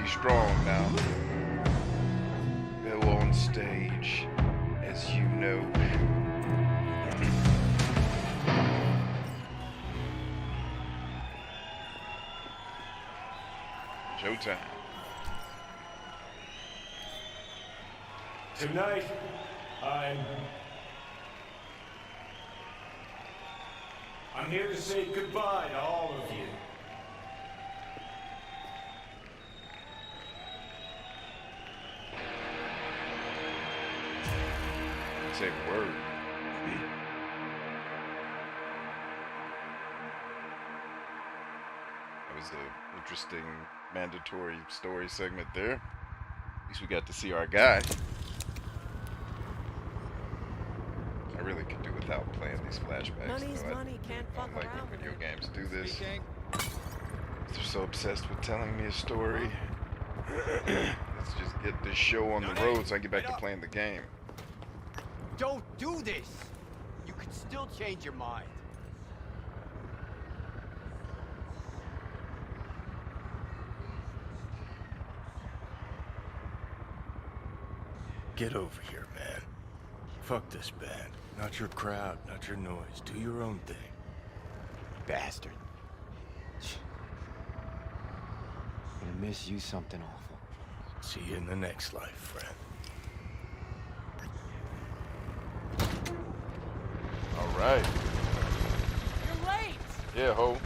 strong now. Go on stage, as you know. Showtime. Tonight, I'm here to say goodbye to all of you. Say word. That was an interesting mandatory story segment there. At least we got to see our guy. I really could do without playing these flashbacks. Money's though. money, can't I fuck don't like around when with video it. games do this. Speaking. They're so obsessed with telling me a story. Let's just get this show on the road so I can get back to playing the game. Don't do this! You could still change your mind. Get over here, man. Fuck this band. Not your crowd, not your noise. Do your own thing. Bastard. Gonna miss you something awful. See you in the next life, friend. Alright. You're late! Yeah, ho.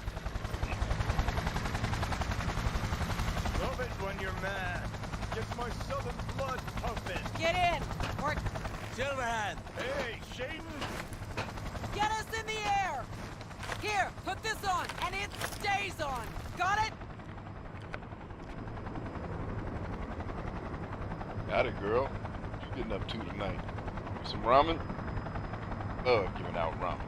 Love it when you're mad. Gets my southern blood pumping. Get in! Or Silverhand! Hey, Shaden! get us in the air! Here, put this on, and it stays on! Got it? Got it, girl. What you getting up to tonight? Some ramen? Love giving out ramen.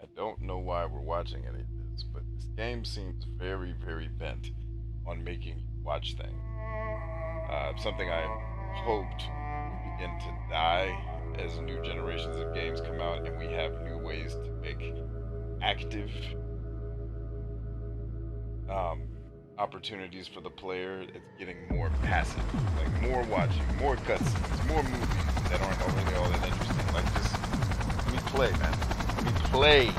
I don't know why we're watching any of this, but this game seems very, very bent on making you watch things. Something I hoped would begin to die as new generations of games come out and we have new ways to make active opportunities for the player. It's getting more passive, like more watching, more cutscenes, more movies that aren't really all that interesting. Like just let me play, man. Let me play,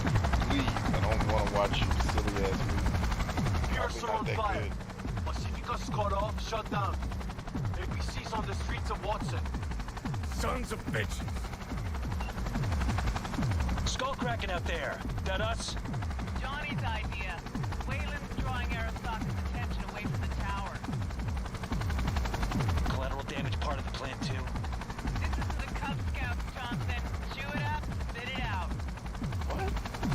please. I don't want to watch you silly ass movies. Pierce Probably on not that fire. good. Pacifica's cut off, shut down. APC's on the streets of Watson. Sons of bitches! Skull cracking out there. That us? Johnny's idea. Wayland's drawing Aristocra's attention away from the tower. Collateral damage part of the plan too. This is the Cub Scouts, Johnson. Chew it up, spit it out. What?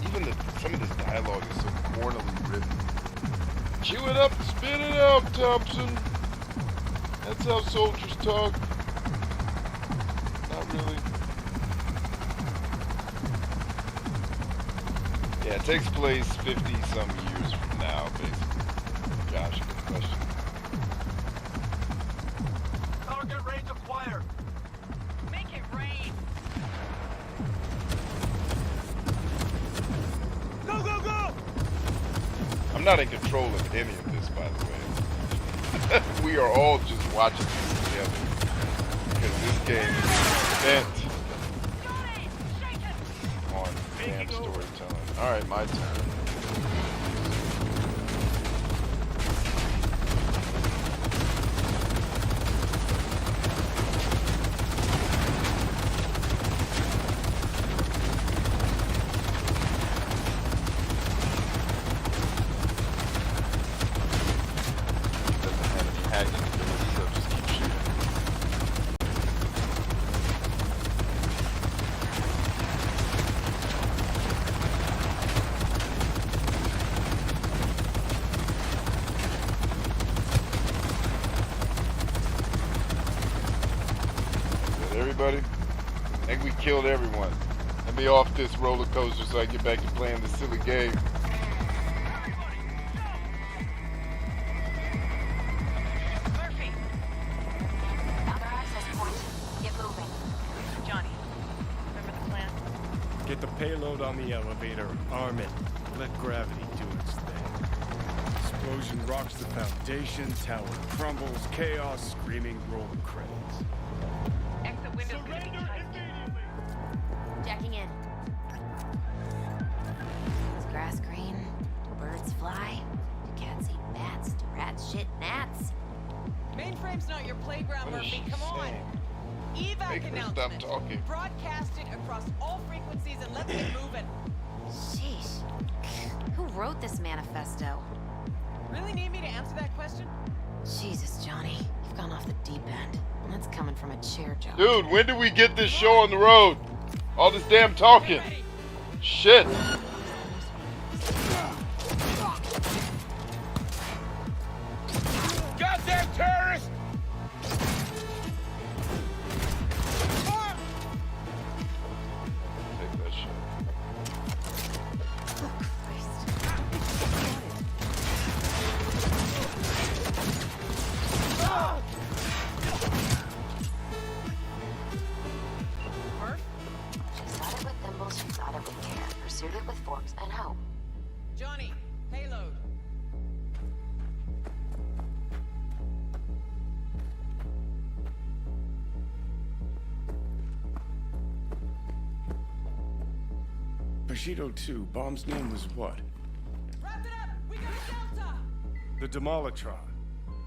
Even some of this dialogue is so cornily written. Chew it up, spit it out, Thompson. That's how soldiers talk. Not really. Yeah, it takes place 50-some years from now, basically. Gosh, good question. Target range acquired. Make it rain. Go, go, go! I'm not in control of any of this, by the way. We are all just watching this together. Because this game is bent Johnny, shake it! on damn storytelling. Alright, my turn. Doesn't have any hacking ability, so just keep shooting. Everybody? I think we killed everyone. Let me off this roller coaster so I can get back to playing this silly game. Murphy. Other access point. Get moving. Johnny, remember the plan? Get the payload on the elevator, arm it, let gravity do its thing. Explosion rocks the foundation, tower crumbles, chaos, screaming, roll credits. Exit windows gonna be tight. Checking in. Is grass green? Do birds fly? Do cats eat bats? Do rats shit gnats? Mainframe's not your playground, What is Murphy. she Come on. saying? Evac Make her stop announcement. talking. Broadcast it across all frequencies and let's get moving. Sheesh. Who wrote this manifesto? Really need me to answer that question? Jesus, Johnny. You've gone off the deep end. And that's coming from a chair job. Dude, when do we get this show on the road? All this damn talking. Get ready. Shit. Goddamn terrorist! Take that shit. Oh, Christ. Murph? She sought it with thimbles, she sought it with care. Pursued it with forks and hope. Johnny, payload. Bushido 2, bomb's name was what? Wrap it up! We got a Delta! The Demolitron.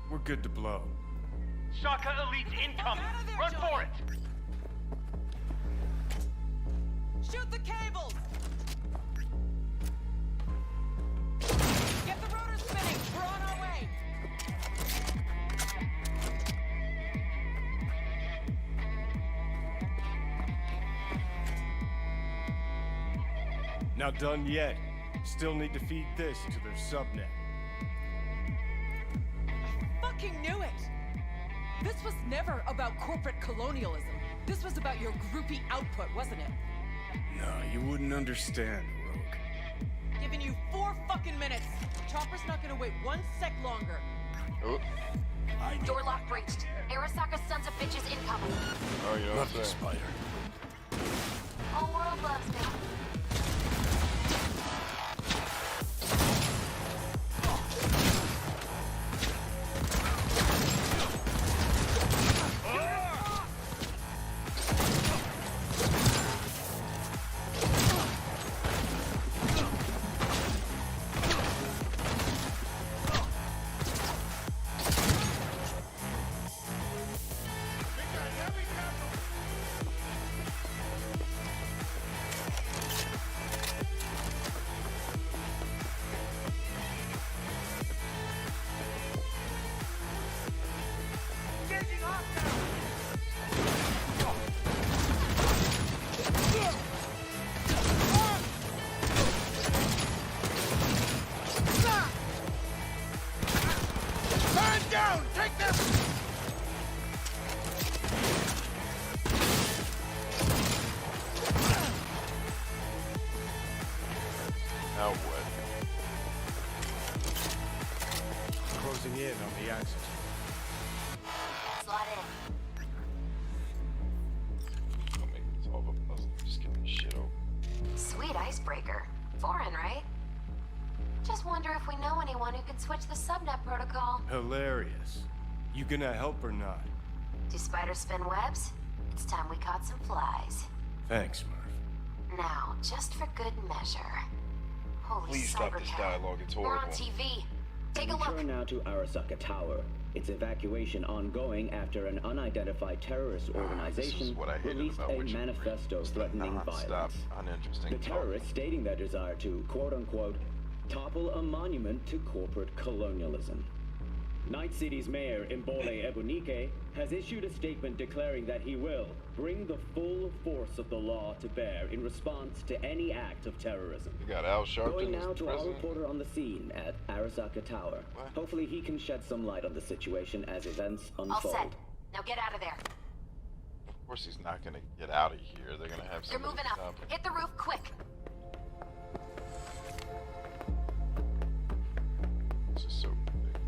We're good to blow. Shaka Elite incoming. Out of there, Run Johnny. for it. Shoot the cables! Get the rotor spinning! We're on our way! Not done yet. Still need to feed this to their subnet. Fucking knew it! This was never about corporate colonialism. This was about your groupie output, wasn't it? No, you wouldn't understand, Rogue. Giving you 4 fucking minutes. Chopper's not gonna wait 1 sec longer. Oh, Door lock breached. Arasaka's sons of bitches incoming. oh, you know what Love I'm the saying? spider. Whole world loves me. Now what? Closing in on the axis. Slot in. Don't make me solve a puzzle. Just get this shit over. Sweet icebreaker. Foreign, right? Just wonder if we know anyone who can switch the subnet protocol. Hilarious. You gonna help or not? Do spiders spin webs? It's time we caught some flies. Thanks, Murph. Now, just for good measure. Holy Please stop this Cybercat. dialogue. It's We're on horrible. TV. Take a look. Return now to Arasaka Tower. Its evacuation ongoing after an unidentified terrorist This is organization what I hated released about a Witcher 3. manifesto It's the threatening non-stop, violence. uninteresting The talking. terrorists stating their desire to, quote-unquote, topple a monument to corporate colonialism. Night City's mayor, Imbole Ebunike, has issued a statement declaring that he will bring the full force of the law to bear in response to any act of terrorism. You got Al Sharpton Going as now the to our president. reporter on the scene at Arasaka Tower. What? Hopefully he can shed some light on the situation as events All unfold. set. Now get out of there. Of course he's not gonna get out of here. They're gonna have They're somebody moving up. stop him. Hit the roof quick. This is so ridiculous.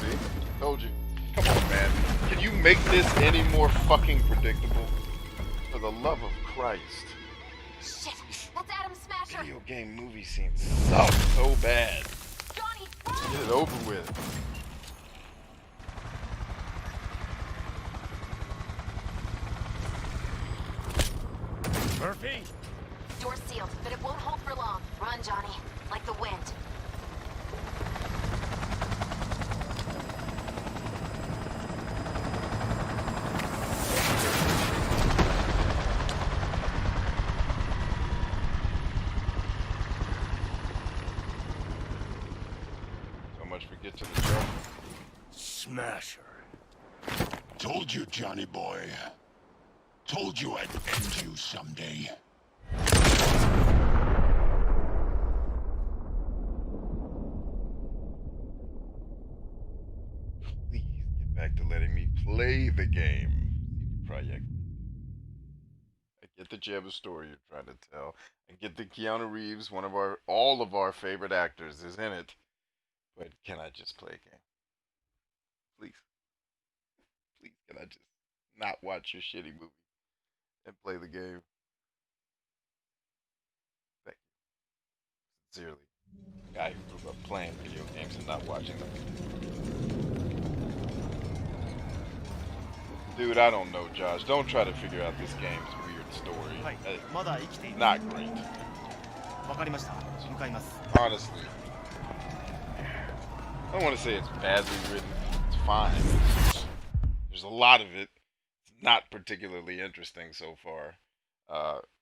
See? Told you. Come on, man. Can you make this any more fucking predictable? For the love of Christ. Shit, that's Adam Smasher. Video game movie scenes suck so bad. Johnny, Get it over with. Murphy? Door's sealed, but it won't hold for long. Run, Johnny, like the wind. So much for get to the jump. Smasher. Told you, Johnny boy. Told you I'd end you someday. Please get back to letting me play the game. CD Projekt. I get that you have a story you're trying to tell. I get that Keanu Reeves, all of our favorite actors, is in it. But can I just play a game? Please. Please, can I just not watch your shitty movie and play the game? Thank you. Sincerely. Guy who grew up playing video games and not watching them. Dude, I don't know, Josh. Don't try to figure out this game's weird story. Not great. Honestly. I don't want to say it's badly written. It's fine. There's a lot of it. It's not particularly interesting so far.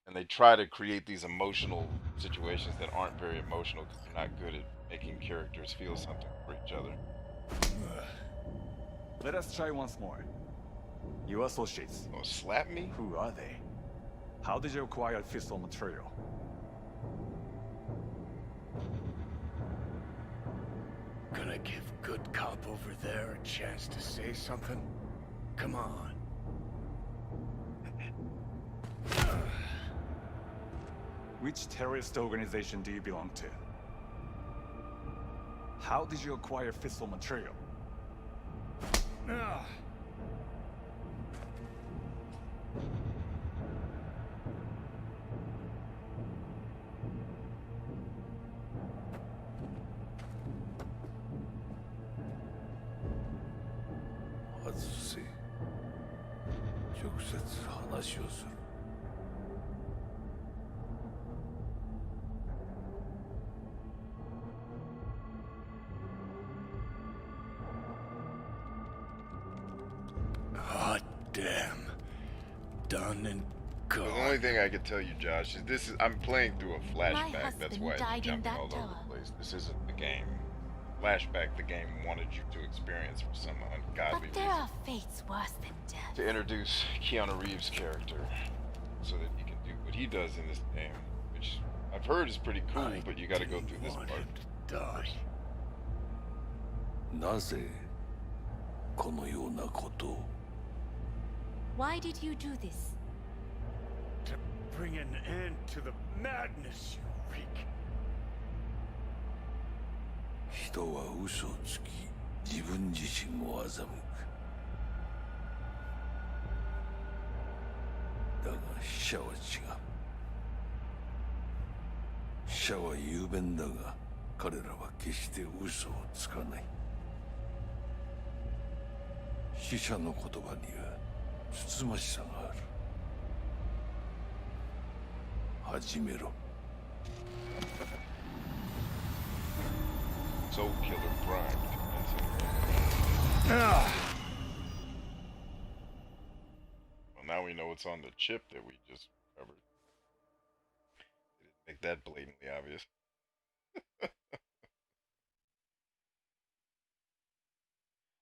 And they try to create these emotional situations that aren't very emotional because they're not good at making characters feel something for each other. Let us try once more. Your associates. Oh, slap me? Who are they? How did you acquire fissile material? Gonna give good cop over there a chance to say something? Come on. Which terrorist organization do you belong to? How did you acquire fissile material? Hot damn. Done and gone. The only thing I can tell you, Josh, is I'm playing through a flashback. That's why it's jumping all over the place. This isn't the game. Flashback, the game wanted you to experience for some ungodly But there reason. are fates worse than death. To introduce Keanu Reeves' character so that he can do what he does in this game, which I've heard is pretty cool, but you gotta go through this part. Die. なぜこのようなことを Why did you do this? To bring an end to the madness you wreak. 人は嘘をつき自分自身を欺く。だが死者は違う。死者は雄弁だが彼らは決して嘘をつかない。死者の言葉にはつつましさがある。始めろ。Soul Killer Prime. Well, now we know what's on the chip that we just covered. They didn't make that blatantly obvious.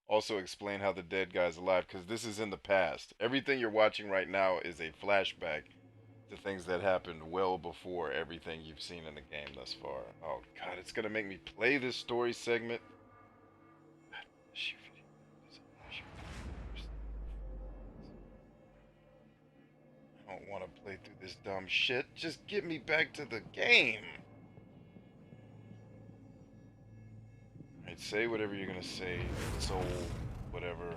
Also explain how the dead guy's alive, because this is in the past. Everything you're watching right now is a flashback to things that happened well before everything you've seen in the game thus far. Oh god, it's gonna make me play this story segment. I don't want to play through this dumb shit. Just get me back to the game. Alright, say whatever you're gonna say. Soul, whatever.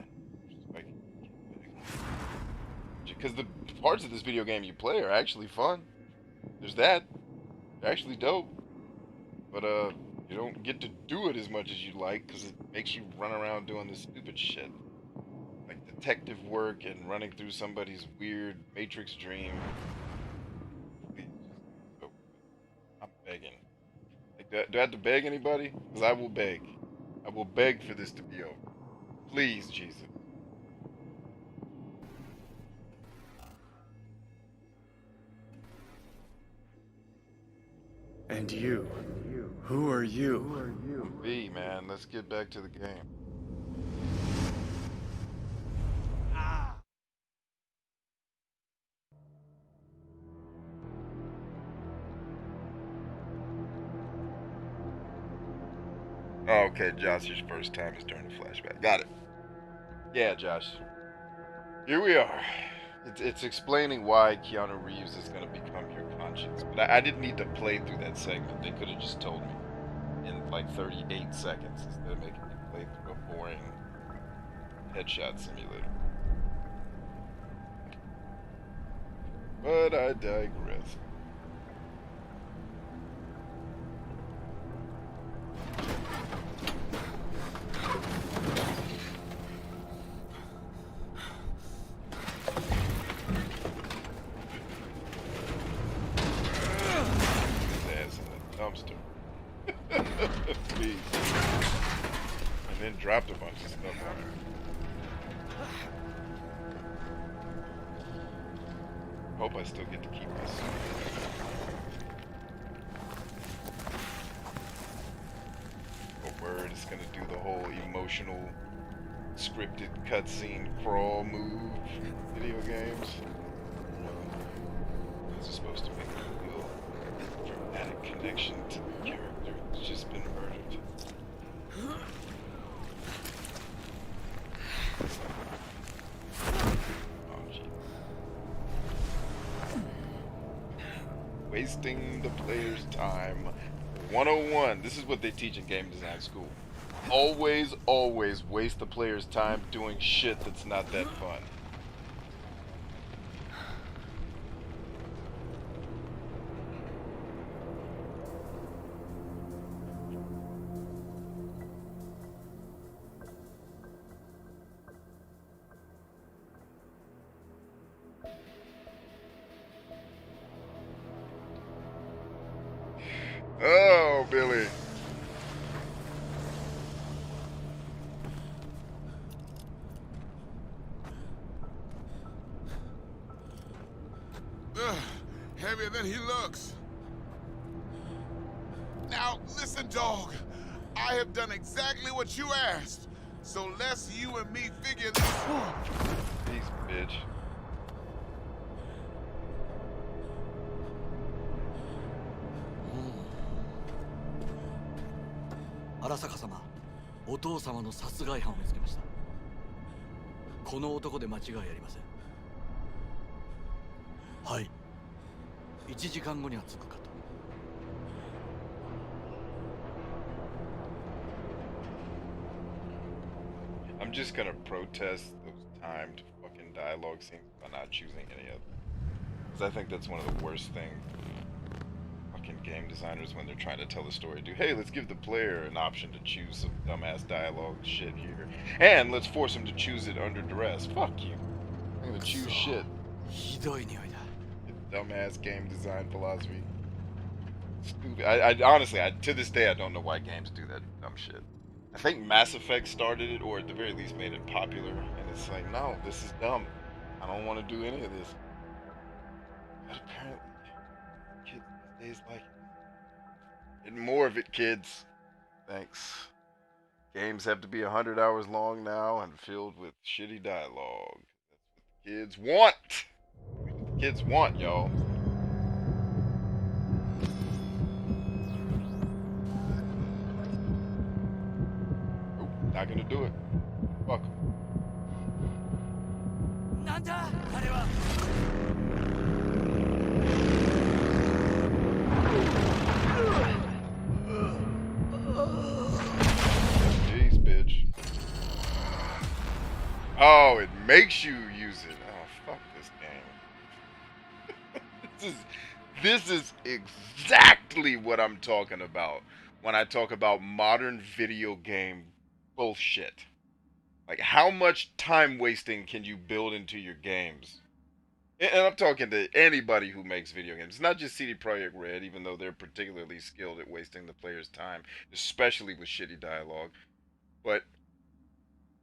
Because the parts of this video game you play are actually fun. There's that. They're actually dope. But you don't get to do it as much as you like because it makes you run around doing this stupid shit. Like detective work and running through somebody's weird Matrix dream. Please, just, I'm begging. Like, do I have to beg anybody? Because I will beg. I will beg for this to be over. Please, Jesus. And you? Who are you? B, man, let's get back to the game. Oh, okay, Josh's first time is during the flashback. Got it. Yeah, Josh. Here we are. It's explaining why Keanu Reeves is going to become your conscience. But I didn't need to play through that segment. They could have just told me in like 38 seconds instead of making me play through a boring headshot simulator. But I digress. Please. And then dropped a bunch of stuff on her. Hope I still get to keep my suit. A word is gonna do the whole emotional, scripted cutscene crawl move in video games. This is supposed to make a real dramatic connection to the character that's just been murdered. Oh, gee. Wasting the player's time. 101. This is what they teach in game design school. Always, always waste the player's time doing shit that's not that fun. Oh, Billy. Heavier than he looks. Now, listen, dog. I have done exactly what you asked. So let's you and me figure this out. Peace, bitch. Arasaka様、お父様の殺害犯を見つけました。この男で間違いありません。はい。1時間後には着くかと。I'm just gonna protest those timed fucking dialogue scenes by not choosing any of them. Because I think that's one of the worst things fucking game designers when they're trying to tell a story do. Hey, let's give the player an option to choose some dumbass dialogue shit here. And let's force him to choose it under duress. Fuck you. I'm gonna choose shit. Dumbass game design philosophy. Stupid. I honestly, to this day, I don't know why games do that dumb shit. I think Mass Effect started it, or at the very least made it popular. And it's like, no, this is dumb. I don't want to do any of this. But apparently, kids these days like it. And more of it, kids. Thanks. Games have to be 100 hours long now and filled with shitty dialogue. That's what the kids want. That's what the kids want, y'all. Not gonna do it. Fuck 'em. なんだあれは。Jeez, bitch. Oh, it makes you use it. Oh, fuck this game. This is exactly what I'm talking about when I talk about modern video game bullshit. Like, how much time wasting can you build into your games? And I'm talking to anybody who makes video games. It's not just CD Projekt Red, even though they're particularly skilled at wasting the player's time, especially with shitty dialogue. But,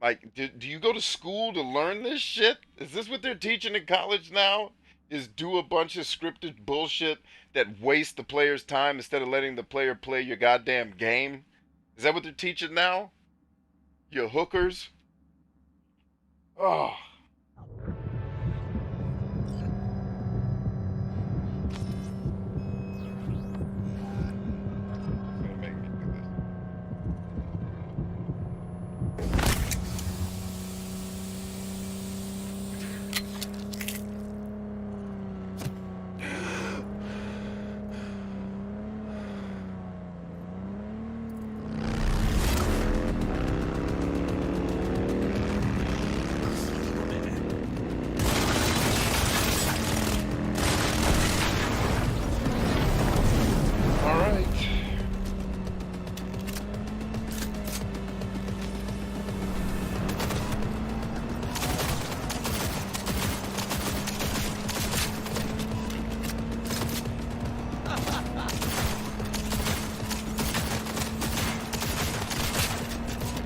like, do you go to school to learn this shit? Is this what they're teaching in college now? Is do a bunch of scripted bullshit that waste the player's time instead of letting the player play your goddamn game? Is that what they're teaching now? You hookers? Oh.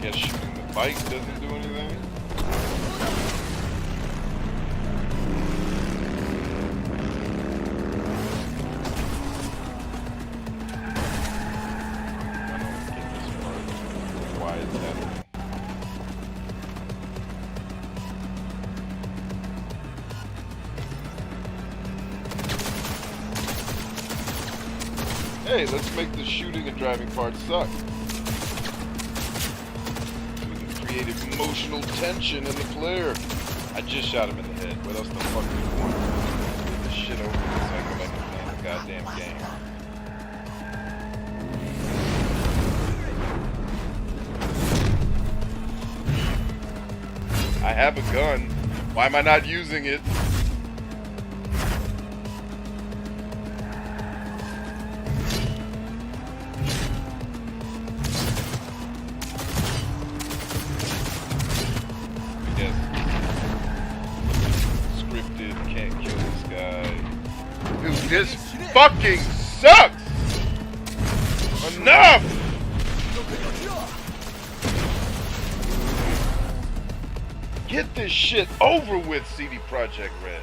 Guess shooting the bike doesn't do anything. Why is that? Hey, let's make the shooting and driving part suck. Create emotional tension in the player. I just shot him in the head. What else the fuck do you want? Get this shit over with so I can let him play the goddamn game. I have a gun. Why am I not using it? This fucking sucks! Enough! Get this shit over with, CD Projekt Red.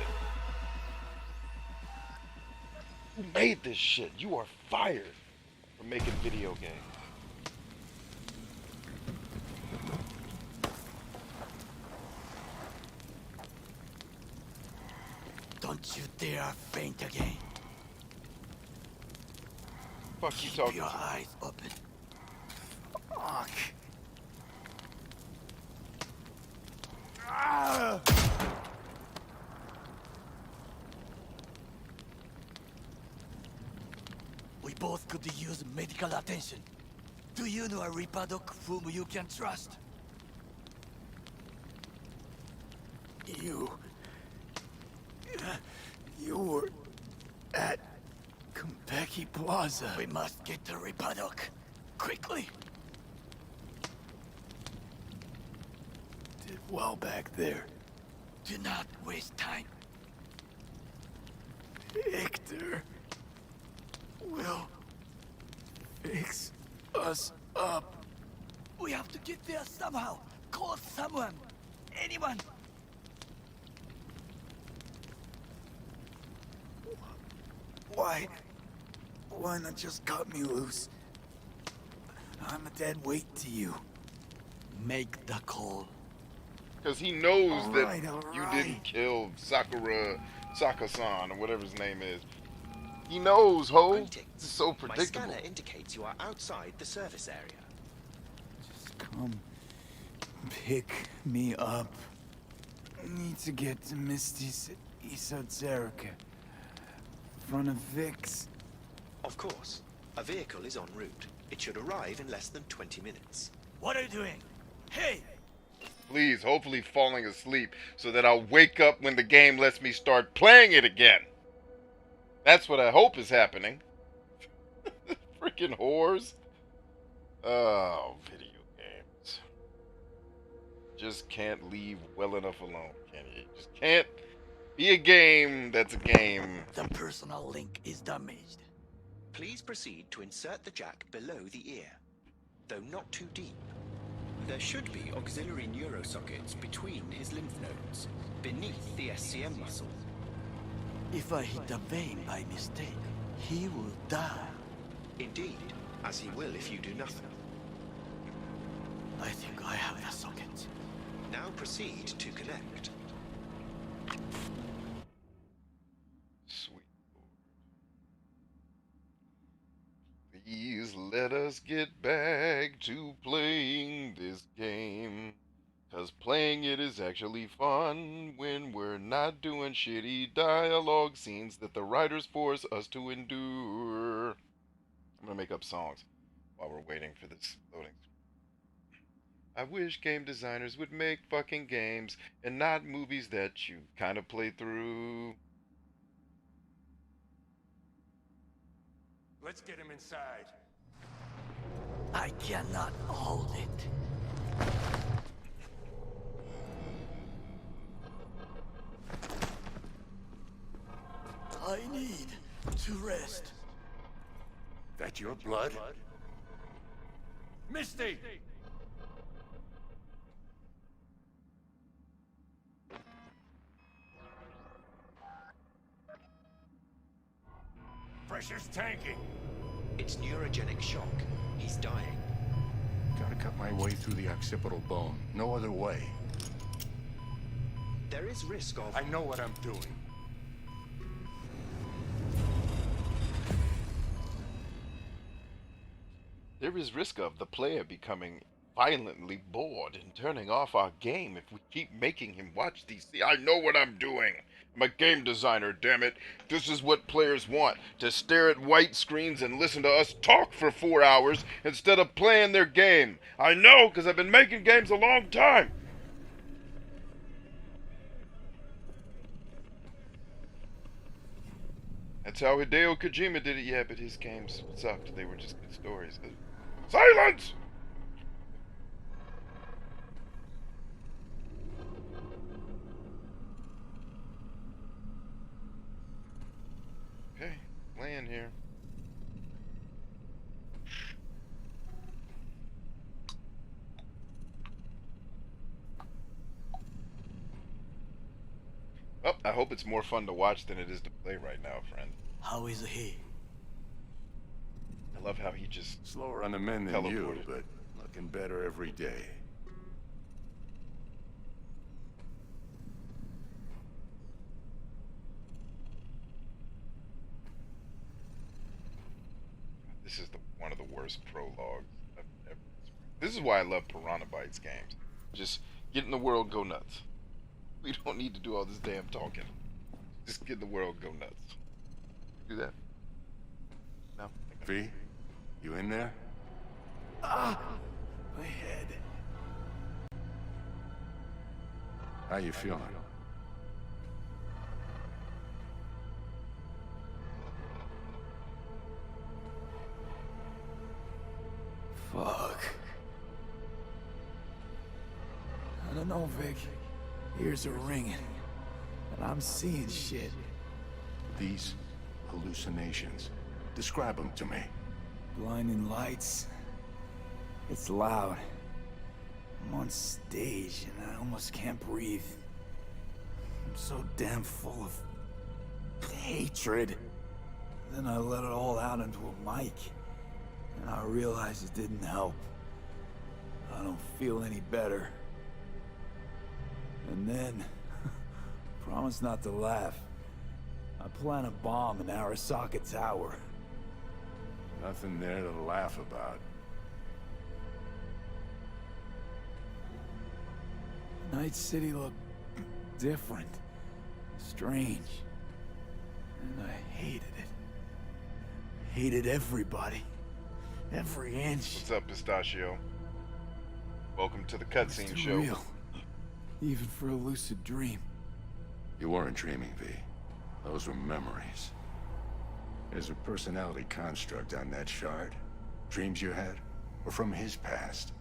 Who made this shit? You are fired for making video games. Don't you dare faint again. Fuck you talking Keep your to? eyes open. Fuck. Ah! We both could use medical attention. Do you know a Reaper doc whom you can trust? You were at Konpeki Plaza. We must get to Reaper doc quickly. Did well back there. Do not waste time. Victor will fix us up. We have to get there somehow. Call someone. Anyone. Why not just cut me loose? I'm a dead weight to you. Make the call. Because he knows that you didn't kill Saka-san, or whatever his name is. He knows, ho. It's so predictable. My scanner indicates you are outside the service area. Just come pick me up. Need to get to Misty's Esoterica. Front of Vic's. Of course. A vehicle is en route. It should arrive in less than 20 minutes. What are you doing? Hey! Please, hopefully falling asleep so that I'll wake up when the game lets me start playing it again. That's what I hope is happening. Freaking whores. Oh, video games. Just can't leave well enough alone, can you? Just can't be a game that's a game. The personal link is damaged. Please proceed to insert the jack below the ear, though not too deep. There should be auxiliary neurosockets between his lymph nodes, beneath the SCM muscle. If I hit a vein by mistake, he will die. Indeed, as he will if you do nothing. I think I have the socket. Now proceed to connect. Sweet Lord. Please let us get back to playing this game. 'Cause playing it is actually fun when we're not doing shitty dialogue scenes that the writers force us to endure. I'm gonna make up songs while we're waiting for this loading. I wish game designers would make fucking games and not movies that you kind of play through. Let's get him inside. I cannot hold it. I need to rest. That your blood? Misty! Pressure's tanking. It's neurogenic shock. He's dying. Gotta cut my way through the occipital bone. No other way. There is risk of... I know what I'm doing. There is risk of the player becoming violently bored and turning off our game if we keep making him watch these. I know what I'm doing. I'm a game designer, damn it. This is what players want. To stare at white screens and listen to us talk for 4 hours instead of playing their game. I know, because I've been making games a long time. That's how Hideo Kojima did it. Yeah, but his games sucked. They were just good stories. Silence! Okay, land here. Oh, I hope it's more fun to watch than it is to play right now, friend. How is he? I love how he just slower on the men than you, but looking better every day. This is one of the worst prologues I've ever experienced. This is why I love Piranha Bytes games. Just get in the world, go nuts. We don't need to do all this damn talking. Just get in the world, go nuts. Do that? No? V, you in there? Ah! My head. How you feeling? Fuck. I don't know, Vic. Ears are ringing. And I'm seeing shit. These hallucinations. Describe them to me. Blinding lights. It's loud. I'm on stage and I almost can't breathe. I'm so damn full of hatred. Then I let it all out into a mic. And I realized it didn't help. I don't feel any better. And then, promise not to laugh. I plant a bomb in Arasaka Tower. Nothing there to laugh about. Night City looked different, strange, and I hated it. Hated everybody, every inch. What's up, Pistachio? Welcome to the cutscene show. Real, even for a lucid dream. You weren't dreaming, V. Those were memories. There's a personality construct on that shard. Dreams you had? Or from his past?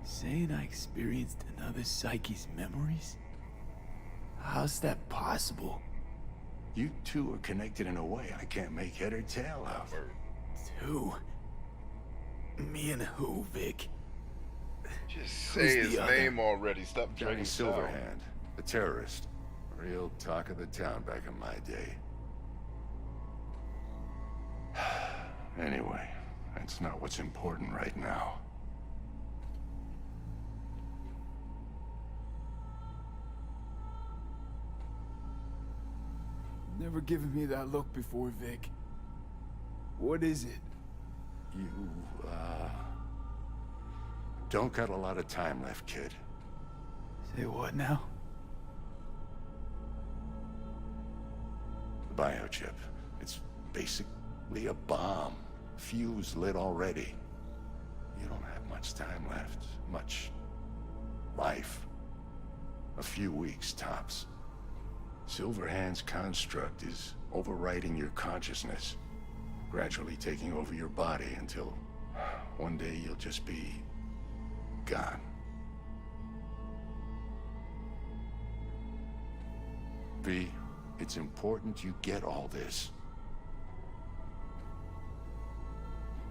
Saying I experienced another psyche's memories? How's that possible? You two are connected in a way I can't make head or tail of. Two? Me and who, Vic? Just say his name already. Stop Johnny dragging Silverhand, the terrorist. Real talk of the town back in my day. Anyway, that's not what's important right now. Never given me that look before, Vic. What is it? You, don't got a lot of time left, kid. Say what now? The biochip. It's basically a bomb. Fuse lit already. You don't have much time left. Much life. A few weeks, tops. Silverhand's construct is overriding your consciousness, gradually taking over your body until one day you'll just be gone. V, it's important you get all this.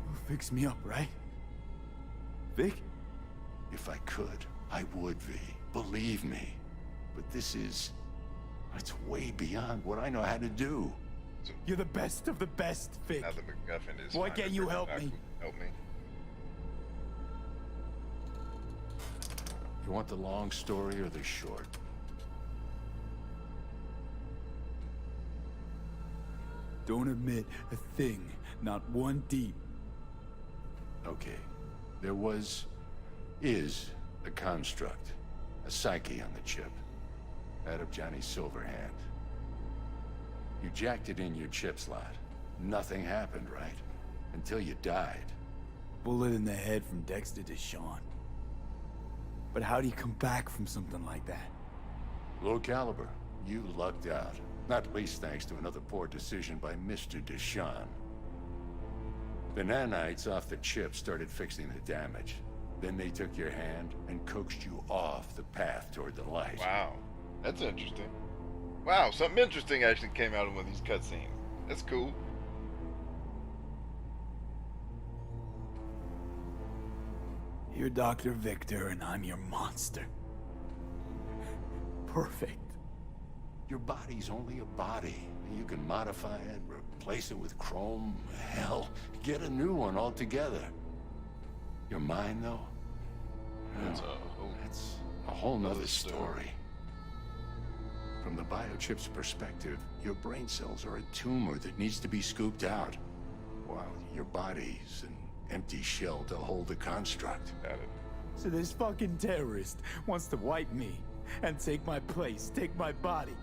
You'll fix me up, right? Vic? If I could, I would, V. Believe me. But this is... it's way beyond what I know how to do. You're the best of the best, Vic. Now the MacGuffin is. Why can't you help me? Help me. You want the long story or the short? Don't admit a thing, not one deep. Okay. There is a construct, a psyche on the chip. That of Johnny Silverhand. You jacked it in your chip slot. Nothing happened, right? Until you died. Bullet in the head from Dexter to Sean. But how do you come back from something like that? Low caliber. You lucked out. Not least thanks to another poor decision by Mr. Deshawn. The nanites off the chip started fixing the damage. Then they took your hand and coaxed you off the path toward the light. Wow. That's interesting. Wow, something interesting actually came out of one of these cutscenes. That's cool. You're Dr. Victor and I'm your monster. Perfect. Your body's only a body. You can modify it, replace it with chrome, hell, get a new one altogether. Your mind, though? That's a whole nother story. From the biochip's perspective, your brain cells are a tumor that needs to be scooped out, while your body's an empty shell to hold the construct. Got it. So this fucking terrorist wants to wipe me and take my place, take my body.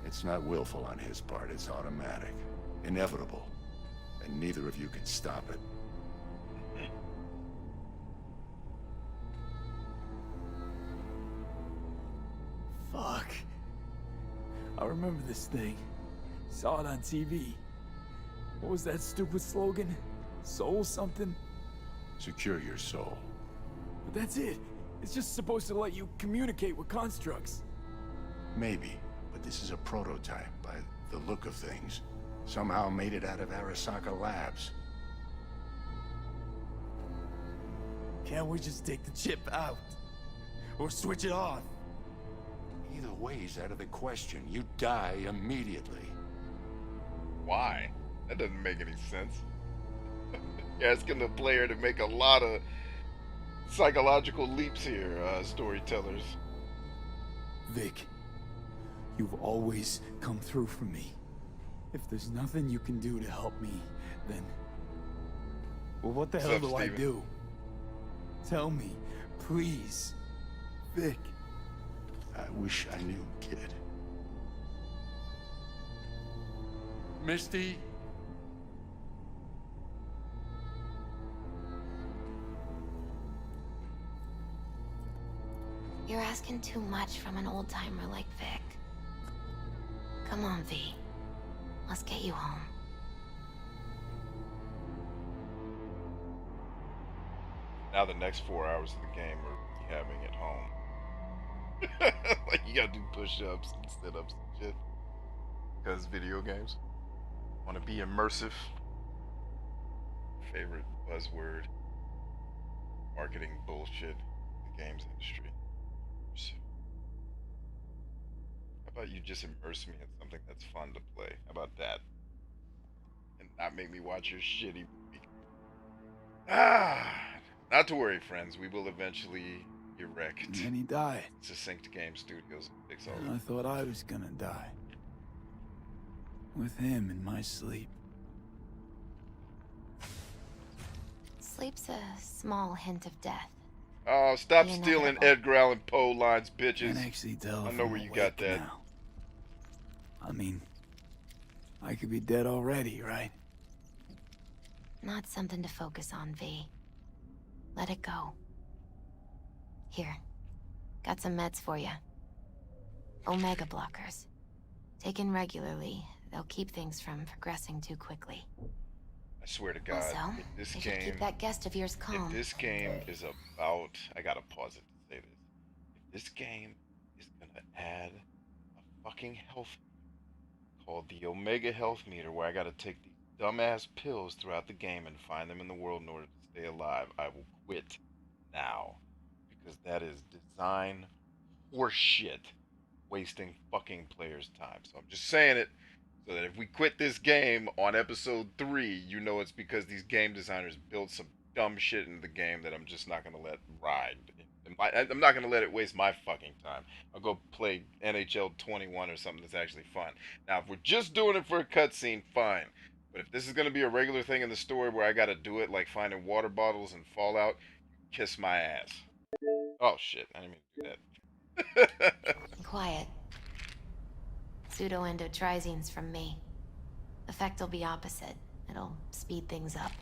It's not willful on his part, it's automatic. Inevitable. And neither of you can stop it. Fuck. I remember this thing. Saw it on TV. What was that stupid slogan? Soul something? Secure your soul. But that's it. It's just supposed to let you communicate with constructs. Maybe, but this is a prototype by the look of things. Somehow made it out of Arasaka Labs. Can't we just take the chip out? Or switch it off? Either way's out of the question. You die immediately. Why? That doesn't make any sense. You're asking the player to make a lot of psychological leaps here, storytellers. Vic, you've always come through for me. If there's nothing you can do to help me, then... well, what the hell do I do? Tell me, please. Vic. I wish I knew, kid. Misty? You're asking too much from an old-timer like Vic. Come on, V. Let's get you home. Now the next 4 hours of the game are having it home. Like you gotta do push-ups and sit-ups and shit. Because video games want to be immersive. Favorite buzzword. Marketing bullshit in the games industry. How about you just immerse me in something that's fun to play? How about that? And not make me watch your shitty movie. Not to worry, friends. We will eventually erect. And then he died. Succinct Game Studios. Fix all And I thought I was gonna die. With him in my sleep. Sleep's a small hint of death. Oh, stop The stealing inevitable. Edgar Allan Poe lines, bitches. Can't actually tell I if know I'm where you got awake that. now. I mean, I could be dead already, right? Not something to focus on, V. Let it go. Here. Got some meds for you. Omega blockers. Taken regularly, they'll keep things from progressing too quickly. I swear to God, Also, if this they should game, keep that guest of yours calm. if this game is about, I gotta pause it to say this. If this game is gonna add a fucking health called the Omega Health Meter, where I gotta take these dumbass pills throughout the game and find them in the world in order to stay alive, I will quit now. Because that is design horseshit, wasting fucking players' time. So I'm just saying it so that if we quit this game on episode 3, you know it's because these game designers built some dumb shit in the game that I'm just not going to let ride. I'm not going to let it waste my fucking time. I'll go play NHL 21 or something that's actually fun. Now, if we're just doing it for a cutscene, fine. But if this is going to be a regular thing in the story where I got to do it like finding water bottles in Fallout, kiss my ass. Oh shit, I didn't mean to do that. Quiet. Pseudoendotrizines from me. Effect will be opposite. It'll speed things up.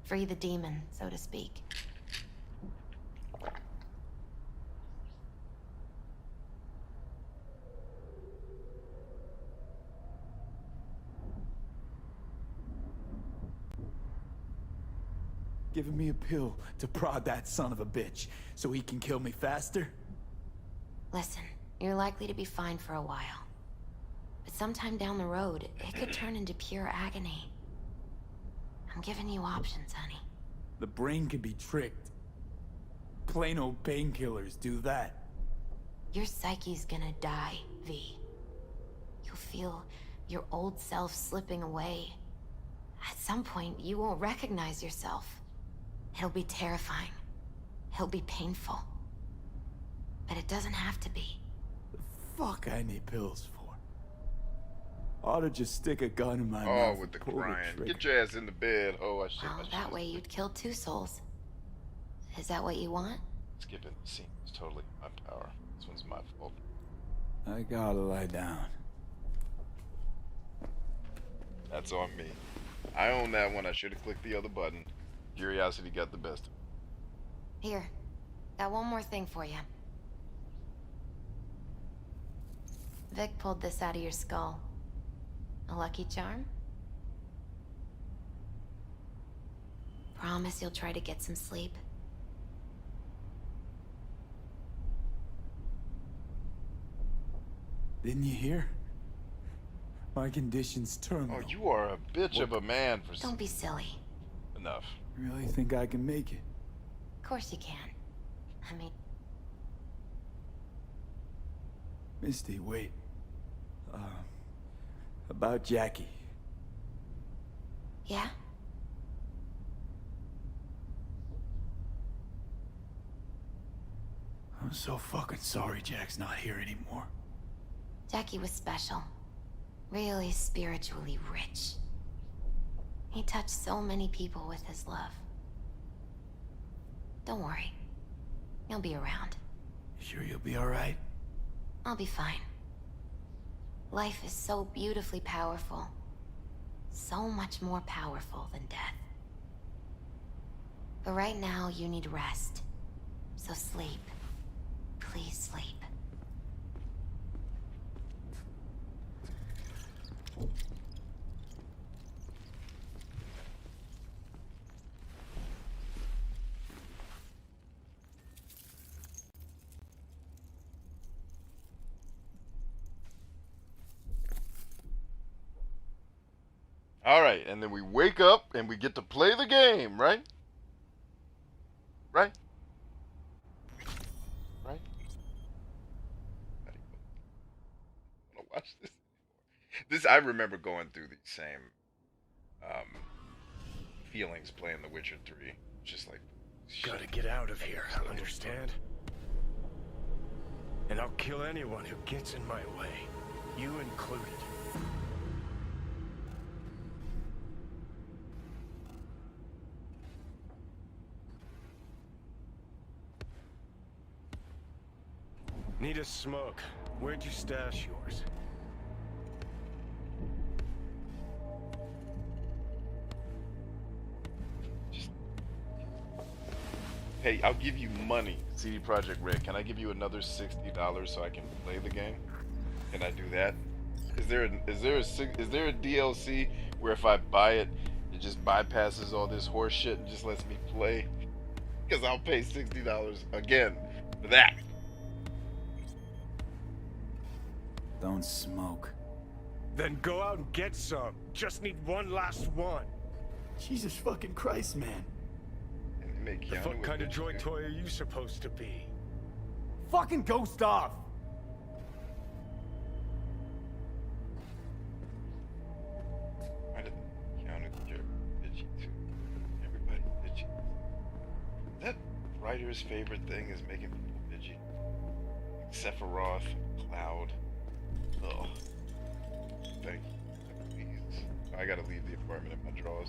Free the demon, so to speak. Giving me a pill to prod that son of a bitch so he can kill me faster? Listen, you're likely to be fine for a while. But sometime down the road, it could turn into pure agony. I'm giving you options, honey. The brain can be tricked. Plain old painkillers do that. Your psyche's gonna die, V. You'll feel your old self slipping away. At some point, you won't recognize yourself. It'll be terrifying. It'll be painful. But it doesn't have to be. The fuck I need pills for? Ought to just stick a gun in my Oh, mouth with the and pull the crying. trigger. Get your ass in the bed. Oh, I shit. Well, that way you'd kill 2 souls. Is that what you want? Skipping the scene is totally my power. This one's my fault. I gotta lie down. That's on me. I own that one. I should have clicked the other button. Curiosity got the best of me. Here. Got one more thing for you. Vic pulled this out of your skull. A lucky charm? Promise you'll try to get some sleep. Didn't you hear? My condition's terminal. Oh, you are a bitch of a man for Don't be silly. enough. Really think I can make it? Of course you can. I mean... Misty, wait. About Jackie. Yeah? I'm so fucking sorry Jack's not here anymore. Jackie was special. Really spiritually rich. He touched so many people with his love. Don't worry. He'll be around. You sure you'll be alright? I'll be fine. Life is so beautifully powerful. So much more powerful than death. But right now, you need rest. So sleep. Please sleep. All right, and then we wake up and we get to play the game, right? Right? Right? I don't want to watch this anymore. This I remember going through these same feelings playing The Witcher 3. Just like, gotta get out of here, understand? And I'll kill anyone who gets in my way, you included. Need a smoke. Where'd you stash yours? hey, I'll give you money, CD Projekt Red. Can I give you another $60 so I can play the game? Can I do that? Is there a DLC where if I buy it, it just bypasses all this horse shit and just lets me play? Because I'll pay $60 again for that. Don't smoke. Then go out and get some. Just need one last one. Jesus fucking Christ, man. What kind of joy toy are you supposed to be? Fucking ghost off! Why did Keanu get bitchy too? Everybody bitchy. That writer's favorite thing is making people bitchy. Sephiroth, Cloud. Ugh. Thank you. Please. I gotta leave the apartment in my drawers.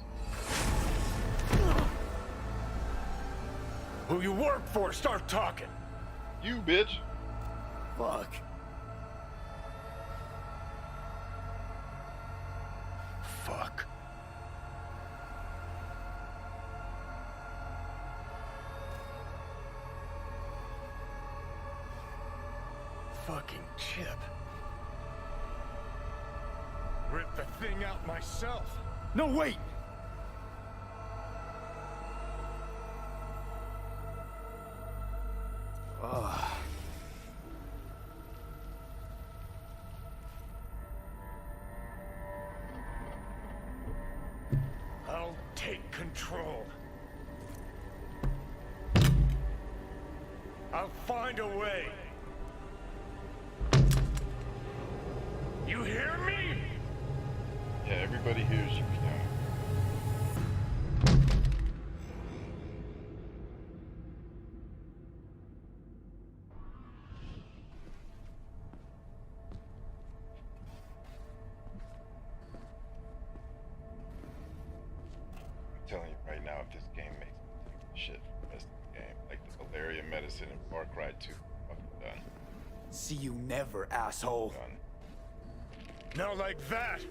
Who you work for? Start talking. You, bitch. Fuck. Fuck. Fucking chip. Rip the thing out myself. No, wait! I'll take control. I'll find a way. You hear me? Yeah, everybody hears you, Keanu. I'm telling you right now, if this game makes me take the shit for the rest of the game, like the malaria medicine in Far Cry 2, fucking done. See you never, asshole. Done. Now like that.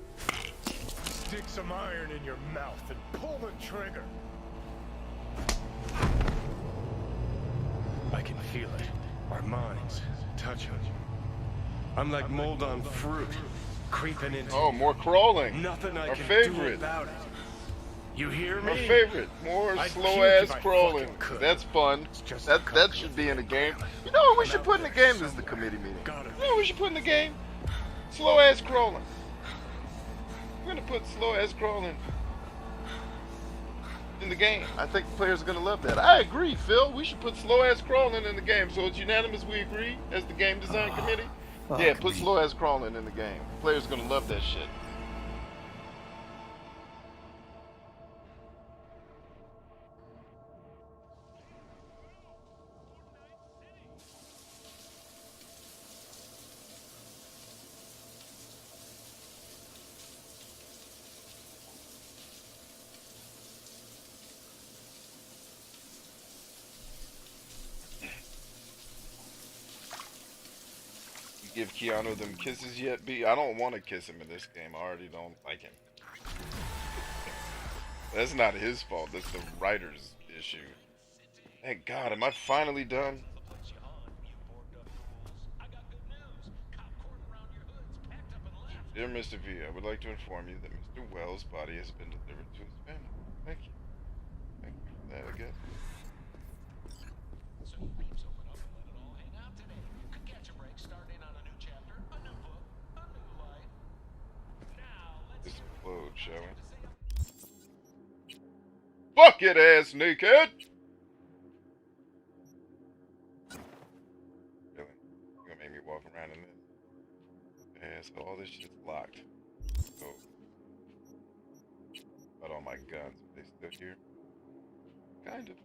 Stick some iron in your mouth and pull the trigger. I can feel it. Our minds touching. I'm like mold on fruit, creeping into. Oh, more crawling. Nothing I Our can favorite. do about it. You hear me? Our favorite. More I'd slow puke ass if I crawling. fucking could. That's fun. Just That should be in the game. You know what we should put in the game? This is the committee meeting. You know what we should put in the game? Slow ass crawling. We're gonna put slow ass crawling in the game. I think the players are gonna love that. I agree, Phil. We should put slow ass crawling in the game. So it's unanimous. We agree as the game design committee. Yeah, put slow ass crawling in the game. Players are gonna love that shit. Give Keanu them kisses yet, B? I don't want to kiss him in this game. I already don't like him. That's not his fault. That's the writer's issue. Thank God. Am I finally done? Dear Mr. V, I would like to inform you that Mr. Wells' body has been delivered to his family. Thank you. Thank you for that, I guess. So you peeps open up and let it all hang out today. Could catch a break, start in on a new chapter, a new book, a new life. Now, let's Explode, shall we? Fuck it, ass naked! Really? You gonna make me walk around in this? Yeah, so all this shit's locked. So, about all my guns, are they still here? Kind of.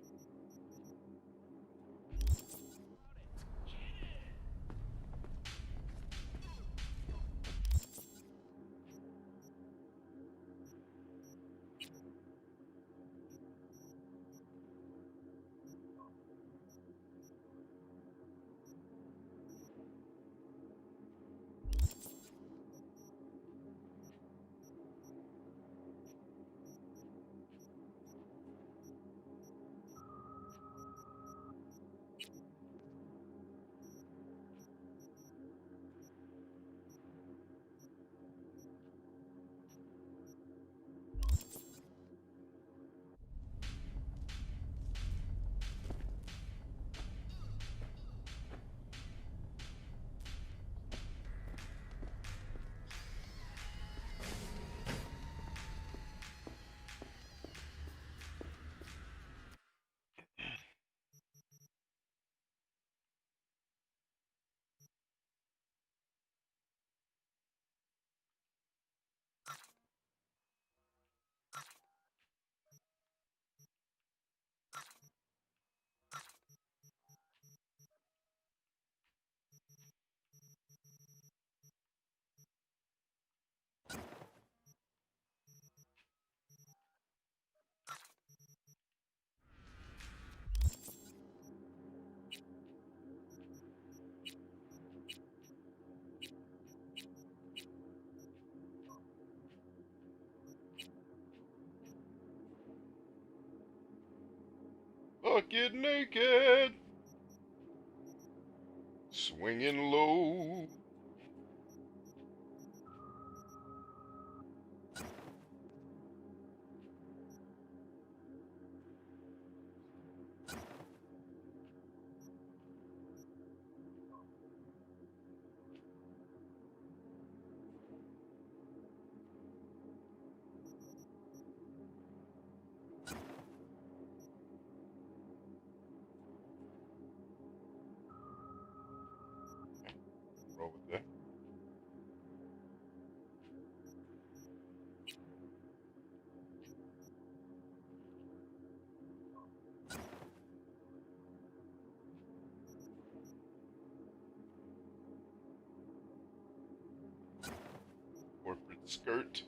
Fuck it naked! Swinging low. Roll with that. Corporate skirt.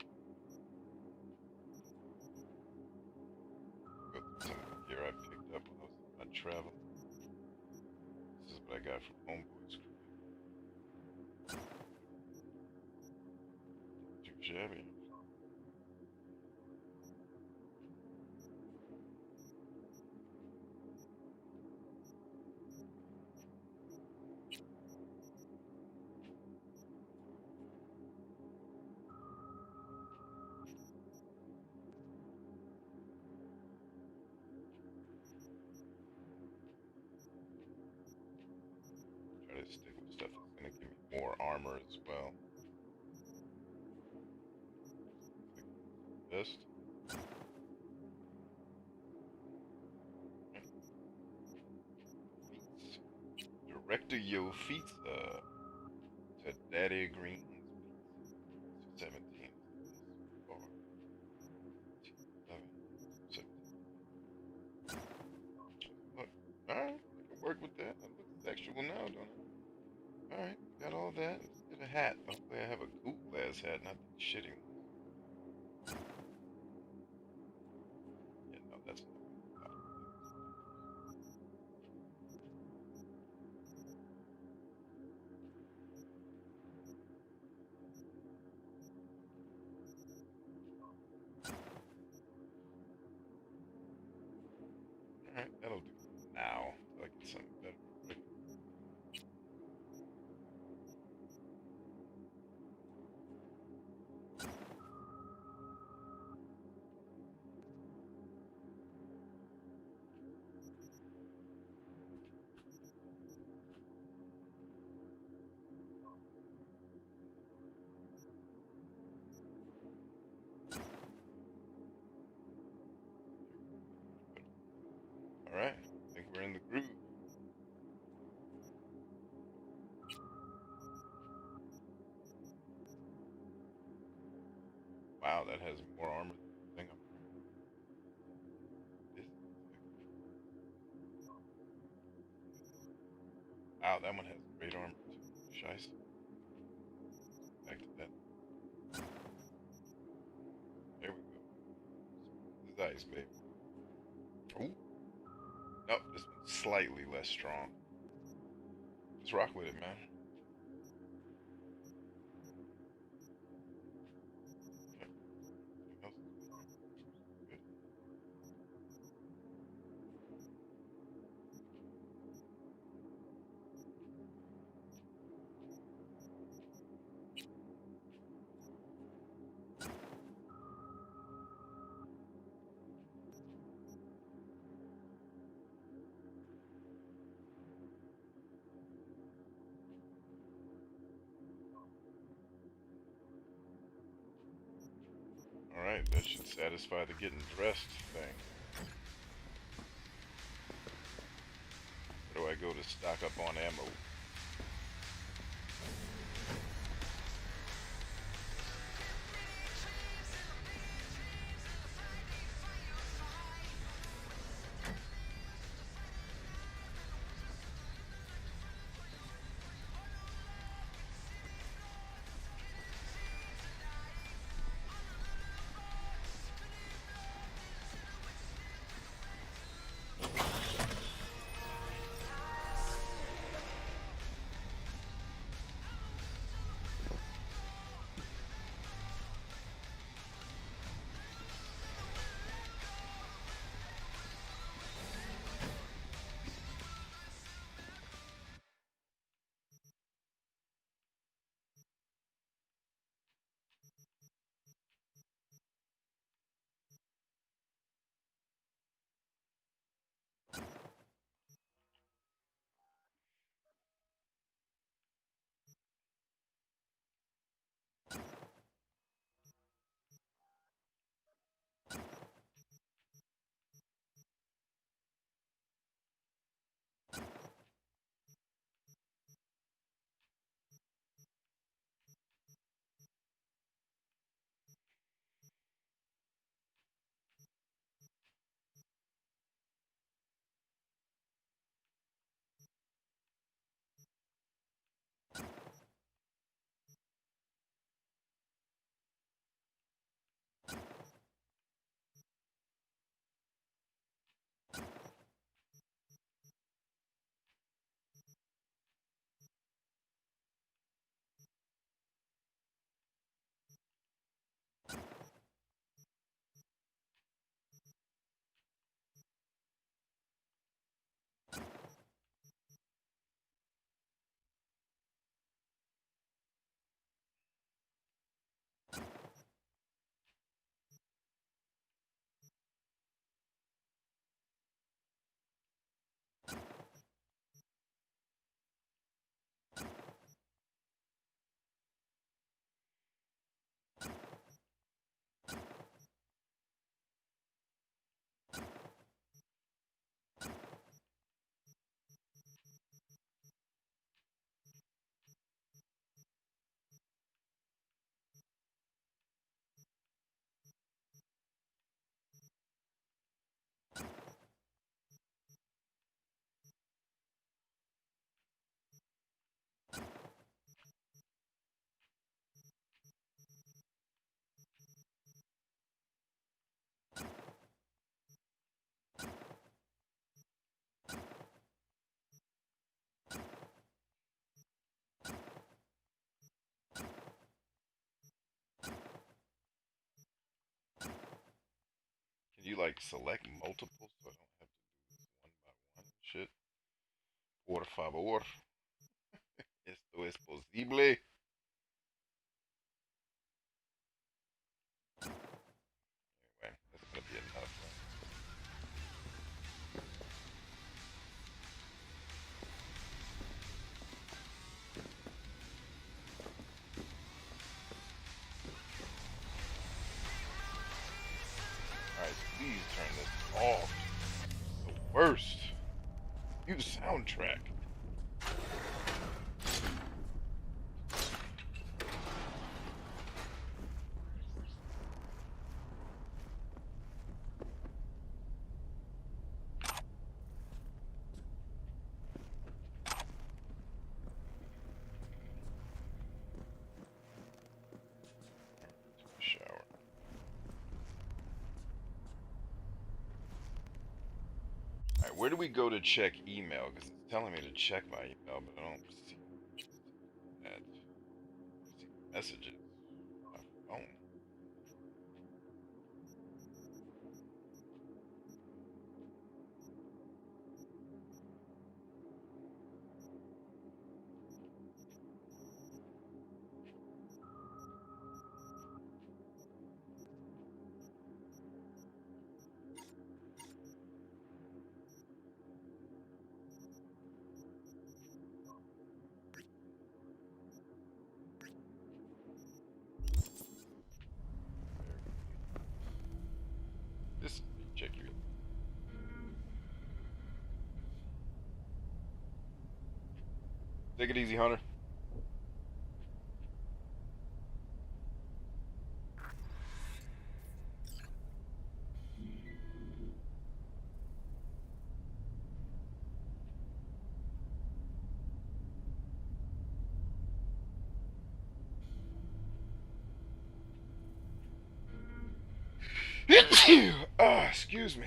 Go through some of the gear I picked up when I was on travel. This is what I got from Homeboy's crib. Too shabby. Try to stick with stuff that's gonna give me more armor as well. Best. Director Yo Pizza to Daddy Green's Pizza. 17. Or 17. Look, alright, I can work with that. That looks sexual now, don't it? Alright, got all that. Let's get a hat. Hopefully I have a cool glass hat, not the shitty one. Yeah, no, that's not good. Alright, that'll do for now. Till I get something better. Wow, that has more armor than the thing. Wow, that one has great armor too. Shice. Back to that. There we go. This is ice, baby. Ooh. Nope, this one's slightly less strong. Just rock with it, man. Okay. Good. Alright, that should satisfy the getting dressed thing. Where do I go to stock up on ammo? Can you like select multiple so I don't have to do this one by one? Shit. Por favor. Esto es posible. Anyway, that's gonna be enough. Alright, please turn this off. The worst. Use soundtrack. where do we go to check email? Because it's telling me to check my email, but I don't see that. I see messages. My phone. This check you. Take it easy, Hunter. Oh, excuse me.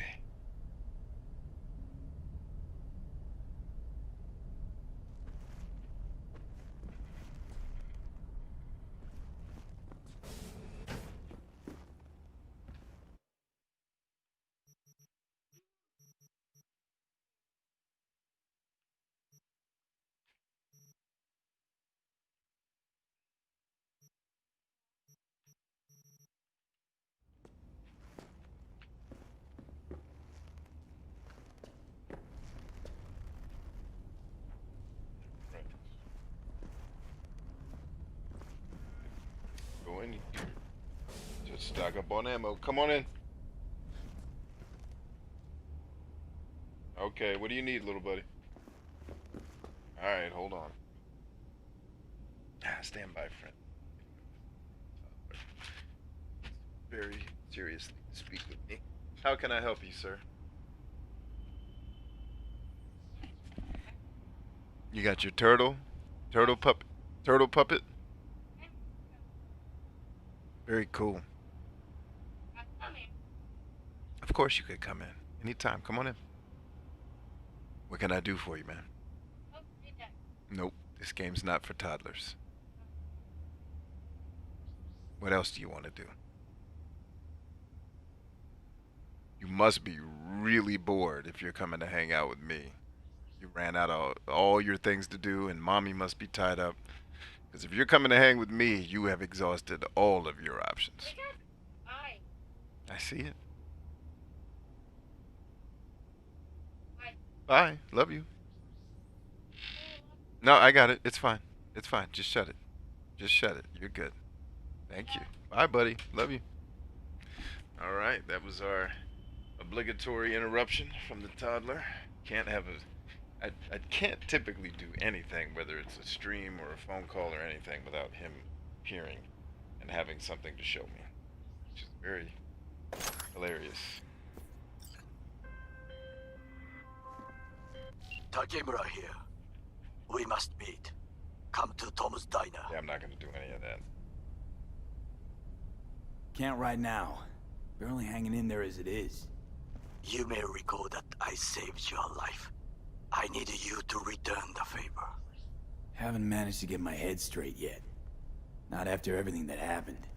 Go in here. Just stock up on ammo. Come on in. Okay, what do you need, little buddy? Alright, hold on. Stand by, friend. Very seriously speak with me. How can I help you, sir? You got your turtle? Turtle puppet? Very cool. Of course you could come in. Anytime. Come on in. What can I do for you, man? Nope. This game's not for toddlers. What else do you want to do? You must be really bored if you're coming to hang out with me. You ran out of all your things to do and mommy must be tied up. Because if you're coming to hang with me, you have exhausted all of your options. I see it. Bye. Love you. No, I got it. It's fine. It's fine. Just shut it. Just shut it. You're good. Thank you. Bye, buddy. Love you. All right. That was our obligatory interruption from the toddler. Can't have a... I can't typically do anything, whether it's a stream or a phone call or anything, without him appearing and having something to show me. Which is very hilarious. Takemura here. We must meet. Come to Tom's Diner. Yeah, I'm not going to do any of that. Can't right now. Barely hanging in there as it is. You may recall that I saved your life. I needed you to return the favor. Haven't managed to get my head straight yet. Not after everything that happened.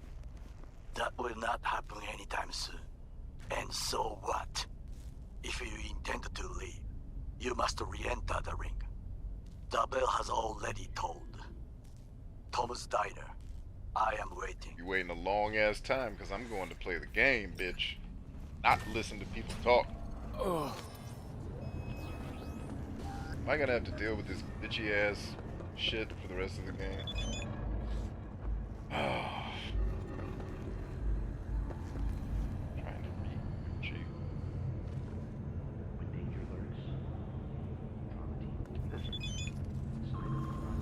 That will not happen anytime soon. And so what? If you intend to leave, you must re-enter the ring. The bell has already tolled. Tom's Diner. I am waiting. You're waiting a long ass time because I'm going to play the game, bitch. Not listen to people talk. Ugh. Am I gonna have to deal with this bitchy ass shit for the rest of the game? Oh. Trying to read chief.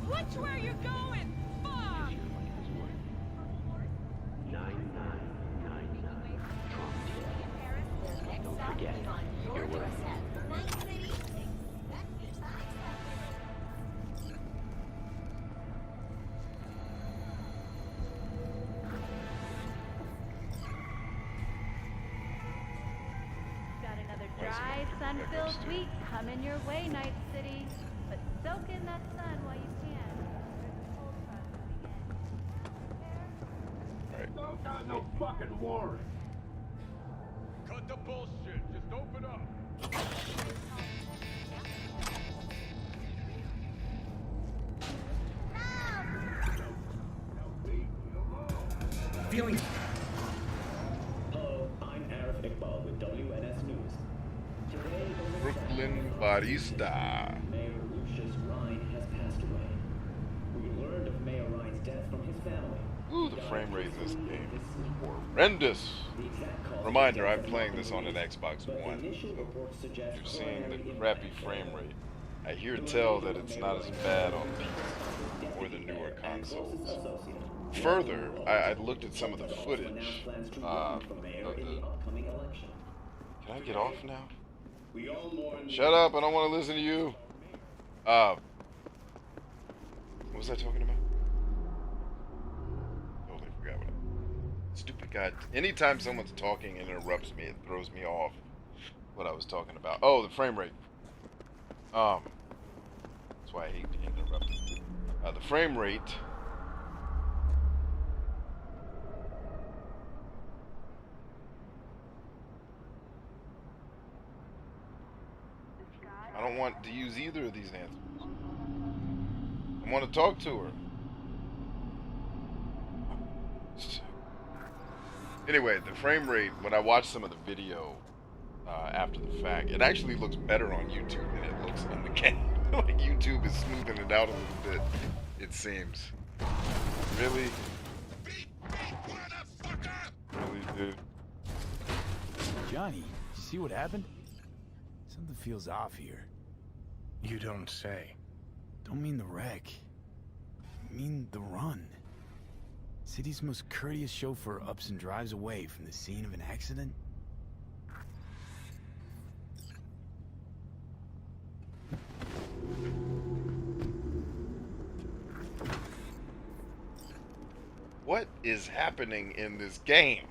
Watch where you're going! Fuck! 9999. Don't forget your word. Got another dry, sun-filled week Coming your way, Night City. But soak in that sun while you can. There's a cold front moving in. Don't got no fucking warrant. Cut the bullshit. Just open up. Feeling. Hello, I'm Arif Iqbal with WNS News. Today, Brooklyn Barista. Mayor Lucius Rhine has passed away. We learned of Mayor Rhine's death from his family. Ooh, the frame rate in this game is horrendous. Reminder, I'm playing this on an Xbox One. So you're seeing the crappy frame rate. I hear tell that it's not as bad on PC or the newer consoles. Further, I looked at some of the footage. Can I get off now? Shut up, I don't want to listen to you. What was I talking about? Totally forgot what stupid God. Anytime someone's talking and interrupts me, it throws me off what I was talking about. Oh, the frame rate. That's why I hate being interrupted. The frame rate. I don't want to use either of these answers. I want to talk to her. Anyway, the frame rate, when I watched some of the video after the fact, it actually looks better on YouTube than it looks on the game. Like YouTube is smoothing it out a little bit, it seems. Really? Really, dude? Johnny, see what happened? Something feels off here. You don't say. Don't mean the wreck. I mean the run. City's most courteous chauffeur ups and drives away from the scene of an accident. What is happening in this game?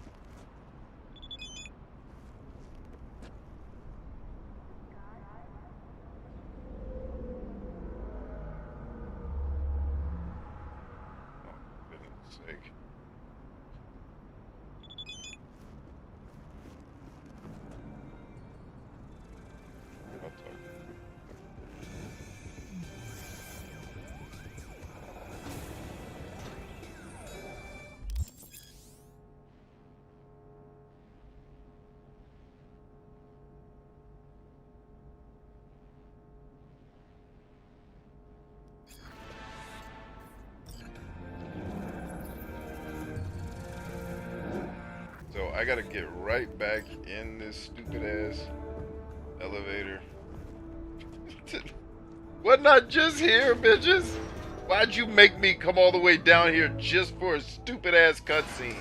Sake. So I gotta get right back in this stupid ass elevator. What, not just here, bitches? Why'd you make me come all the way down here just for a stupid ass cutscene?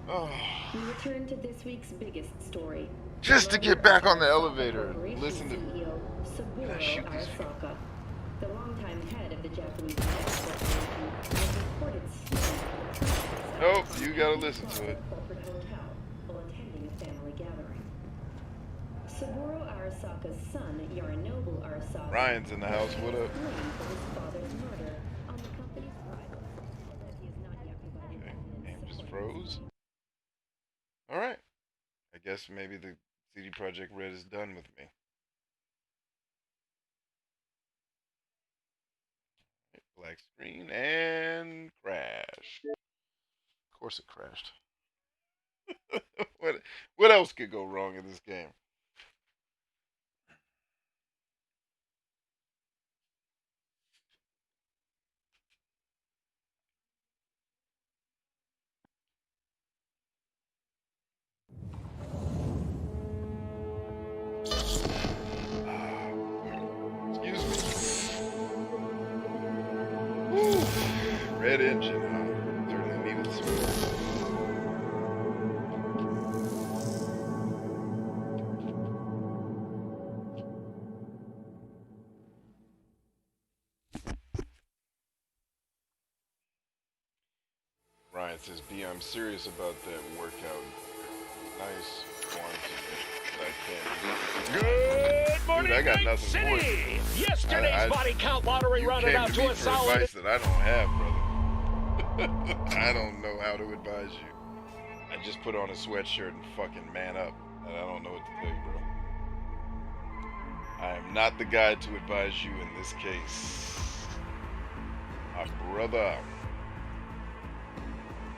Oh. We return to this week's biggest story. Just to get back on the elevator and listen to CEO Saburo Arasaka, the longtime head of the Japanese Defense Corporation, has reported nope, you gotta listen to it. corporate hotel while attending a family gathering. Saburo Arasaka's son, Yorinobu Arasaka, Ryan's in the house, what up? blamed for his father's murder on the company's side, that he is not yet provided Game just froze. Alright. I guess maybe the CD Projekt Red is done with me. Black screen and crash. Of course it crashed. What else could go wrong in this game? Excuse me. Woo. Red engine, huh? Certainly needed some. Ryan says, B, I'm serious about that workout. nice quarantine. I can't do. Good morning, Dude, I got Night nothing for City! you. Yesterday's body count lottery You rounded came out to to me a for solid... advice that I don't have, brother. I don't know how to advise you. I just put on a sweatshirt and fucking man up. And I don't know what to tell you, bro. I am not the guy to advise you in this case. My brother.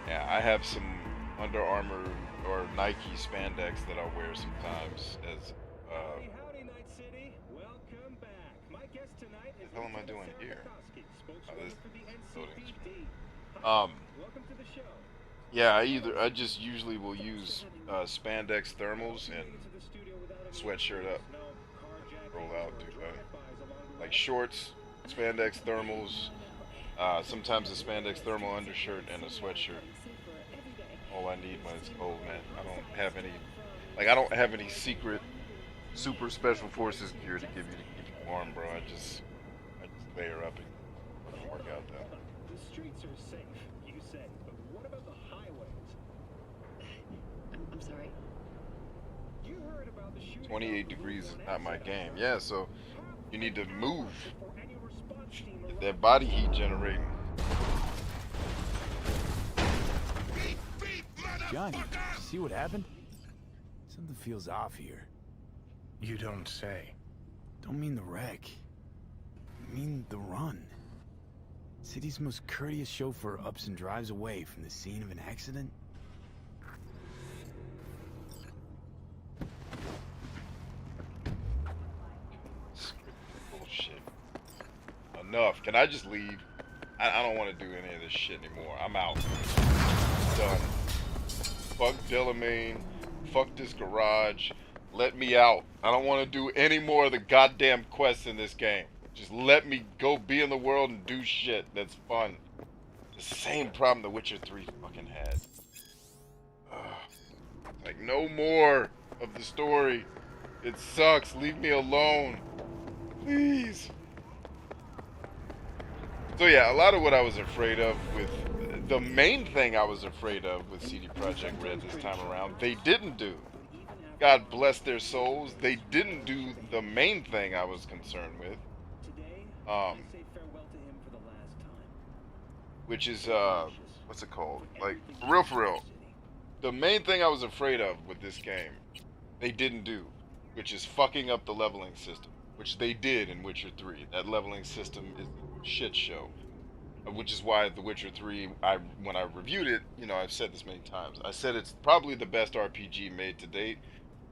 Yeah, I have some Under Armour or Nike spandex that I'll wear sometimes as Howdy, Night City. Welcome back. My guest tonight is what the hell am I doing here? Oh, this for the loading screen. Welcome to the show. Yeah, I just usually will use spandex thermals and sweatshirt up. Roll out, dude. Like shorts, spandex thermals, sometimes a spandex thermal undershirt and a sweatshirt. All I need when it's cold, man. I don't have any secret super special forces gear to give you to keep you warm, bro. I just layer up and work out though. The streets are safe, you say, but what about the highways? I'm sorry. You heard about the shooting 28 degrees is not my game. Yeah, so you need to move. That body heat generating. Johnny, see what happened? Something feels off here. You don't say. Don't mean the wreck. I mean the run. City's most courteous chauffeur ups and drives away from the scene of an accident. Bullshit. Enough. Can I just leave? I don't want to do any of this shit anymore. I'm out. Done. Fuck Delamain. Fuck this garage. Let me out. I don't want to do any more of the goddamn quests in this game. Just let me go be in the world and do shit that's fun. The same problem The Witcher 3 fucking had. Like, no more of the story. It sucks. Leave me alone. Please. So yeah, a lot of what I was afraid of with... The main thing I was afraid of with CD Projekt Red this time around, they didn't do. God bless their souls. They didn't do the main thing I was concerned with. Which is, what's it called? Like, for real. The main thing I was afraid of with this game, they didn't do. Which is fucking up the leveling system. Which they did in Witcher 3. That leveling system is a shit show. Which is why The Witcher 3, when I reviewed it, you know, I've said this many times. I said it's probably the best RPG made to date.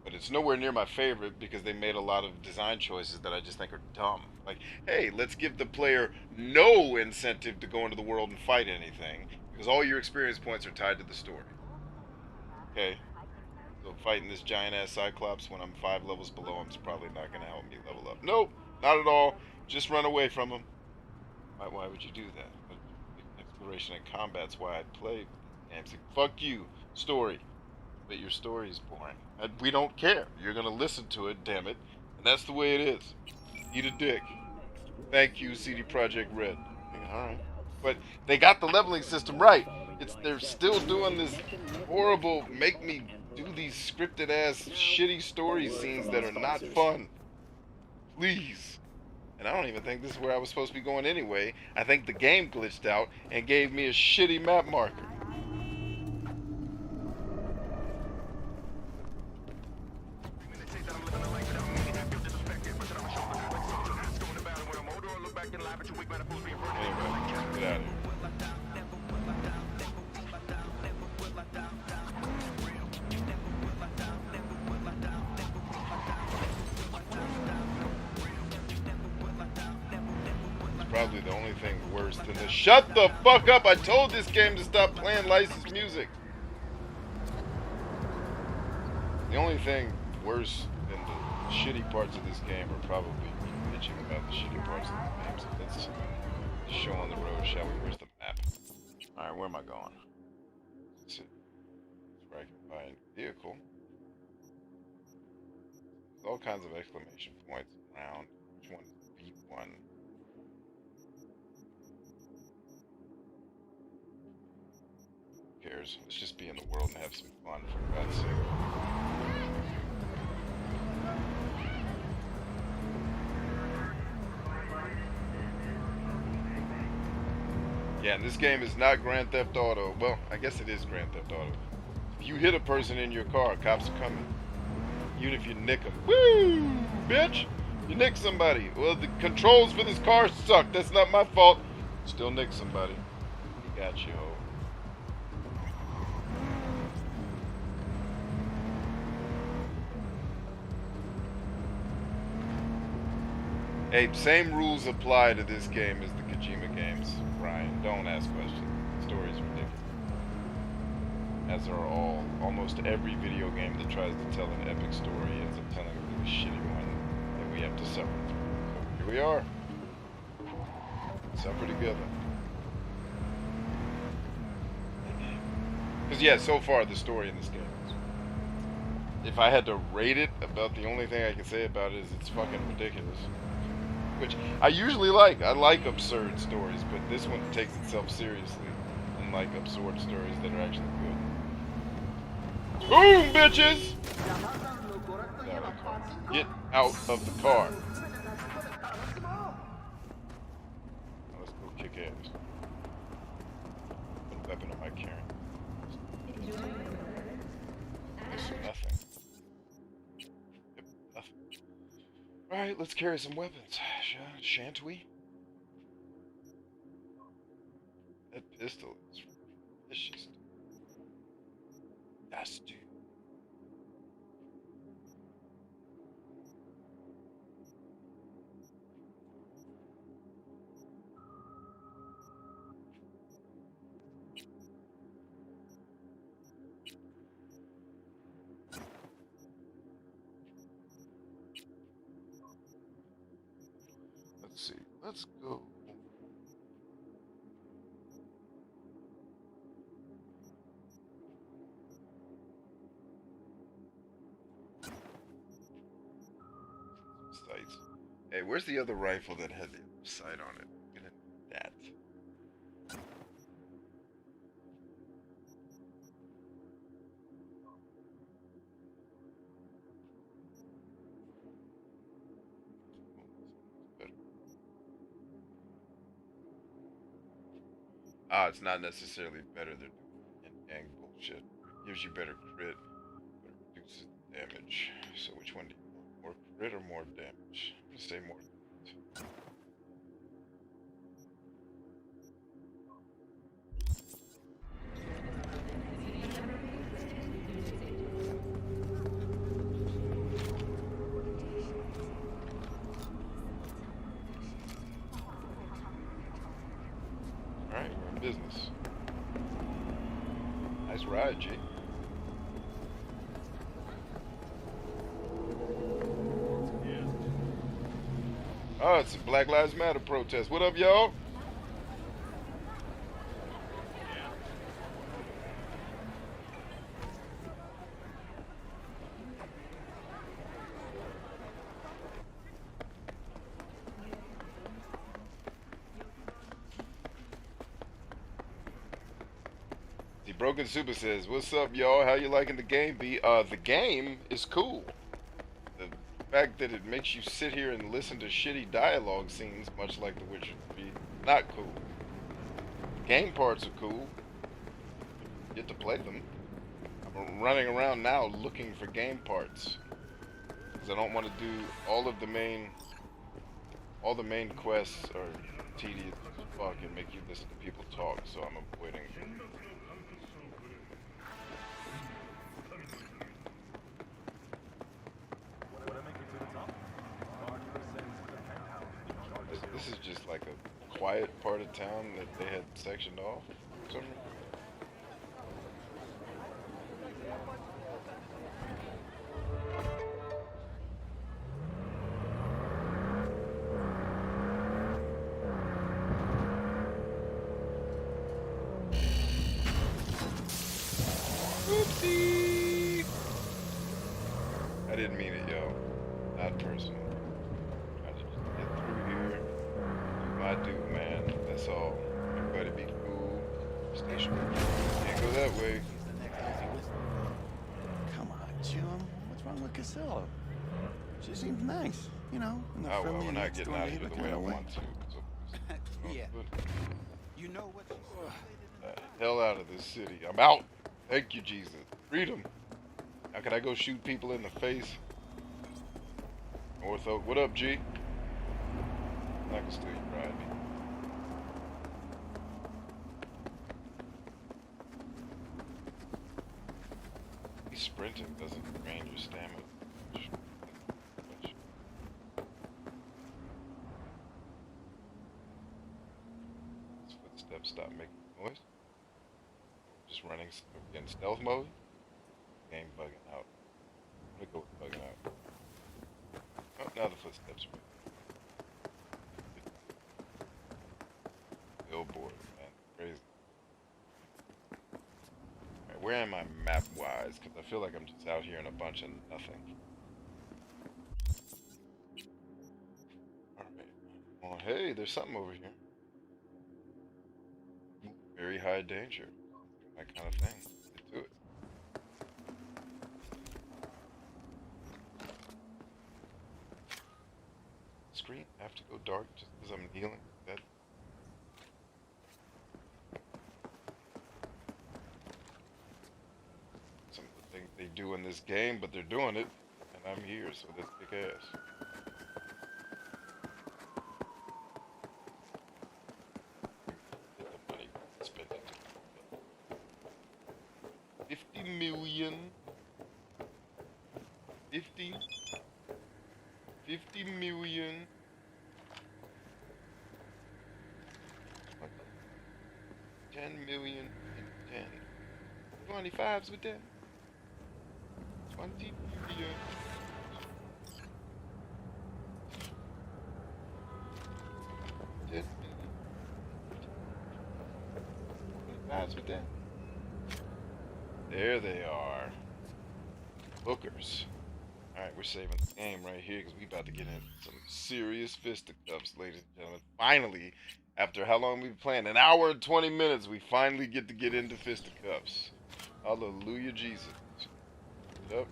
But it's nowhere near my favorite because they made a lot of design choices that I just think are dumb. Like, hey, let's give the player no incentive to go into the world and fight anything. Because all your experience points are tied to the story. Okay? So fighting this giant-ass Cyclops when I'm 5 levels below him is probably not going to help me level up. Nope, not at all. Just run away from him. Why would you do that? Exploration and combat's why I play games. Like, fuck you, story. But your story is boring. We don't care. You're going to listen to it, damn it. And that's the way it is. Eat a dick. Thank you, CD Projekt Red. Alright. But they got the leveling system right. They're still doing this horrible, make me do these scripted ass, shitty story scenes that are not fun. Please. And I don't even think this is where I was supposed to be going anyway. I think the game glitched out and gave me a shitty map marker. Probably the only thing worse than this. Shut the fuck up! I told this game to stop playing licensed music. The only thing worse than the shitty parts of this game are probably bitching about the shitty parts of the game. So let's show on the road, shall we? Where's the map? Alright, where am I going? Let's see. That's where I can buy a vehicle. There's all kinds of exclamation points around. Which one is B1? Who cares? Let's just be in the world and have some fun, for God's sake. Yeah, and this game is not Grand Theft Auto. Well, I guess it is Grand Theft Auto. If you hit a person in your car, cops are coming. Even if you nick them. Woo! Bitch! You nick somebody. Well, the controls for this car suck. That's not my fault. Still nick somebody. He got you, ho. Hey, same rules apply to this game as the Kojima games, Brian. Don't ask questions. The story's ridiculous. As are almost every video game that tries to tell an epic story ends up telling a really shitty one that we have to suffer through. So here we are. Suffer together. Because yeah, so far the story in this game is, if I had to rate it, about the only thing I can say about it is it's fucking ridiculous. Which I usually like. I like absurd stories, but this one takes itself seriously, unlike absurd stories that are actually good. Boom, bitches! Get out of the car. Now let's go kick ass. What weapon am I carrying? Nothing. Yep, nothing. Alright, let's carry some weapons, shan't we? That pistol is vicious. Yes, dude. Let's see. Let's go. Sights. Hey, where's the other rifle that had the sight on it? I'm gonna need that. Ah, it's not necessarily better than gang bullshit. It gives you better crit, but it reduces damage. So which one do you want? More crit or more damage? I'm gonna say more crit. Alright, we're in business. Nice ride, G. Oh, it's a Black Lives Matter protest. What up, y'all? The Broken Super says, "What's up, y'all? How you liking the game, B?" The game is cool. The fact that it makes you sit here and listen to shitty dialogue scenes, much like The Witcher 3, not cool. The game parts are cool. You get to play them. I'm running around now looking for game parts because I don't want to do all the main quests are tedious as fuck and make you listen to people talk, so I'm avoiding. This is just like a quiet part of town that they had sectioned off for some reason. Oopsie! I didn't mean it, yo. Not personal. I just get through here. Do my do, man. That's all. Everybody be cool. Stay sure. Can't go that way. Come on, Jim. What's wrong with Casilla? She seems nice, you know. In the Oh, well, friendly we're not next getting door out of here neighbor the way I kinda way. want to. So, Yeah. You know what she The hell out of this city. I'm out. Thank you, Jesus. Freedom. Now can I go shoot people in the face? North Oak. What up, G? I can still ride me. Sprinting doesn't drain your stamina. These footsteps stop making noise. Just running in stealth mode. Game bugging out. I'm gonna go with bugging out. Oh, now the footsteps are billboard, man. Crazy. Alright, where am I map-wise? Because I feel like I'm just out here in a bunch of nothing. Alright. Well, hey, there's something over here. Very high danger. My kind of thing. Get to it. Screen have to go dark just because I'm healing. That some of the things they do in this game, but they're doing it, and I'm here, so that's kick ass. Get the money, spend it. 50 million. 50 million. What the? 10 million and 10. 25s with that? 20 million. 10 million. 25s with that? There they are. Hookers. Alright, we're saving the game right here because we about to get into some serious fisticuffs, ladies and gentlemen. Finally, after how long we've been playing? An hour and 20 minutes, we finally get into fisticuffs. Hallelujah, Jesus. Yep.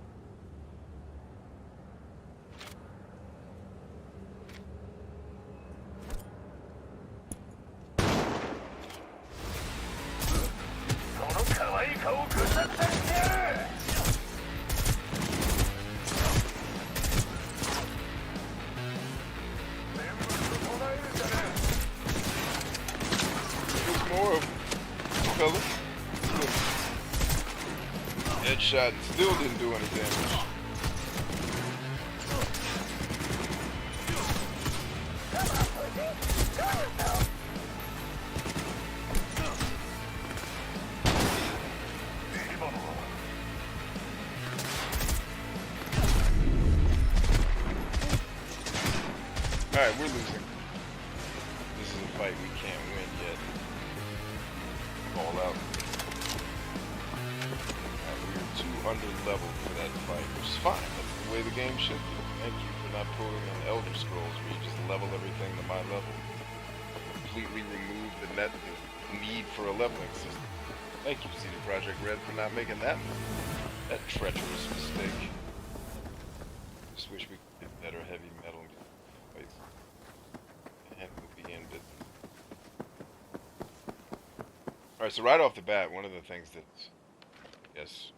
Headshot and still didn't do any damage. Alright, we're losing. This is a fight we can't win yet. All out. Under leveled for that fight, which is fine. That's the way the game should be. Thank you for not pulling an Elder Scrolls where you just level everything to my level. Completely remove the need for a leveling system. Thank you, CD Projekt Red, for not making that treacherous mistake. Just wish we could get better heavy metal fights. And we'll be in business. Alright, so right off the bat, one of the things that's, yes,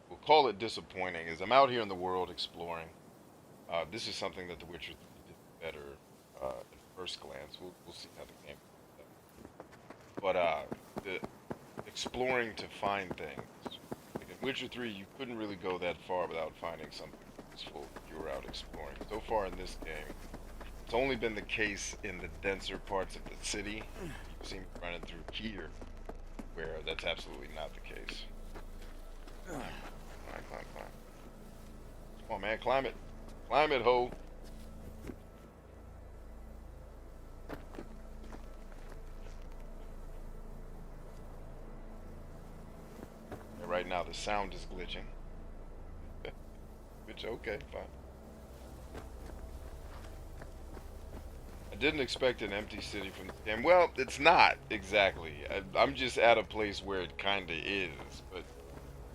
we'll call it disappointing, is I'm out here in the world exploring. This is something that The Witcher did better at first glance. We'll see how the game goes. But the exploring to find things. Like in Witcher 3, you couldn't really go that far without finding something useful if you were out exploring. So far in this game, it's only been the case in the denser parts of the city. You seem running through here, where that's absolutely not the case. Climb. Come on, man, climb it. Climb it, ho. And right now, the sound is glitching. Which, okay, fine. I didn't expect an empty city from this game. Well, it's not, exactly. I'm just at a place where it kinda is, but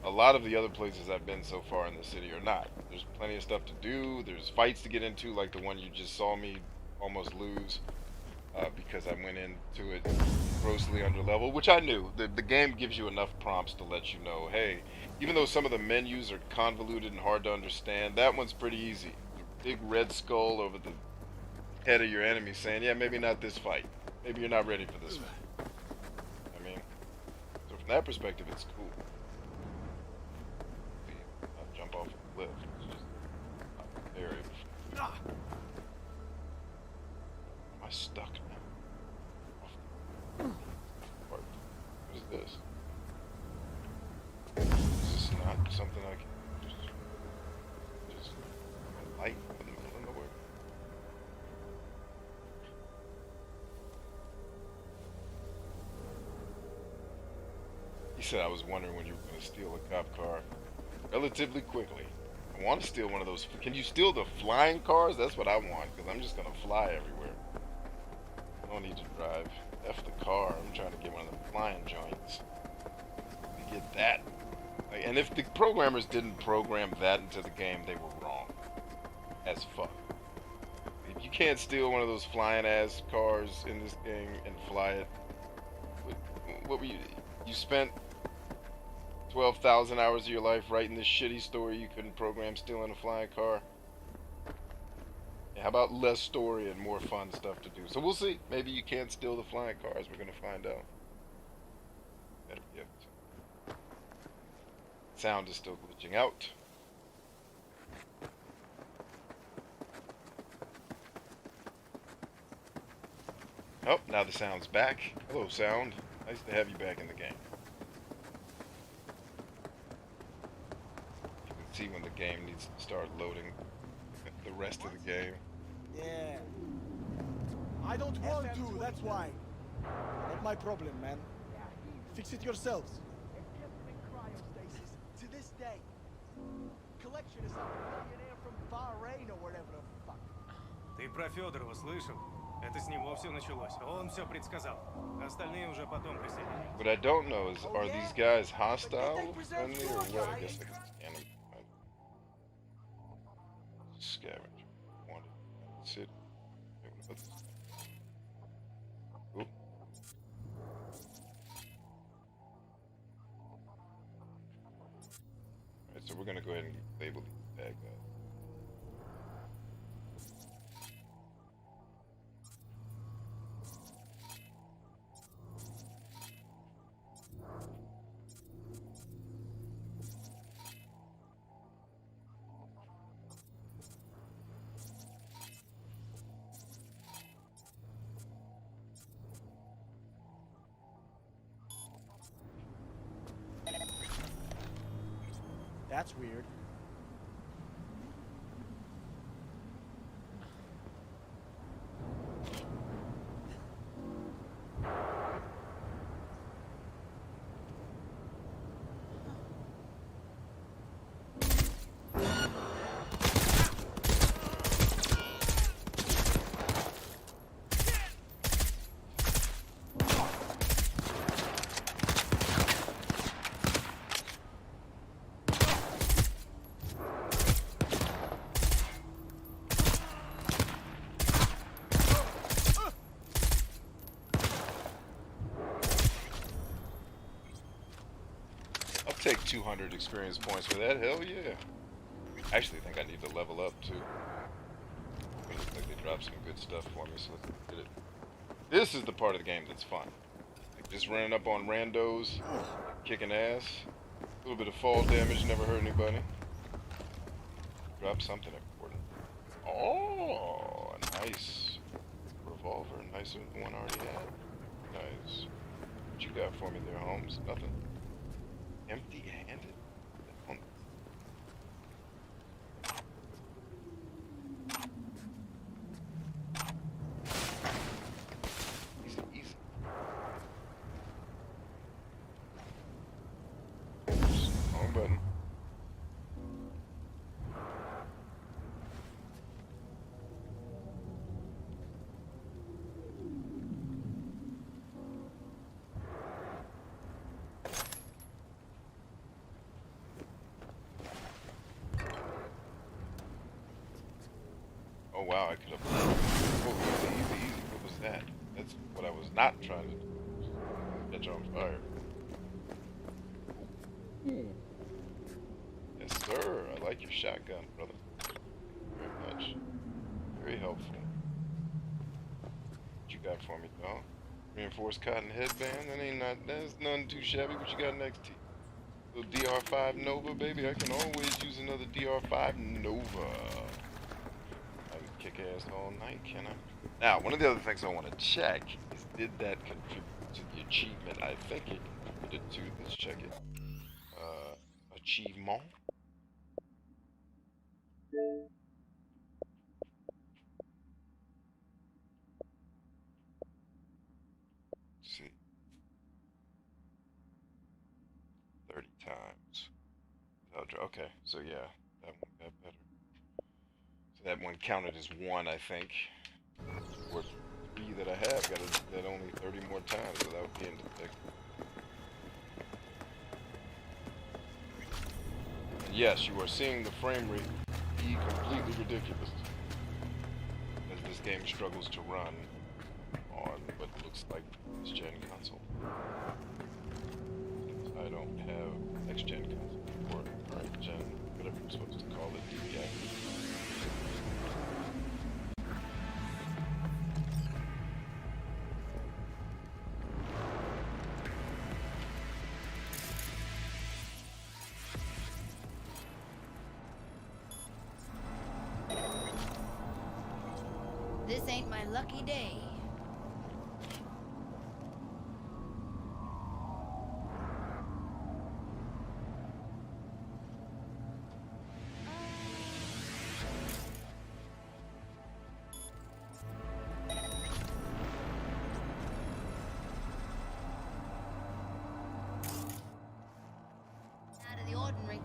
a lot of the other places I've been so far in the city are not. There's plenty of stuff to do. There's fights to get into, like the one you just saw me almost lose. because I went into it grossly under level, which I knew. The game gives you enough prompts to let you know, hey, even though some of the menus are convoluted and hard to understand, that one's pretty easy. The big red skull over the head of your enemy saying, yeah, maybe not this fight. Maybe you're not ready for this one. I mean, so from that perspective, it's cool. I'll jump off a cliff. It's just not very. Am I stuck now? What is this? Is this not something I can just light in the middle of nowhere? He said I was wondering when you were going to steal a cop car relatively quickly. I want to steal one of those. Can you steal the flying cars? That's what I want, because I'm just going to fly everywhere. I don't need to drive. F the car. I'm trying to get one of the flying joints. To get that. Like, and if the programmers didn't program that into the game, they were wrong. As fuck. If you can't steal one of those flying ass cars in this game and fly it, what were you? You spent 12,000 hours of your life writing this shitty story you couldn't program stealing a flying car? Yeah, how about less story and more fun stuff to do? So we'll see. Maybe you can't steal the flying cars. We're gonna find out. Better be able to. Sound is still glitching out. Oh, now the sound's back. Hello, sound. Nice to have you back in the game. You can see when the game needs to start loading the rest of the game. Yeah. I don't want to, that's why. Not my problem, man. Fix it yourselves. To this day. Collection is a millionaire from Bahrain or whatever the fuck. Ты про Федорова слышал? Это с него все началось. Он все предсказал. Остальные уже потом присоединились. What I don't know is, are these guys hostile, friendly, or what? I guess I can scan them. Scavenger. Wanted. City. Cool. Alright, so we're gonna go ahead and label these bad guys. That's weird. Take 200 experience points for that. Hell yeah. I actually think I need to level up too. It looks like they dropped some good stuff for me, so let's get it. This is the part of the game that's fun. Like just running up on randos, kicking ass. A little bit of fall damage, never hurt anybody. Drop something important. Oh, a nice revolver. Nicer than the one I already had. Nice. What you got for me there, Holmes? Nothing. Empty-handed? Easy, easy. Oops, wrong button. Oh wow, I could have. Oh, easy, easy, easy. What was that? That's what I was not trying to do. Catch on fire. Ooh. Yes, sir. I like your shotgun, brother. Very much. Very helpful. What you got for me, dog? Reinforced cotton headband? That's nothing too shabby. What you got next to you? Little DR5 Nova, baby. I can always use another DR5 Nova. I can kick ass all night, can I? Now, one of the other things I want to check is, did that contribute to the achievement? I think it contributed to. Let's check it. Achievement. Let's see. 30 times. Okay, so yeah, that one got better. So that one counted as 1, I think. Or 3 that I have got that only 30 more times without being detected. And yes, you are seeing the frame rate be completely ridiculous as this game struggles to run on what looks like this gen console. Since I don't have next gen console or current gen, whatever you're supposed to call it, DPI. This ain't my lucky day. Out of the ordinary.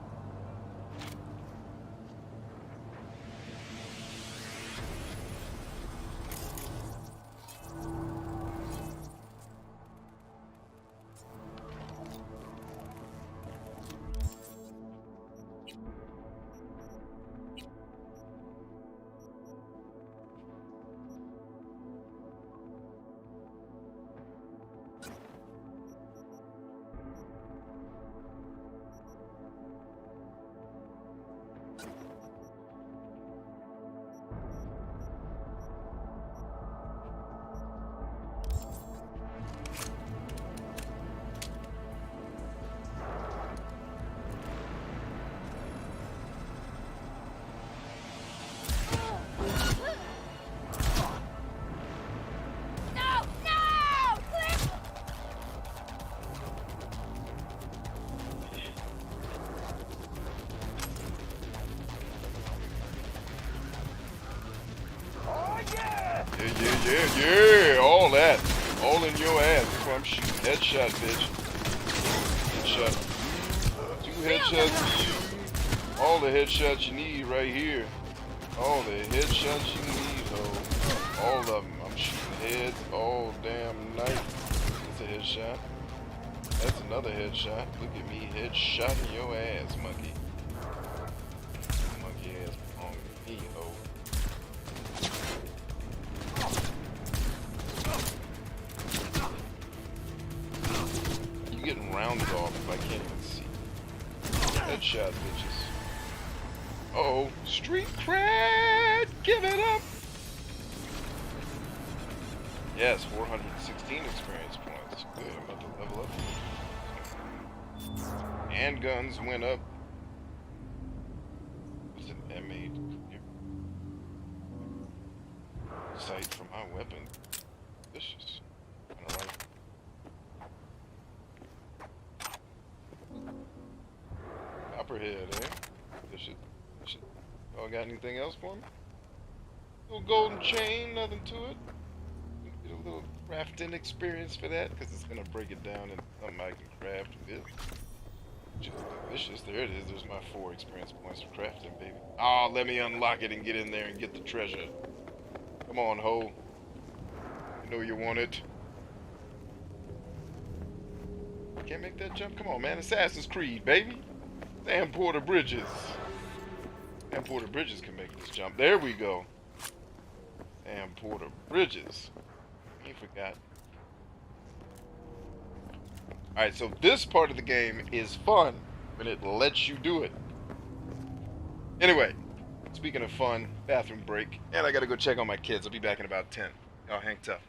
Yeah, all that. All in your ass. That's why I'm shooting. Headshot, bitch. Headshot. 2 headshots for you. All the headshots you need right here. All the headshots you need, ho. All of them. I'm shooting heads all damn night. That's a headshot. That's another headshot. Look at me headshotting your ass, monkey. Monkey ass on me, ho. Getting rounded off if I can't even see. Headshot, bitches. Uh-oh. Street cred! Give it up! Yes, 416 experience points. Good, I'm about to level up. And guns went up. What's an M8 here? Sight for my weapon. Vicious. Kinda like Copperhead, eh? This shit. Y'all got anything else for me? Little golden chain, nothing to it. Get a little crafting experience for that, because it's gonna break it down into something I can craft with. Just delicious. There it is. There's my 4 experience points for crafting, baby. Oh, let me unlock it and get in there and get the treasure. Come on, ho. You know you want it. Can't make that jump? Come on, man. Assassin's Creed, baby. Sam Porter Bridges. Sam Porter Bridges can make this jump. There we go. Sam Porter Bridges. He forgot. Alright, so this part of the game is fun when it lets you do it. Anyway, speaking of fun, bathroom break, and I gotta go check on my kids. I'll be back in about 10. Y'all hang tough.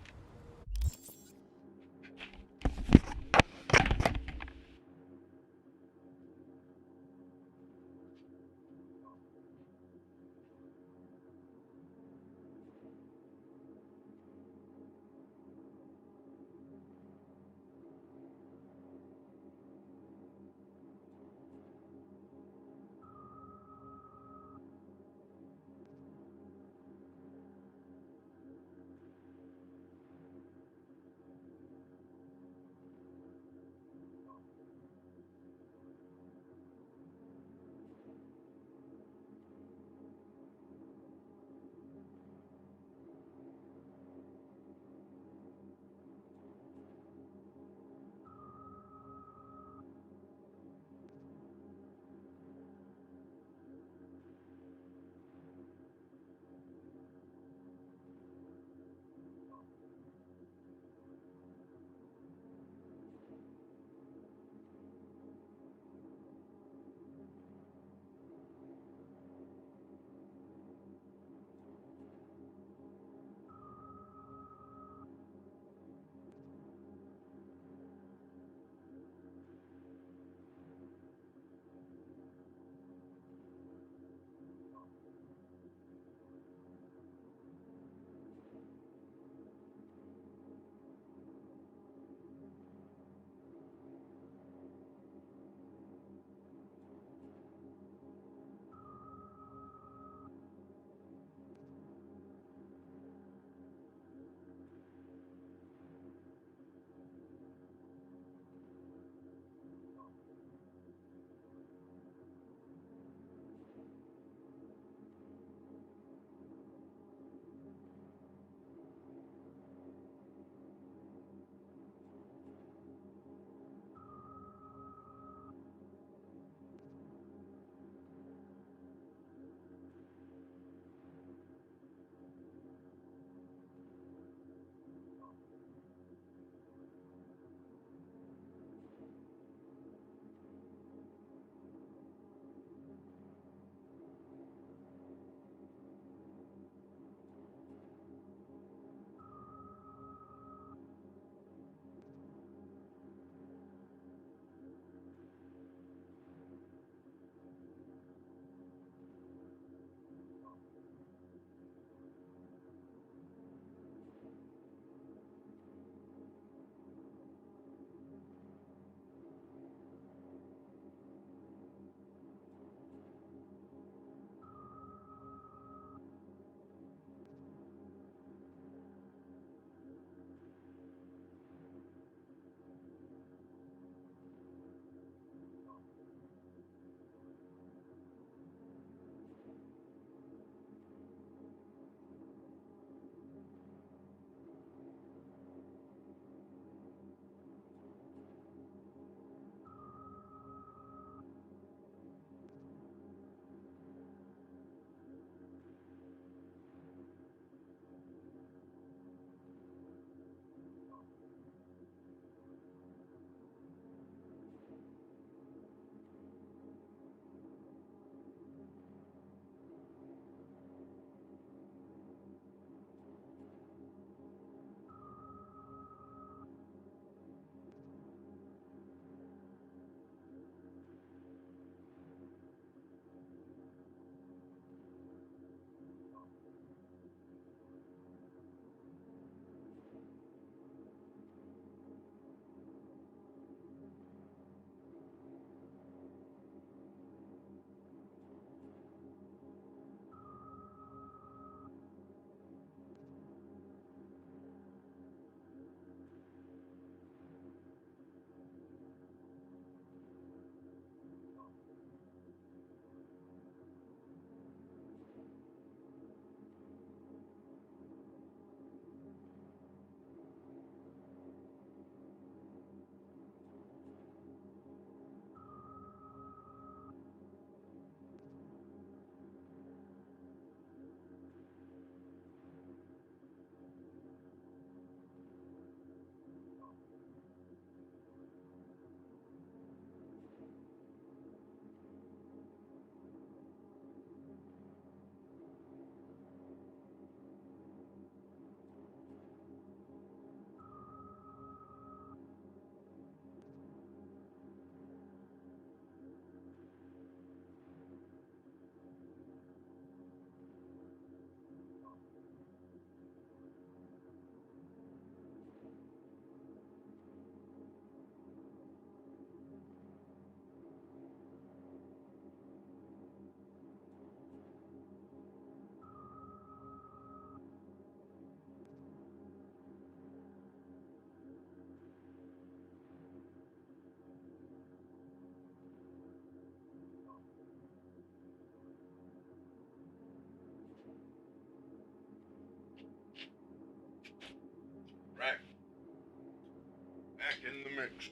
mix.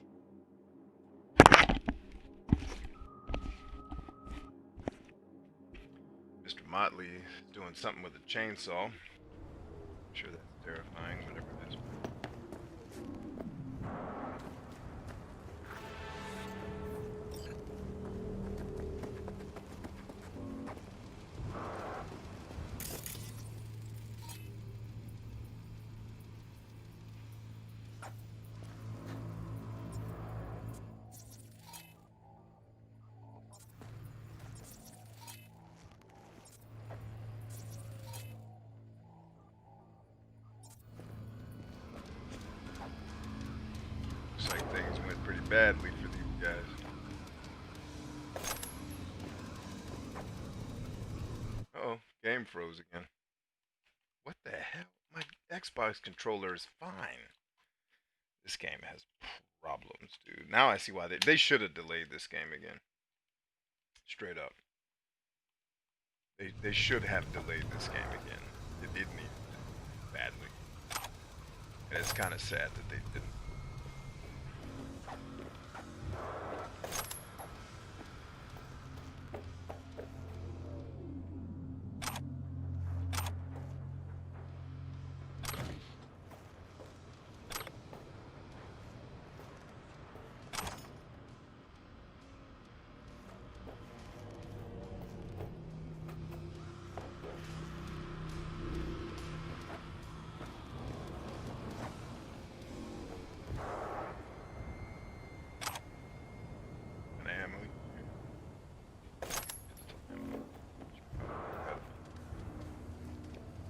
Mr. Motley is doing something with a chainsaw. I'm sure that's terrifying, whatever it is. Looks like things went pretty badly for these guys. Oh, game froze again. What the hell? My Xbox controller is fine. This game has problems, dude. Now I see why they should have delayed this game again. Straight up. They should have delayed this game again. It did need it badly. And it's kind of sad that they didn't.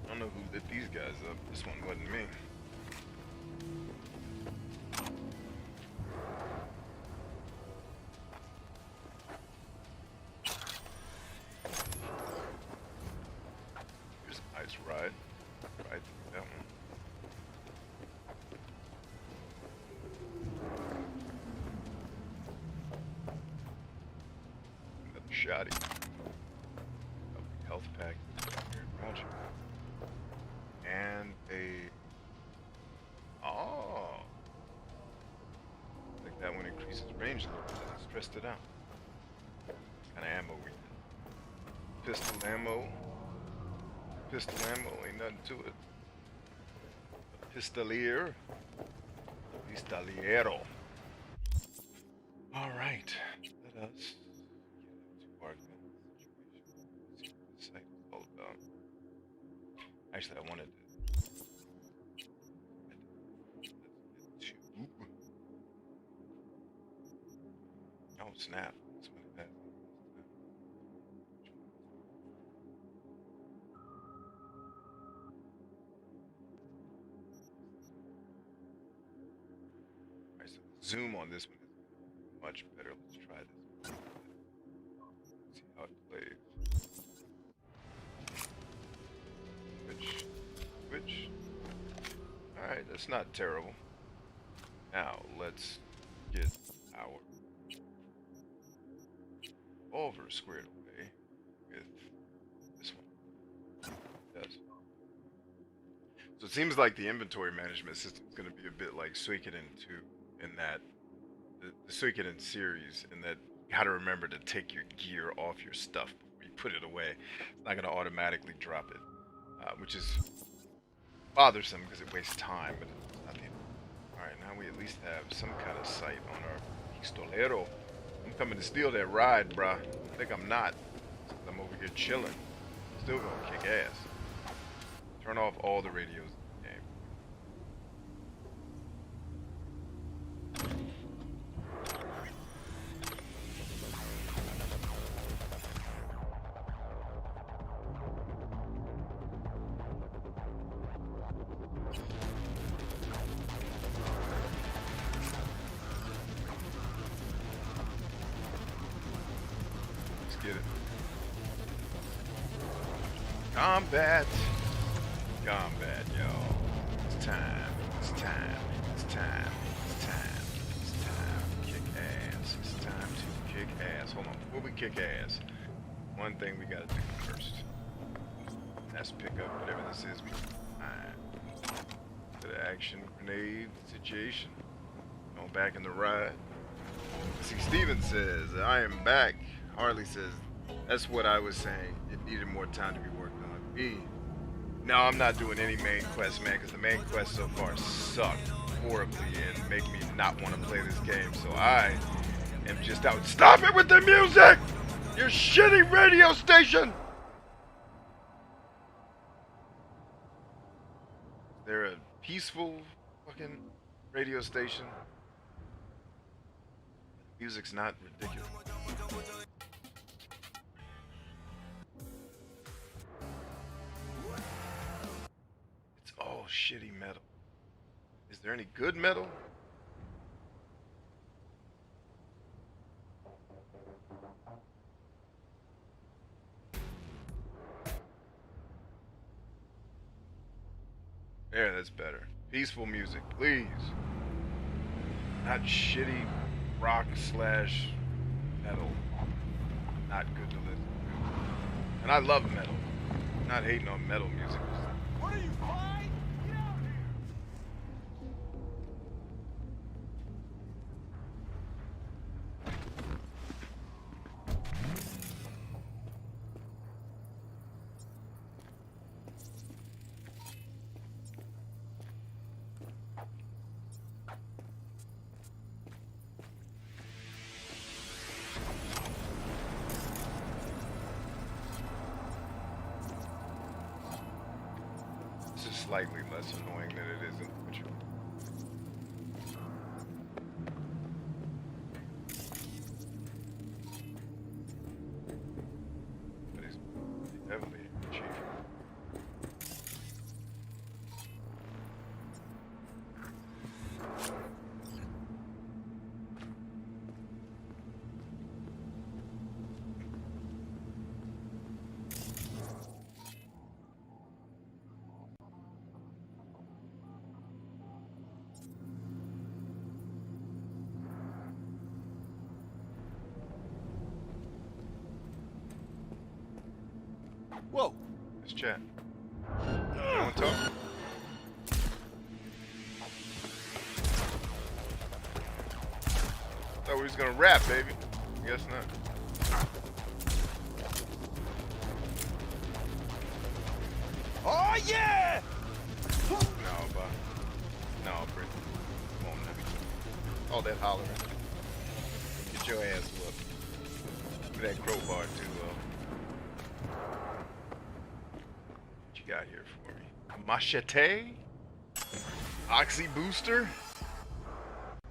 I don't know who lit these guys up. This one wasn't me. Here's a nice ride. Ride through that one. Another shoddy. Health pack. Roger. And a... Oh! Like that one increases range a little bit. I stressed it out. What kind of ammo we got? Pistol ammo. Pistol ammo, ain't nothing to it. A pistolier. Pistoliero. Alright. Let us get into our gun situation. See what this site is all about. Actually, I wanted to. Oh snap! Alright, so the zoom on this one is much better. Let's try this. See how it plays. Which? Alright, that's not terrible. Now, let's get our revolver squared away with this one. Yes. So it seems like the inventory management system is going to be a bit like Suikoden 2 in that, the Suikoden series, in that you got to remember to take your gear off your stuff before you put it away. It's not going to automatically drop it, which is bothersome because it wastes time, but it's nothing. Alright, now we at least have some kind of sight on our pistolero. I'm coming to steal that ride, bruh. I think I'm not. I'm over here chilling. Still gonna kick ass. Turn off all the radios in the game. Get it. Combat. Combat, y'all. It's time. It's time. It's time. It's time. It's time to kick ass. It's time to kick ass. Hold on. Before we kick ass, one thing we gotta do first. That's pick up whatever this is. We find the action grenade situation. Don't back in the ride. See, Steven says, I am back. Harley says, that's what I was saying. It needed more time to be worked on. Me. No, I'm not doing any main quests, man, because the main quests so far suck horribly and make me not want to play this game. So I am just out. Stop it with the music! Your shitty radio station! They're a peaceful fucking radio station. The music's not ridiculous. It's all shitty metal. Is there any good metal? There, that's better. Peaceful music, please. Not shitty rock slash metal. Not good to listen to. And I love metal. Not hating on metal music. What are you, fine? Get out here! This is slightly less annoying than it is in the Witcher. But he's heavily cheap. Whoa. Let's chat. You want to talk? Thought we was gonna rap, baby. Guess not. Oh yeah! No, but no, Britt. Come on, man. All that hollering. Get your ass whooped. With that crowbar too, What you got here for me? A machete? Oxy booster?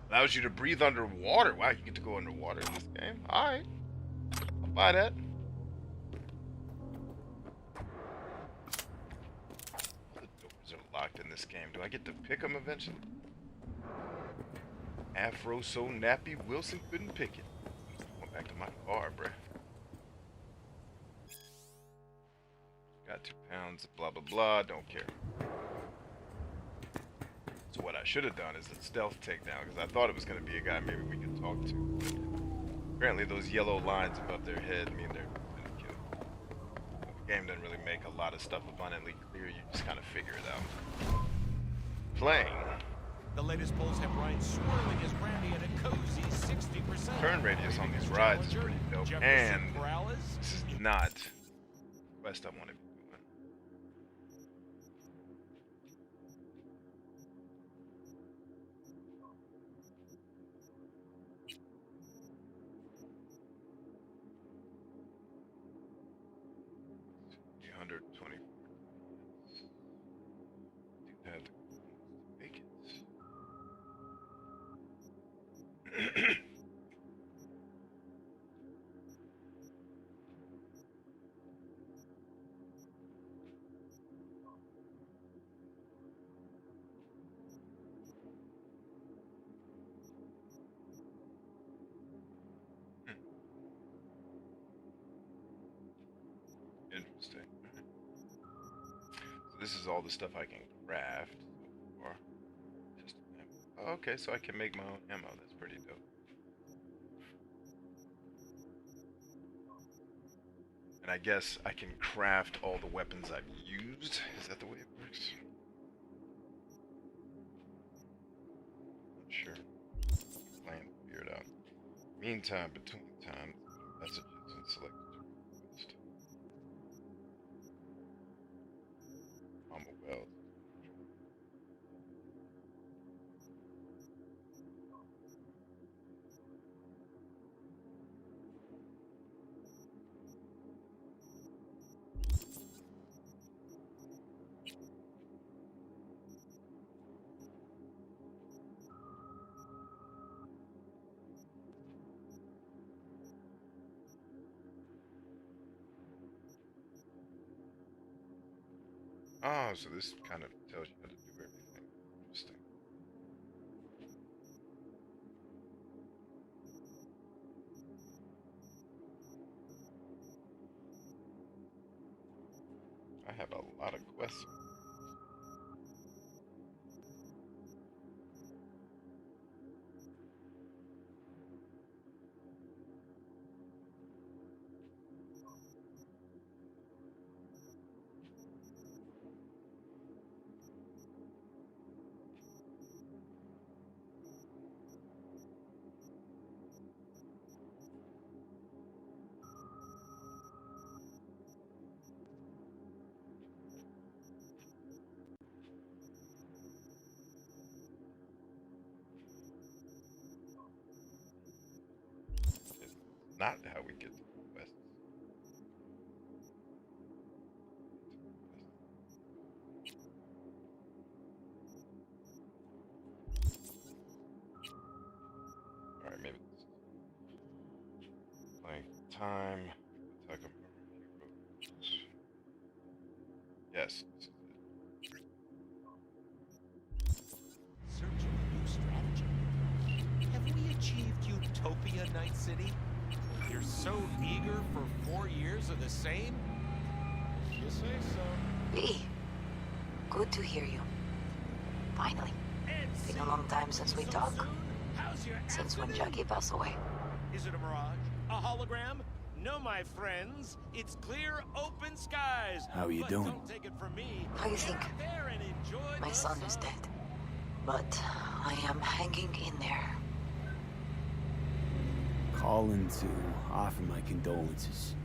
Allows you to breathe underwater. Wow, you get to go underwater in this game. Alright. I'll buy that. The doors are locked in this game. Do I get to pick them eventually? Afro so nappy, Wilson couldn't pick it. Going back to my car, bruh. Got 2 pounds, blah blah blah, don't care. So what I should have done is a stealth takedown, because I thought it was going to be a guy maybe we could talk to. But apparently those yellow lines above their head mean they're going to kill. The game doesn't really make a lot of stuff abundantly clear, you just kind of figure it out. Playing. The latest polls have Ryan swirling his brandy at a cozy 60%. Turn radius on these rides is pretty dope, and this is not the quest I want to be doing. Interesting. So this is all the stuff I can craft. Or just okay, so I can make my own ammo. That's pretty dope. And I guess I can craft all the weapons I've used. Is that the way it works? Not sure. Meantime, between times, messages and select request. Mama Wells. Oh, so this kind of tells you how to do everything. Interesting. I have a lot of quests. It's not how we get to the quests. Alright, maybe this is playing time. Attack of heroes. Yes, this is it. Searching a new strategy. Have we achieved utopia, Night City? You're so eager for 4 years of the same? You say so. V, good to hear you. Finally. Been a long time since we talked. Since when Jackie passed away. Is it a mirage? A hologram? No, my friends. It's clear, open skies. How are you doing? Don't take it from me. How you think? My son is dead. But I am hanging in there. Calling to offer my condolences.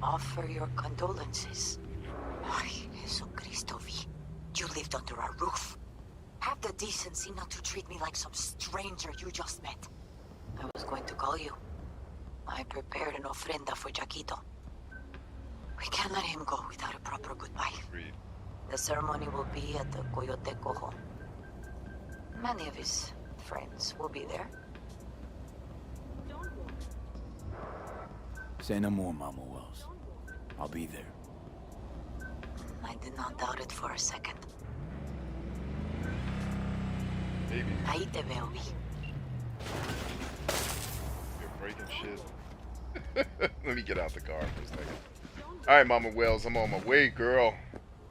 Offer your condolences. Ay, Jesucristo, V. You lived under our roof. Have the decency not to treat me like some stranger you just met. I was going to call you. I prepared an ofrenda for Jaquito. We can't let him go without a proper goodbye. Agreed. The ceremony will be at the Coyote Cojo. Many of his friends will be there. Say no more, Mama Wells. I'll be there. I did not doubt it for a second. Maybe. Ahí te veo, V. You're breaking shit. Let me get out the car for a second. Alright, Mama Wells, I'm on my way, girl.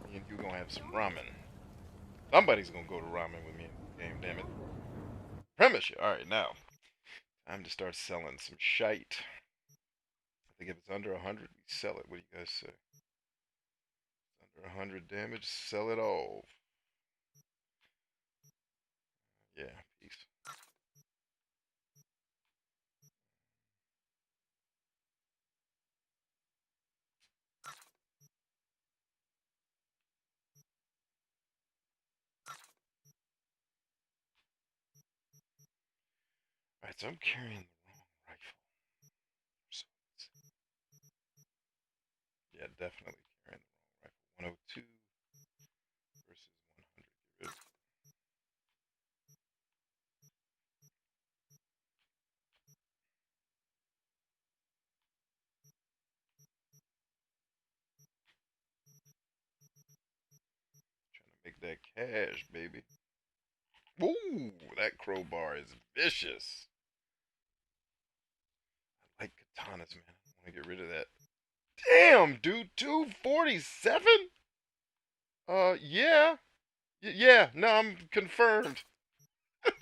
Me and you gonna have some ramen. Somebody's gonna go to ramen with me in the game, damn it. Premise you. Alright, now. Time to start selling some shite. I think if it's under 100, we sell it. What do you guys say? Under 100 damage, sell it all. Yeah, peace. Alright, so I'm carrying the wrong rifle. So yeah, definitely carrying the wrong rifle. 102 versus 100. Get rid of it. Trying to make that cash, baby. Ooh, that crowbar is vicious. I like katanas, man. I want to get rid of that. Damn, dude, 247? Yeah. Yeah, no, I'm confirmed.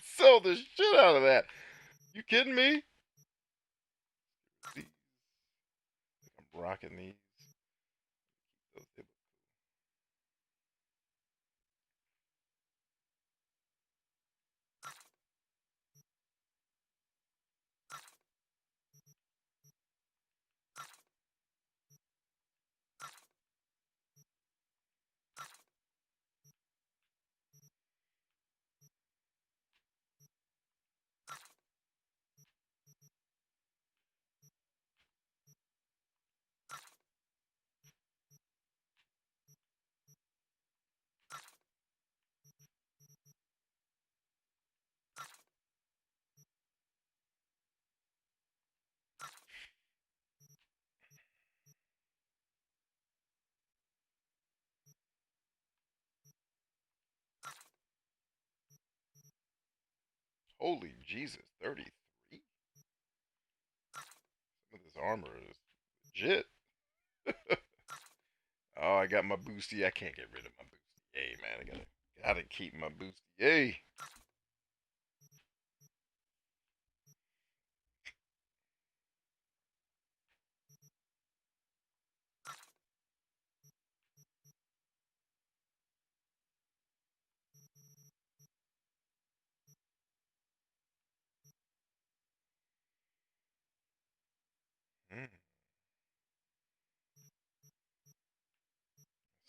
Sell the shit out of that. You kidding me? I'm rocking these. Holy Jesus, 33? Some of this armor is legit. Oh, I got my boosty. I can't get rid of my boosty. Yay, man. I gotta keep my boosty. Yay. Mm.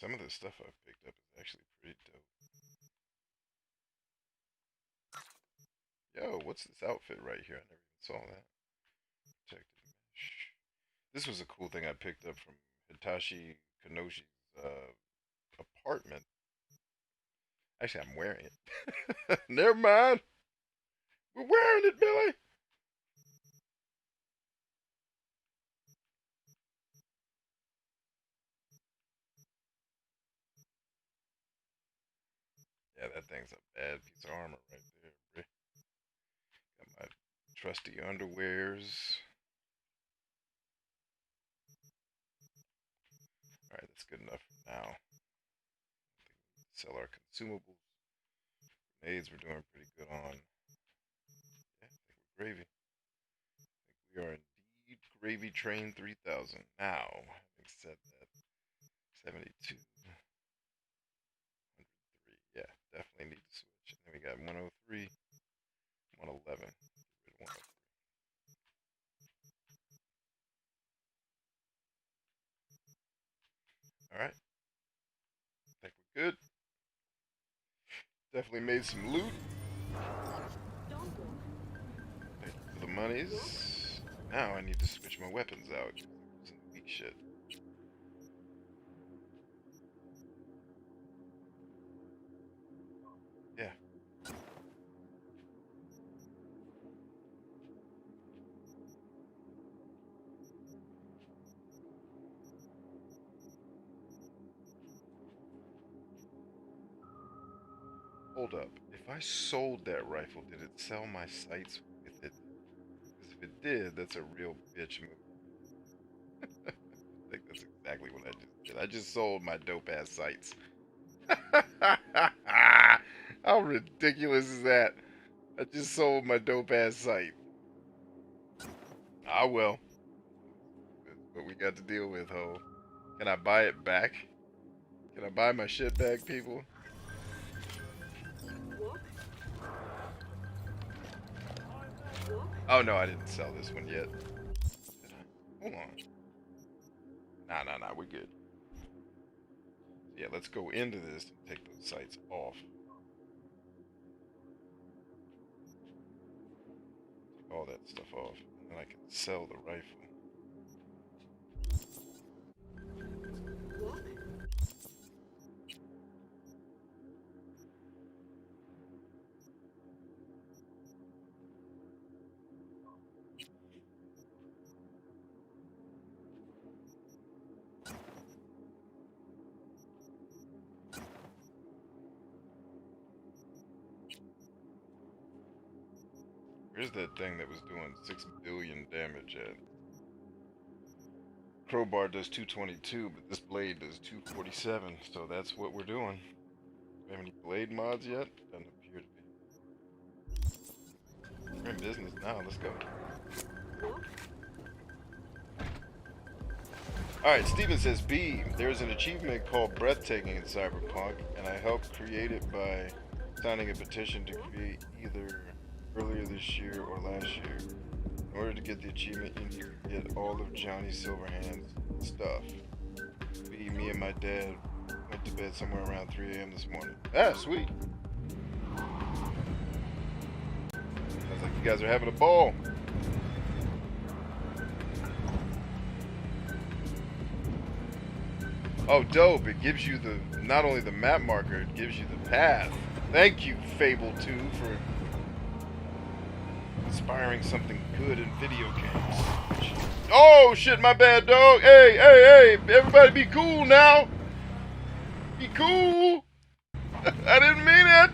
Some of the stuff I've picked up is actually pretty dope. Yo, what's this outfit right here? I never even saw that. Protected mesh. This was a cool thing I picked up from Hitachi Kanoshi's apartment. Actually, I'm wearing it. Never mind. We're wearing it, Billy. Yeah, that thing's a bad piece of armor right there, bro. Got my trusty underwears. Alright, that's good enough for now. Sell our consumables. Grenades we're doing pretty good on. Yeah, I think we're gravy. I think we are indeed gravy train 3000. Now, having said that, 72. 103. Yeah, definitely need to switch. And then we got 103, 111. Get rid of 103. Alright. I think we're good. Definitely made some loot. Thank you for the monies. Now I need to switch my weapons out. Some weak shit. Yeah. Hold up. If I sold that rifle, did it sell my sights with it? Because if it did, that's a real bitch move. I think that's exactly what I just did. I just sold my dope ass sights. How ridiculous is that? I just sold my dope ass sight. Ah well. That's what we got to deal with, ho. Can I buy it back? Can I buy my shit back, people? Oh no, I didn't sell this one yet. Did I? Hold on. Nah, we're good. Yeah, let's go into this and take those sights off. Take all that stuff off. And then I can sell the rifle. Where's that thing that was doing 6 billion damage at? Crowbar does 222, but this blade does 247, so that's what we're doing. Do we have any blade mods yet? Doesn't appear to be. We're in business now, let's go. Alright, Steven says, B, there's an achievement called Breathtaking in Cyberpunk, and I helped create it by signing a petition to create either earlier this year or last year. In order to get the achievement, you need to get all of Johnny Silverhand's stuff. Me and my dad went to bed somewhere around 3 a.m. this morning. Ah, sweet. Sounds like you guys are having a ball. Oh, dope. It gives you not only the map marker, it gives you the path. Thank you, Fable 2, for inspiring something good in video games. Oh shit, my bad, dog. Hey, everybody be cool now. Be cool. I didn't mean it.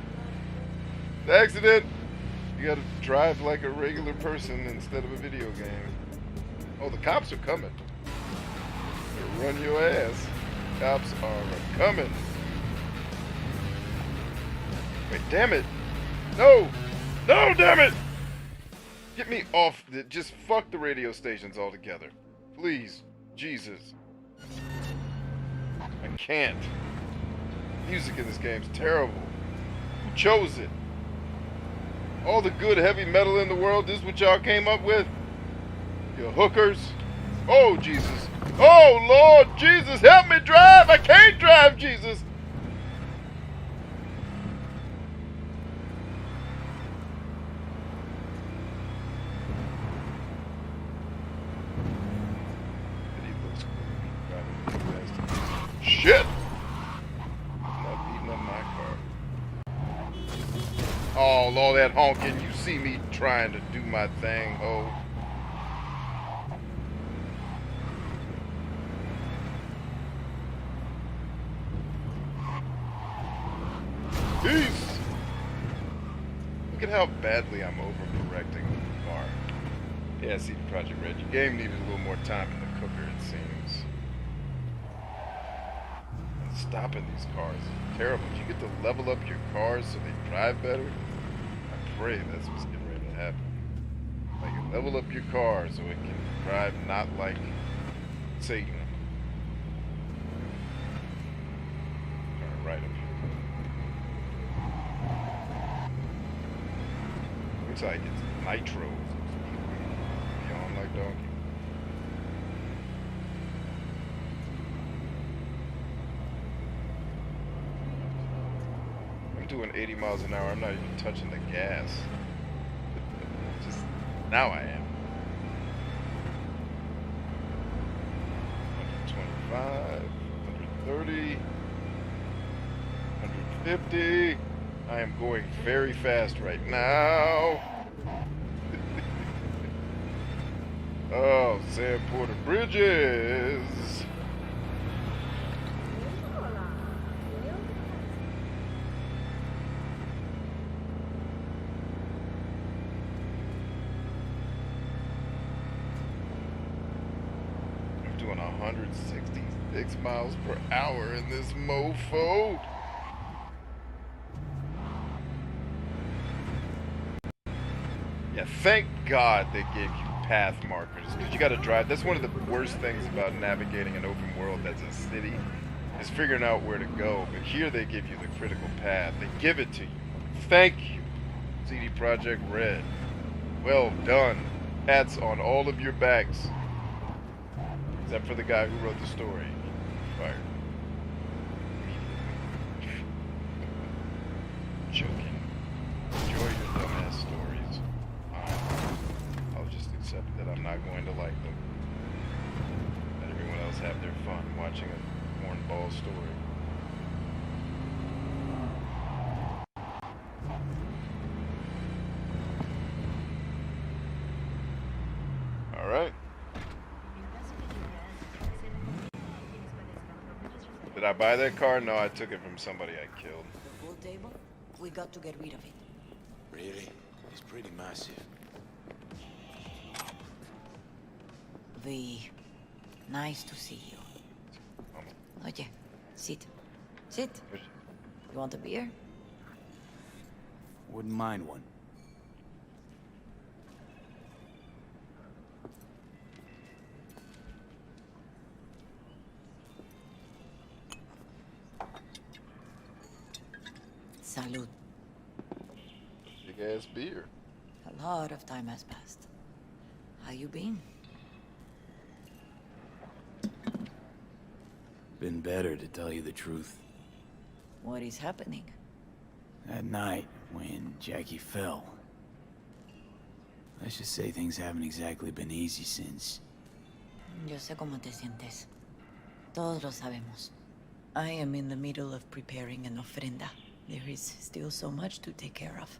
It's an accident. You gotta drive like a regular person instead of a video game. Oh, the cops are coming. They'll run your ass. Cops are coming. Wait, damn it. No! No, damn it! Get me off. Just fuck the radio stations altogether. Please. Jesus. I can't. Music in this game's terrible. Who chose it? All the good heavy metal in the world, this is what y'all came up with? You hookers? Oh, Jesus. Oh, Lord Jesus, help me drive! I can't drive, Jesus! Shit! Not beating up my car. Oh, all that honking, you see me trying to do my thing, ho. Peace! Look at how badly I'm overcorrecting the car. Yeah, CD Projekt Red, your game needed a little more time in the cooker, it seems. And stopping these cars is terrible. Do you get to level up your cars so they drive better? I pray that's what's getting ready to happen. Like, you level up your car so it can drive not like Satan. Turn right up here. Looks like it's nitro. Yawn like donkey. I'm doing 80 miles an hour. I'm not even touching the gas. Just now I am. 125, 130, 150. I am going very fast right now. Oh, Sam Porter Bridges. I'm doing 166 miles per hour in this mofo. Yeah, thank God they gave you path markers, because you got to drive. That's one of the worst things about navigating an open world that's a city, is figuring out where to go. But here they give you the critical path. They give it to you. Thank you, CD Projekt Red. Well done. Hats on all of your backs. Except for the guy who wrote the story. Fired. Joking. Enjoy your dumbass stories. I'll just accept that I'm not going to like them. Let everyone else have their fun watching a cornball story. Alright. Did I buy that car? No, I took it from somebody I killed. The full table? We got to get rid of it. Really? It's pretty massive. V, nice to see you. Oye, sit. Sit. You want a beer? Wouldn't mind one. Salud. Big ass beer. A lot of time has passed. How you been? Been better, to tell you the truth. What is happening? That night, when Jackie fell. Let's just say things haven't exactly been easy since. Yo sé cómo te sientes. Todos lo sabemos. I am in the middle of preparing an ofrenda. There is still so much to take care of.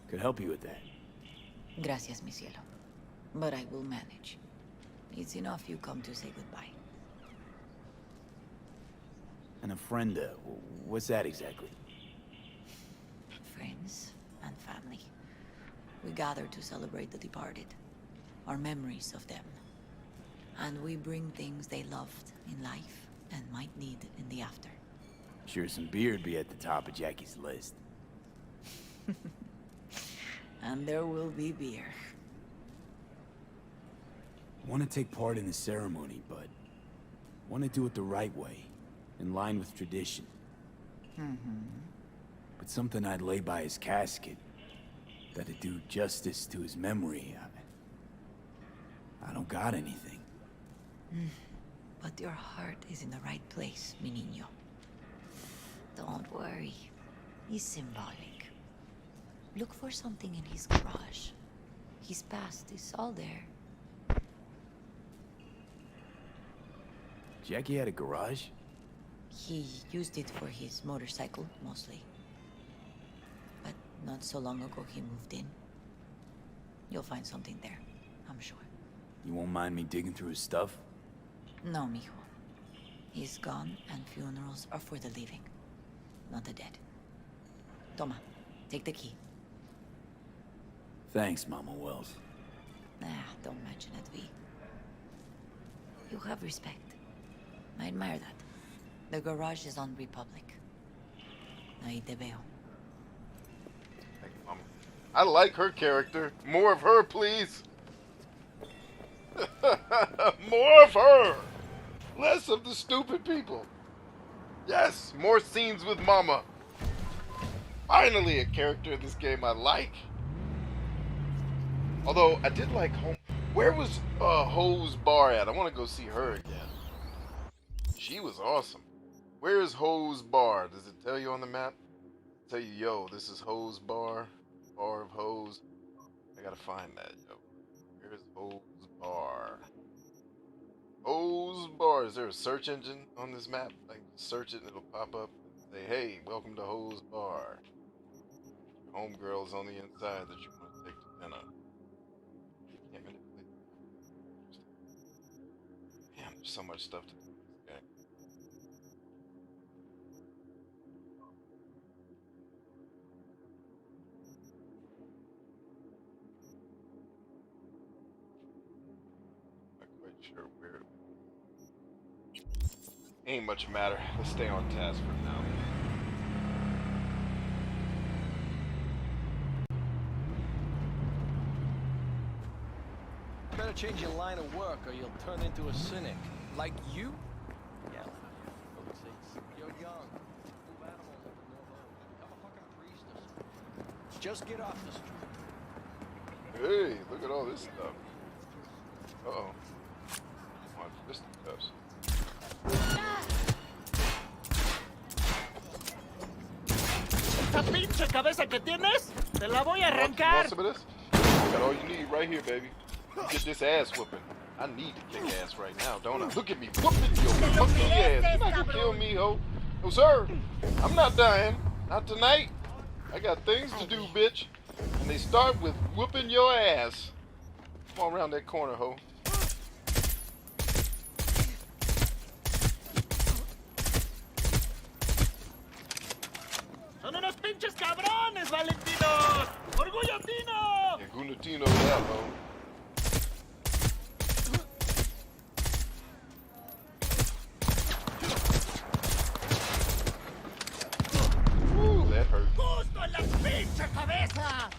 Could help you with that. Gracias, mi cielo. But I will manage. It's enough you come to say goodbye. An ofrenda. What's that exactly? Friends and family. We gather to celebrate the departed, our memories of them. And we bring things they loved in life and might need in the after. Sure, some beer'd be at the top of Jackie's list. And there will be beer. Want to take part in the ceremony, but want to do it the right way, in line with tradition. But something I'd lay by his casket, that'd do justice to his memory. I don't got anything. But your heart is in the right place, mi niño. Don't worry. He's symbolic. Look for something in his garage. His past is all there. Jackie had a garage? He used it for his motorcycle, mostly. But not so long ago he moved in. You'll find something there, I'm sure. You won't mind me digging through his stuff? No, mijo. He's gone, and funerals are for the living, not the dead. Toma, take the key. Thanks, Mama Wells. Don't mention it, V. You have respect. I admire that. The garage is on Republic. Ahí te veo. Thank you, Mama. I like her character. More of her, please. More of her. Less of the stupid people. Yes, more scenes with Mama. Finally, a character in this game I like. Although I did like home. Where was Ho's bar at? I want to go see her again. She was awesome. Where is Ho's bar? Does it tell you on the map? Tell you, yo, this is Ho's bar. Bar of Ho's. I gotta find that, yo. Where's Ho's bar? Ho's bar. Is there a search engine on this map? Like, search it and it'll pop up and say, hey, welcome to Ho's bar. Your homegirl is on the inside that you want to take to dinner. You can't manipulate. Damn, there's so much stuff to do. Sure, weird. Ain't much matter. Let's stay on task for now. Better change your line of work or you'll turn into a cynic. Like you? Yeah. You're young. Move animals like a no-ho. Become a fucking priest or something. Just get off the street. Hey, look at all this stuff. Uh-oh. This does. ¿Esa pinche cabeza que tienes? Te la voy a arrancar. You want some of this? Got all you need right here, baby. You get this ass whooping. I need to kick ass right now, don't I? Look at me whooping your funky ass. You're not gonna kill me, ho. No, sir. I'm not dying. Not tonight. I got things to do, bitch. And they start with whooping your ass. Come on around that corner, ho. Son unos pinches cabrones, Valentinos. Orgullo Tino. Yeah, Gunatino, that, ho. Ooh, that hurt. Justo en la pinche cabeza.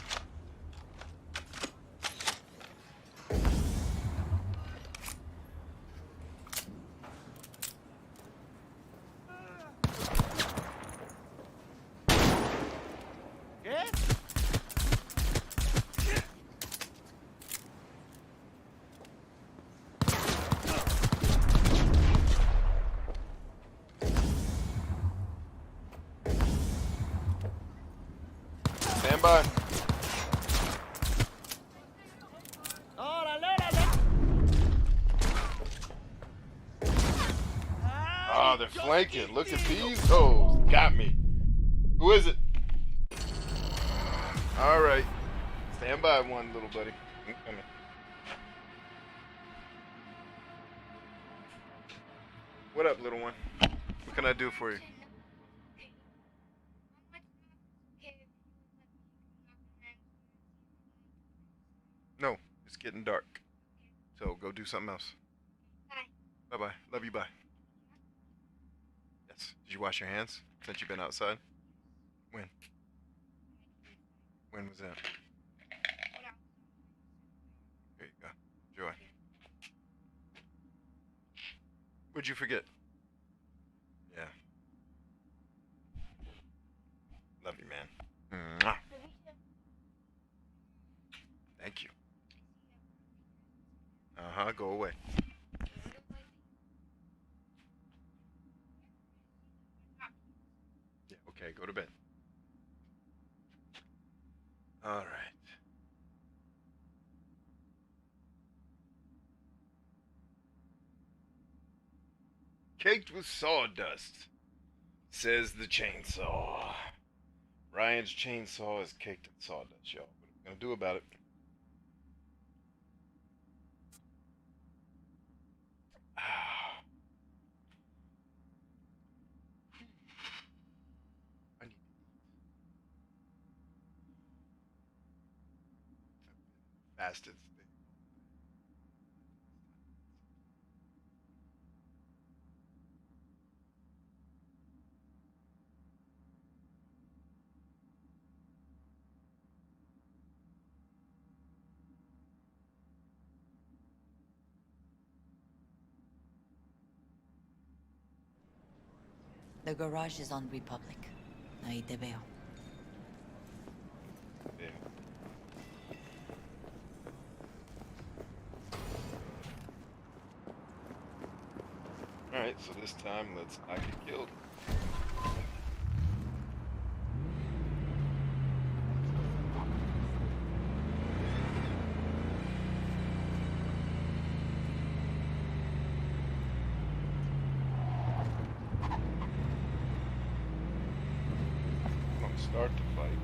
Stand by. Órale, órale. Ah, they're flanking. Look at these hoes. Got me. Who is it? All right. Stand by, one little buddy. I'm coming. What up, little one? can I do for you? No, it's getting dark. So go do something else. Bye bye. Love you. Bye. Yes. Did you wash your hands since you've been outside? When? When was that? There you go. Enjoy. What'd you forget? Yeah. Love you, man. Mwah. Thank you. Uh-huh, go away. Yeah, okay, go to bed. All right. Caked with sawdust, says the chainsaw. Ryan's chainsaw is caked in sawdust, y'all. What are we gonna do about it? I need fasted state. The garage is on Republic. Ahí te veo. Yeah. Alright, so this time let's not get killed. Don't start the fight.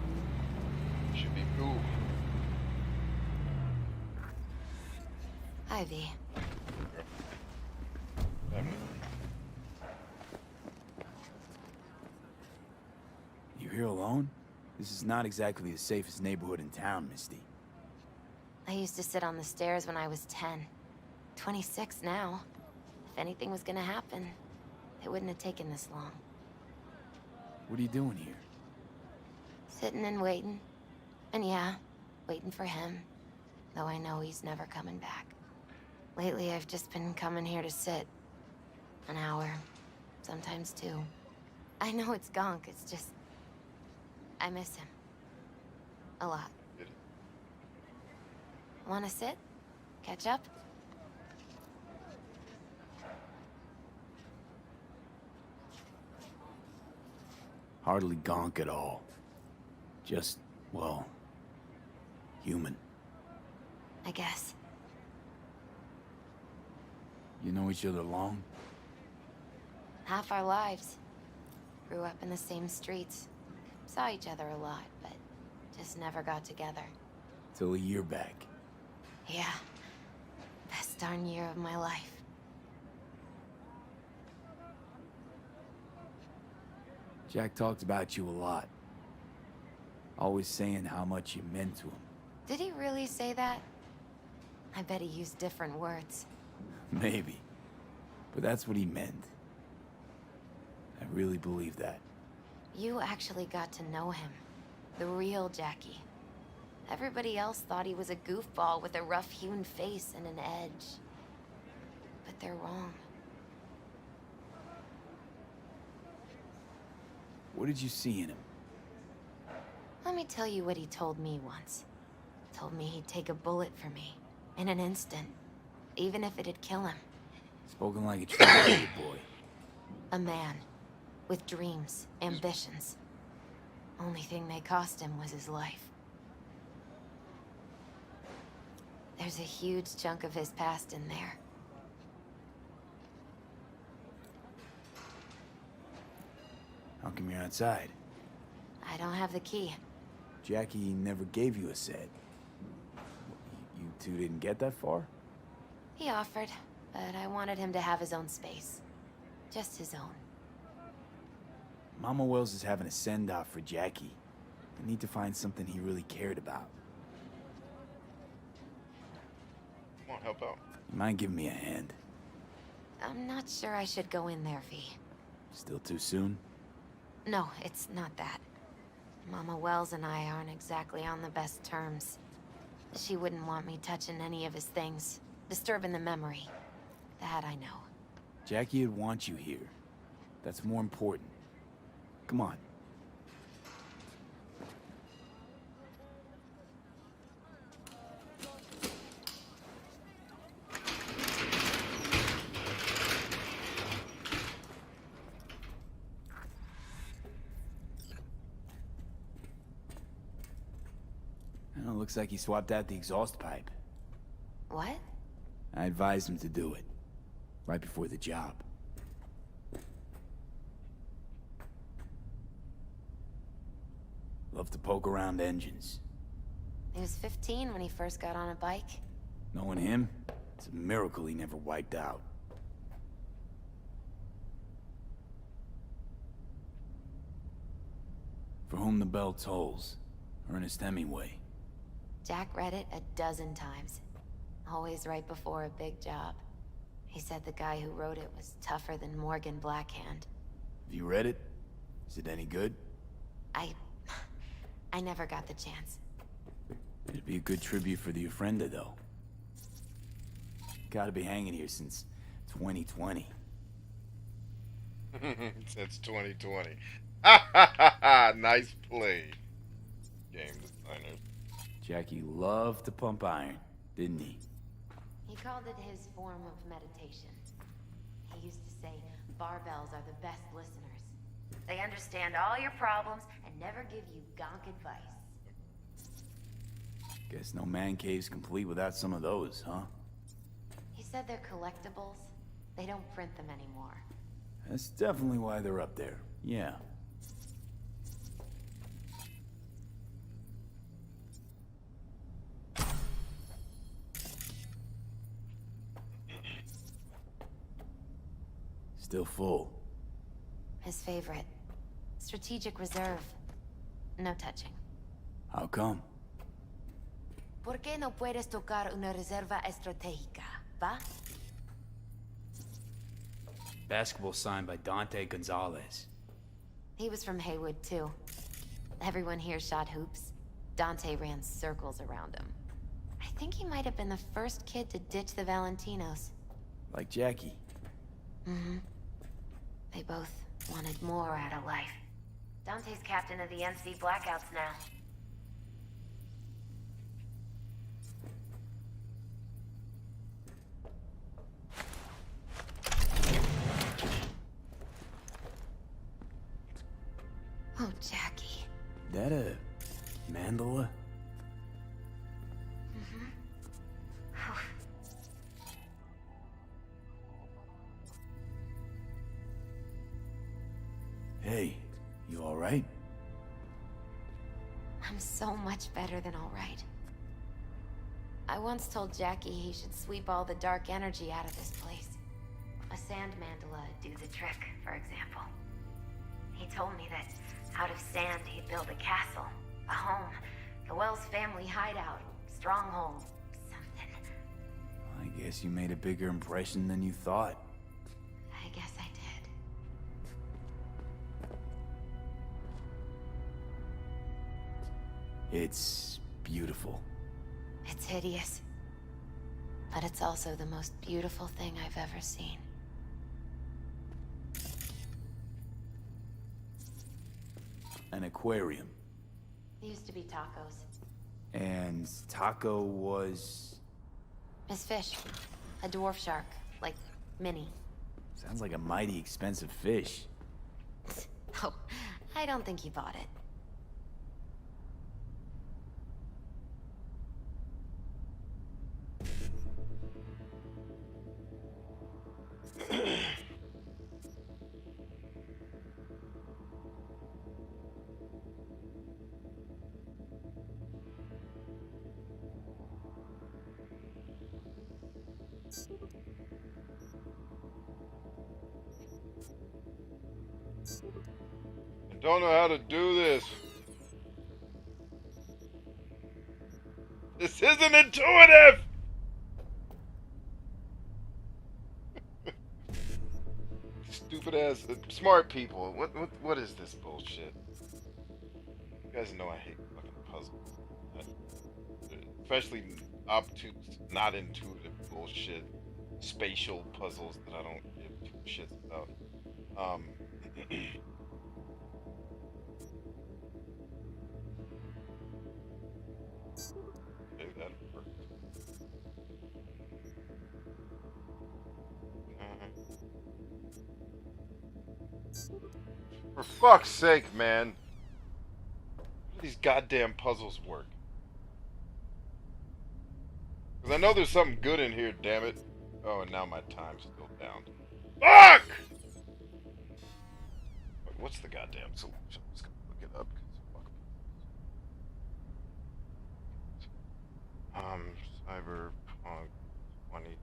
Should be cool. Ivy. You here alone? This is not exactly the safest neighborhood in town, Misty. I used to sit on the stairs when I was 10. 26 now. If anything was gonna happen, it wouldn't have taken this long. What are you doing here? Sitting and waiting. And yeah, waiting for him. Though I know he's never coming back. Lately, I've just been coming here to sit. An hour. Sometimes 2. I know it's gonk, it's just... I miss him. A lot. Wanna sit? Catch up? Hardly gonk at all. Just, well, human. I guess. You know each other long? Half our lives. Grew up in the same streets. Saw each other a lot, but just never got together. Till a year back. Yeah. Best darn year of my life. Jack talked about you a lot. Always saying how much you meant to him. Did he really say that? I bet he used different words. Maybe. But that's what he meant. I really believe that. You actually got to know him. The real Jackie. Everybody else thought he was a goofball with a rough-hewn face and an edge. But they're wrong. What did you see in him? Let me tell you what he told me once. Told me he'd take a bullet for me. In an instant. Even if it'd kill him. Spoken like a true baby boy. A man. With dreams, ambitions. Only thing they cost him was his life. There's a huge chunk of his past in there. How come you're outside? I don't have the key. Jackie never gave you a set. You two didn't get that far? He offered, but I wanted him to have his own space. Just his own. Mama Wells is having a send-off for Jackie. I need to find something he really cared about. Come on, help out. You mind giving me a hand? I'm not sure I should go in there, V. Still too soon? No, it's not that. Mama Wells and I aren't exactly on the best terms. She wouldn't want me touching any of his things, disturbing the memory. That I know. Jackie would want you here. That's more important. Come on. Well, looks like he swapped out the exhaust pipe. What? I advised him to do it. Right before the job. Love to poke around engines. He was 15 when he first got on a bike. Knowing him, it's a miracle he never wiped out. For whom the bell tolls. Ernest Hemingway. Jack read it a dozen times. Always right before a big job. He said the guy who wrote it was tougher than Morgan Blackhand. Have you read it? Is it any good? I never got the chance. It'd be a good tribute for the Ofrenda, though. Gotta be hanging here since 2020. Since 2020. Ha ha ha ha! Nice play, game designers. Jackie loved to pump iron, didn't he? He called it his form of meditation. He used to say barbells are the best listeners. They understand all your problems and never give you gonk advice. Guess no man cave's complete without some of those, huh? He said they're collectibles. They don't print them anymore. That's definitely why they're up there. Yeah. Still full. His favorite. Strategic reserve. No touching. How come? ¿Por qué no puedes tocar una reserva estratégica, va? Basketball signed by Dante Gonzalez. He was from Haywood, too. Everyone here shot hoops. Dante ran circles around him. I think he might have been the first kid to ditch the Valentinos. Like Jackie. Mm-hmm. They both wanted more out of life. Dante's captain of the NC Blackouts now. Oh, Jackie. That a mandala? Mm-hmm. Hey, you alright? I'm so much better than all right. I once told Jackie he should sweep all the dark energy out of this place. A sand mandala do the trick, for example. He told me that out of sand he'd build a castle, a home, the Wells family hideout, stronghold, something. I guess you made a bigger impression than you thought. I guess I did. It's beautiful. It's hideous. But it's also the most beautiful thing I've ever seen. An aquarium. It used to be Taco's. And Taco was... His fish. A dwarf shark. Like, Minnie. Sounds like a mighty expensive fish. Oh, I don't think he bought it. don't know how to do this. This isn't intuitive! Stupid ass, smart people. What is this bullshit? You guys know I hate fucking puzzles. Especially obtuse, not intuitive bullshit. Spatial puzzles that I don't give two shits about. Okay, that worked. For fuck's sake, man. How do these goddamn puzzles work? Because I know there's something good in here, damn it. Oh, and now my time's still down. Fuck! What's the goddamn solution? I'm just gonna look it up. Cyberpunk 20.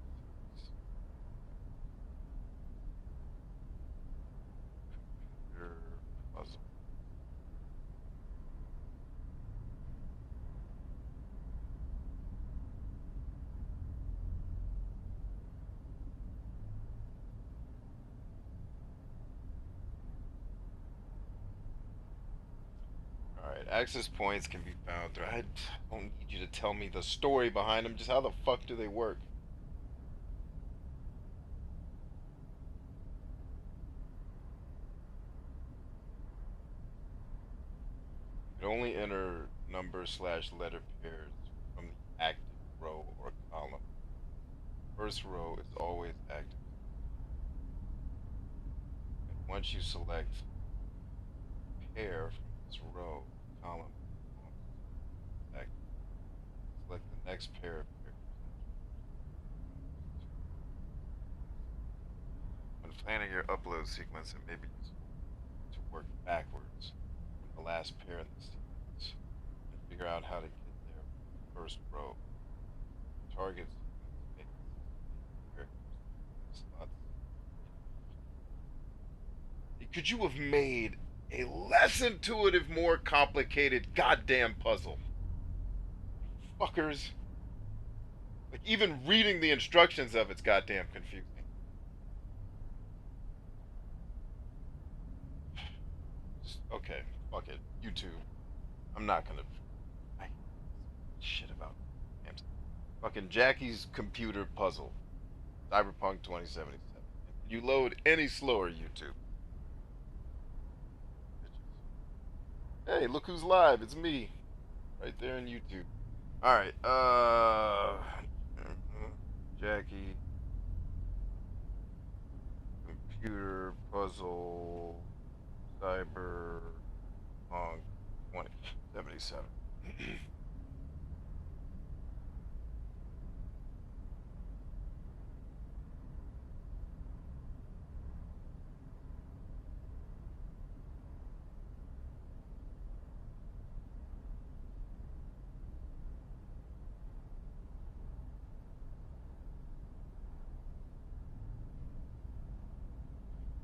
Puzzle. Alright, access points can be found through. I don't need you to tell me the story behind them, just how the fuck do they work? You can only enter number/letter pairs from the active row or column. First row is always active. And once you select pair from this row, column, active. Select the next pair of pairs. When planning your upload sequence, it may be useful to work backwards from the last pair in the sequence and figure out how to get there from the first row. Targets slots. Could you have made a less intuitive, more complicated goddamn puzzle? Fuckers. Like, even reading the instructions of it's goddamn confusing. Okay, fuck it. YouTube. I'm not gonna. I shit about. Fucking Jackie's computer puzzle. Cyberpunk 2077. You load any slower, YouTube. Hey, look who's live. It's me. Right there in YouTube. Alright, Jackie. Computer puzzle. Cyberpunk 2077.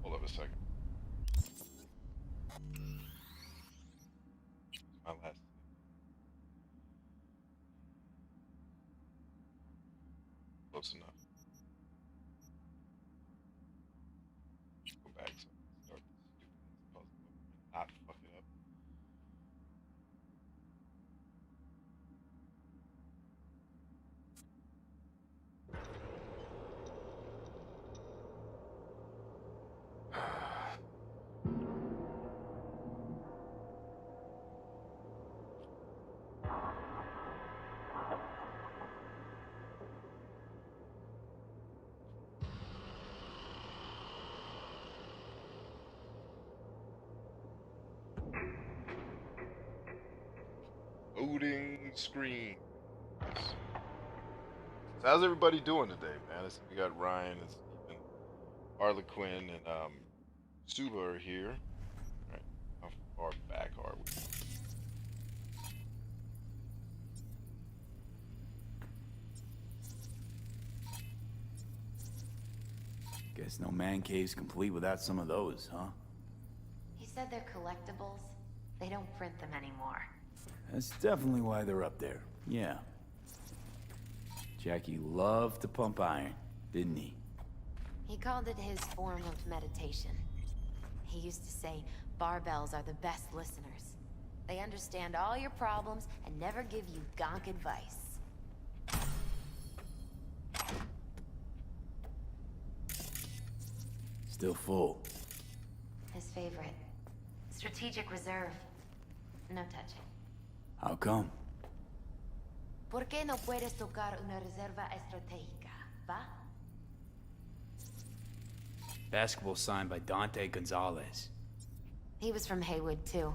Hold up a second. My last. Close enough. Go back so I can start this stupid puzzle and not fuck it up. Loading screen. So how's everybody doing today, man? We got Ryan and Stephen, Harlequin, and Suba are here. Alright, how far back are we? Guess no man cave's complete without some of those, huh? He's said they're collectibles. They don't print them anymore. That's definitely why they're up there. Yeah. Jackie loved to pump iron, didn't he? He called it his form of meditation. He used to say barbells are the best listeners. They understand all your problems and never give you gonk advice. Still full. His favorite. Strategic reserve. No touching. How come? ¿Por qué no puedes tocar una reserva estratégica, va? Basketball signed by Dante Gonzalez. He was from Haywood, too.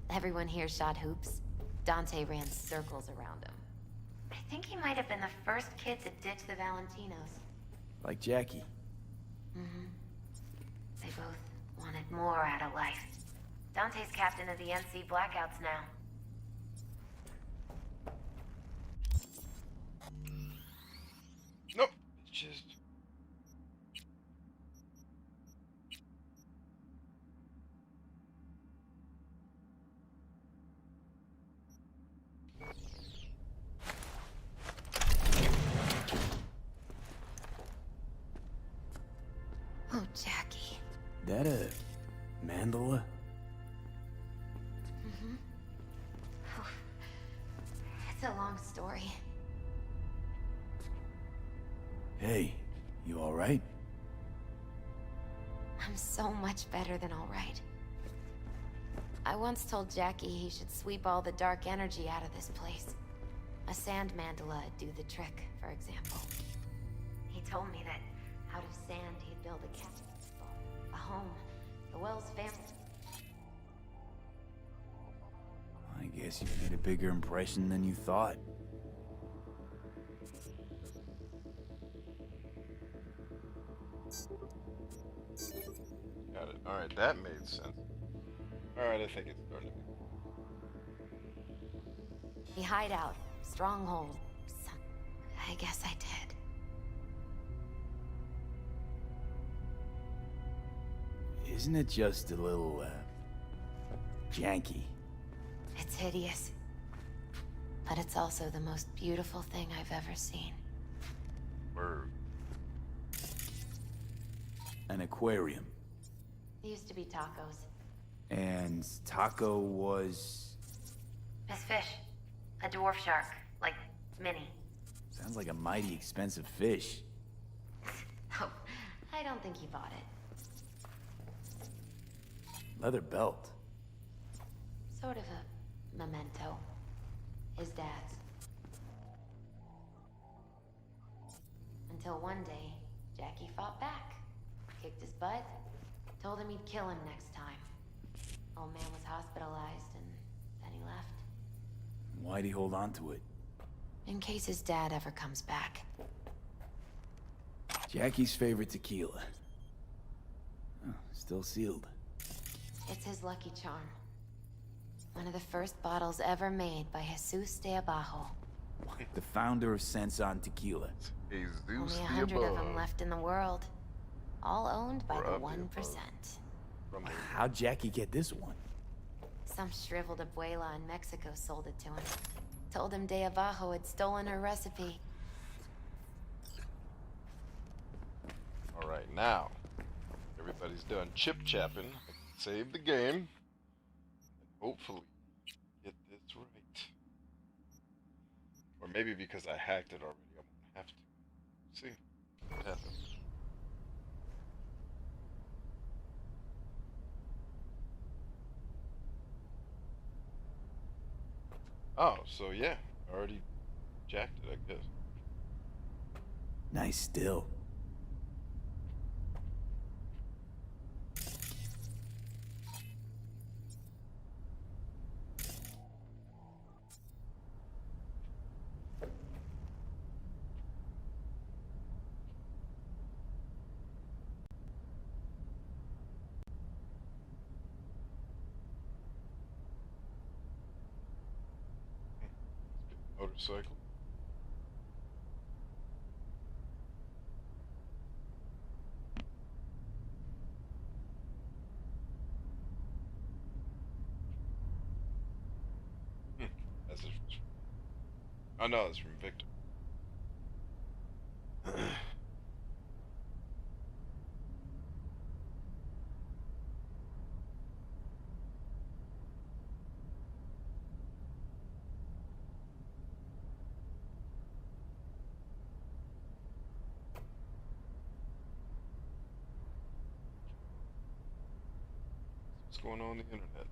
Everyone here shot hoops. Dante ran circles around him. I think he might have been the first kid to ditch the Valentinos. Like Jackie. Mm-hmm. They both wanted more out of life. Dante's captain of the NC Blackouts now. Nope. It's just... Oh, Jackie. That a mandala? Mm-hmm. Oh, it's a long story. Hey, you alright? I'm so much better than all right. I once told Jackie he should sweep all the dark energy out of this place. A sand mandala would do the trick, for example. He told me that out of sand he'd build a castle, a home, the Wells family. I guess you made a bigger impression than you thought. Got it. Alright, that made sense. Alright, I think it's starting to make The hideout, stronghold. I guess I did. Isn't it just a little, janky? It's hideous. But it's also the most beautiful thing I've ever seen. Word. An aquarium. It used to be tacos. And Taco was... His fish. A dwarf shark. Like, mini. Sounds like a mighty expensive fish. Oh, I don't think he bought it. Leather belt. Sort of a memento. His dad's. Until one day, Jackie fought back. Kicked his butt. Told him he'd kill him next time. Old man was hospitalized and then he left. Why'd he hold on to it? In case his dad ever comes back. Jackie's favorite tequila. Oh, still sealed. It's his lucky charm. One of the first bottles ever made by Jesus de Abajo. The founder of Sense on Tequila. Only 100 of them left in the world. All owned by the 1%. How'd Jackie get this one? Some shriveled abuela in Mexico sold it to him. Told him de Abajo had stolen her recipe. Alright, now. Everybody's done chip-chapping. I can save the game. And hopefully get this right. Or maybe because I hacked it already, I won't have to. See what happens. Oh, so yeah, I already jacked it, I guess. Nice still. Motorcycle. Oh no, it's from Victor. What's going on the internet?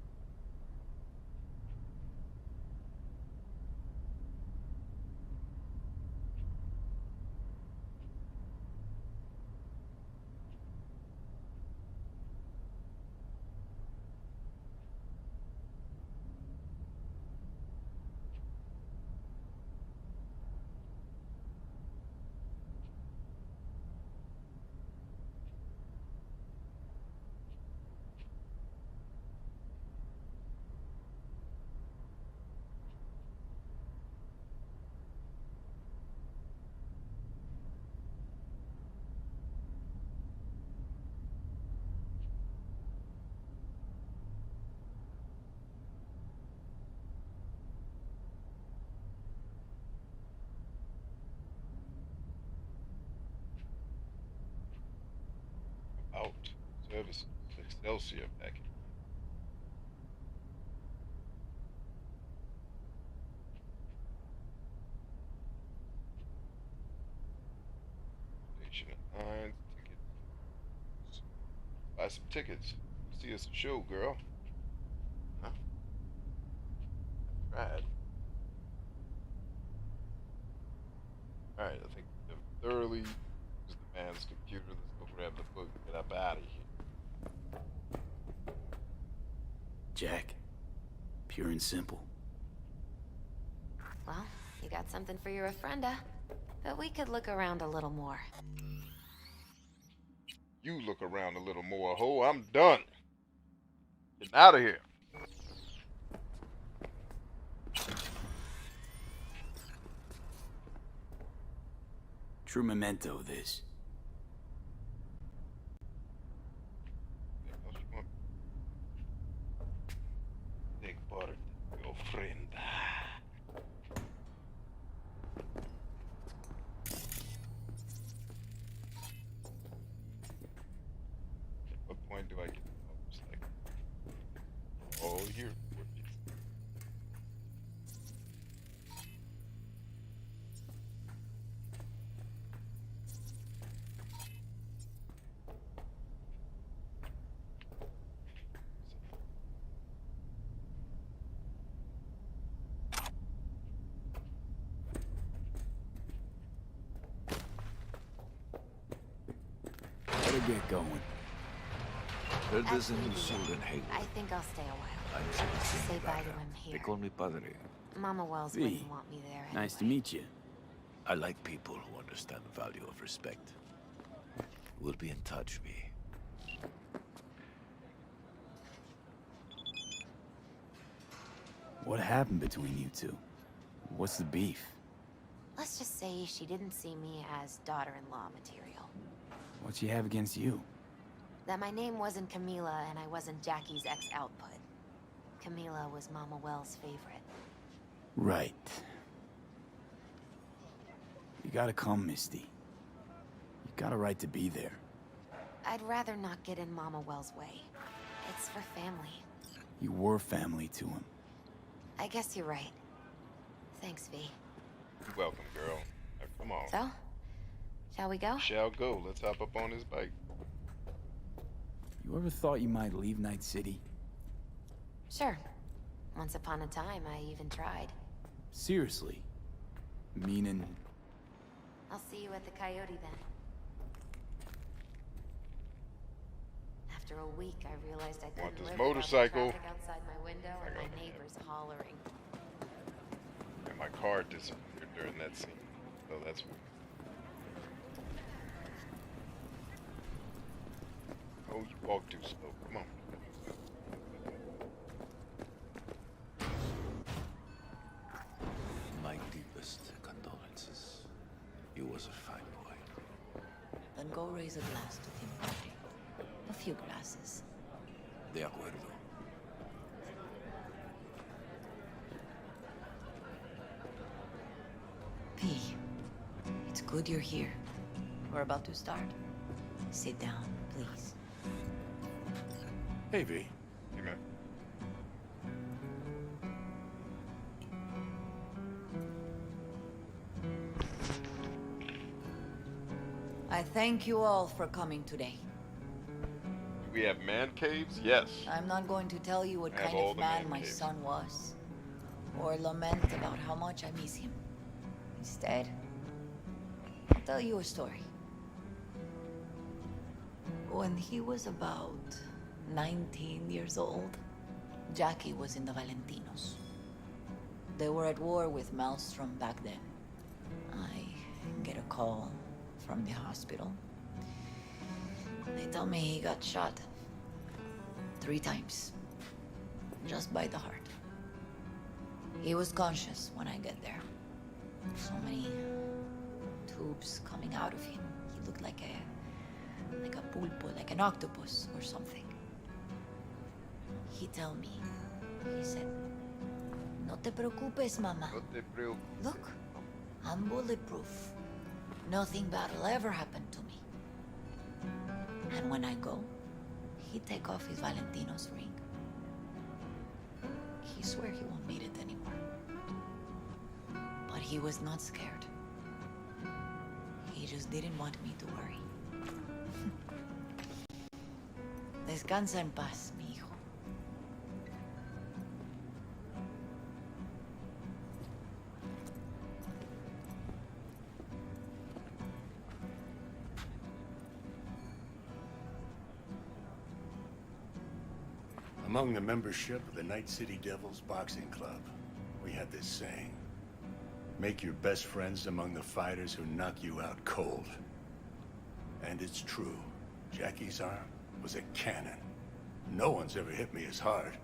Out. Service. Excelsior package. Station at 9. Tickets. Buy some tickets. See us a show, girl. Huh? Right. Alright, I think I've thoroughly used the man's computer. Let's go grab the book and get up out of here. Jack. Pure and simple. Well, you got something for your ofrenda. But we could look around a little more. You look around a little more, ho. I'm done. Get out of here. True memento, this. Take part, your friend. At what point do I get the motorcycle? Oh, here. Better get going. Heard there's a new soul in Hayward. I think I'll stay a while. Say bye to him here. They call me Padre. Mama Wells V, wouldn't want me there anyway. Nice to meet you. I like people who understand the value of respect. We'll be in touch, V. What happened between you two? What's the beef? Let's just say she didn't see me as daughter-in-law material. What she have against you? That my name wasn't Camila and I wasn't Jackie's ex-output. Camila was Mama Wells' favorite. Right. You gotta come, Misty. You got a right to be there. I'd rather not get in Mama Wells' way. It's for family. You were family to him. I guess you're right. Thanks, V. You're welcome, girl. Now, come on. So, shall we go? Shall go. Let's hop up on his bike. You ever thought you might leave Night City? Sure. Once upon a time, I even tried. Seriously? Meaning... I'll see you at the Coyote then. After a week, I realized I Want couldn't this live motorcycle? without the traffic outside my window and my neighbors hollering. And my car disappeared during that scene. So that's weird. Oh, you walk too slow. Come on. My deepest condolences. You was a fine boy. Then go raise a glass to him, Padre. A few glasses. De acuerdo. Good you're here. We're about to start. Sit down, please. Hey, V. Hey, man. I thank you all for coming today. We have man caves? Yes. I'm not going to tell you what I have kind all of the man man my caves. son was, or lament about how much I miss him. Instead, I'll tell you a story. When he was about 19 years old, Jackie was in the Valentinos. They were at war with Maelstrom back then. I get a call from the hospital. They tell me he got shot 3 times, just by the heart. He was conscious when I get there. So many tubes coming out of him. He looked like a pulpo, like an octopus or something. He tell me, he said, "No te preocupes, mama. No te preocupes. Look, I'm bulletproof. Nothing bad will ever happen to me." And when I go, he take off his Valentino's ring. He swear he won't need it anymore. But he was not scared. He just didn't want me to worry. Descansa en paz, mi hijo. Among the membership of the Night City Devils Boxing Club, we had this saying: make your best friends among the fighters who knock you out cold. And it's true. Jackie's arm was a cannon. No one's ever hit me as hard.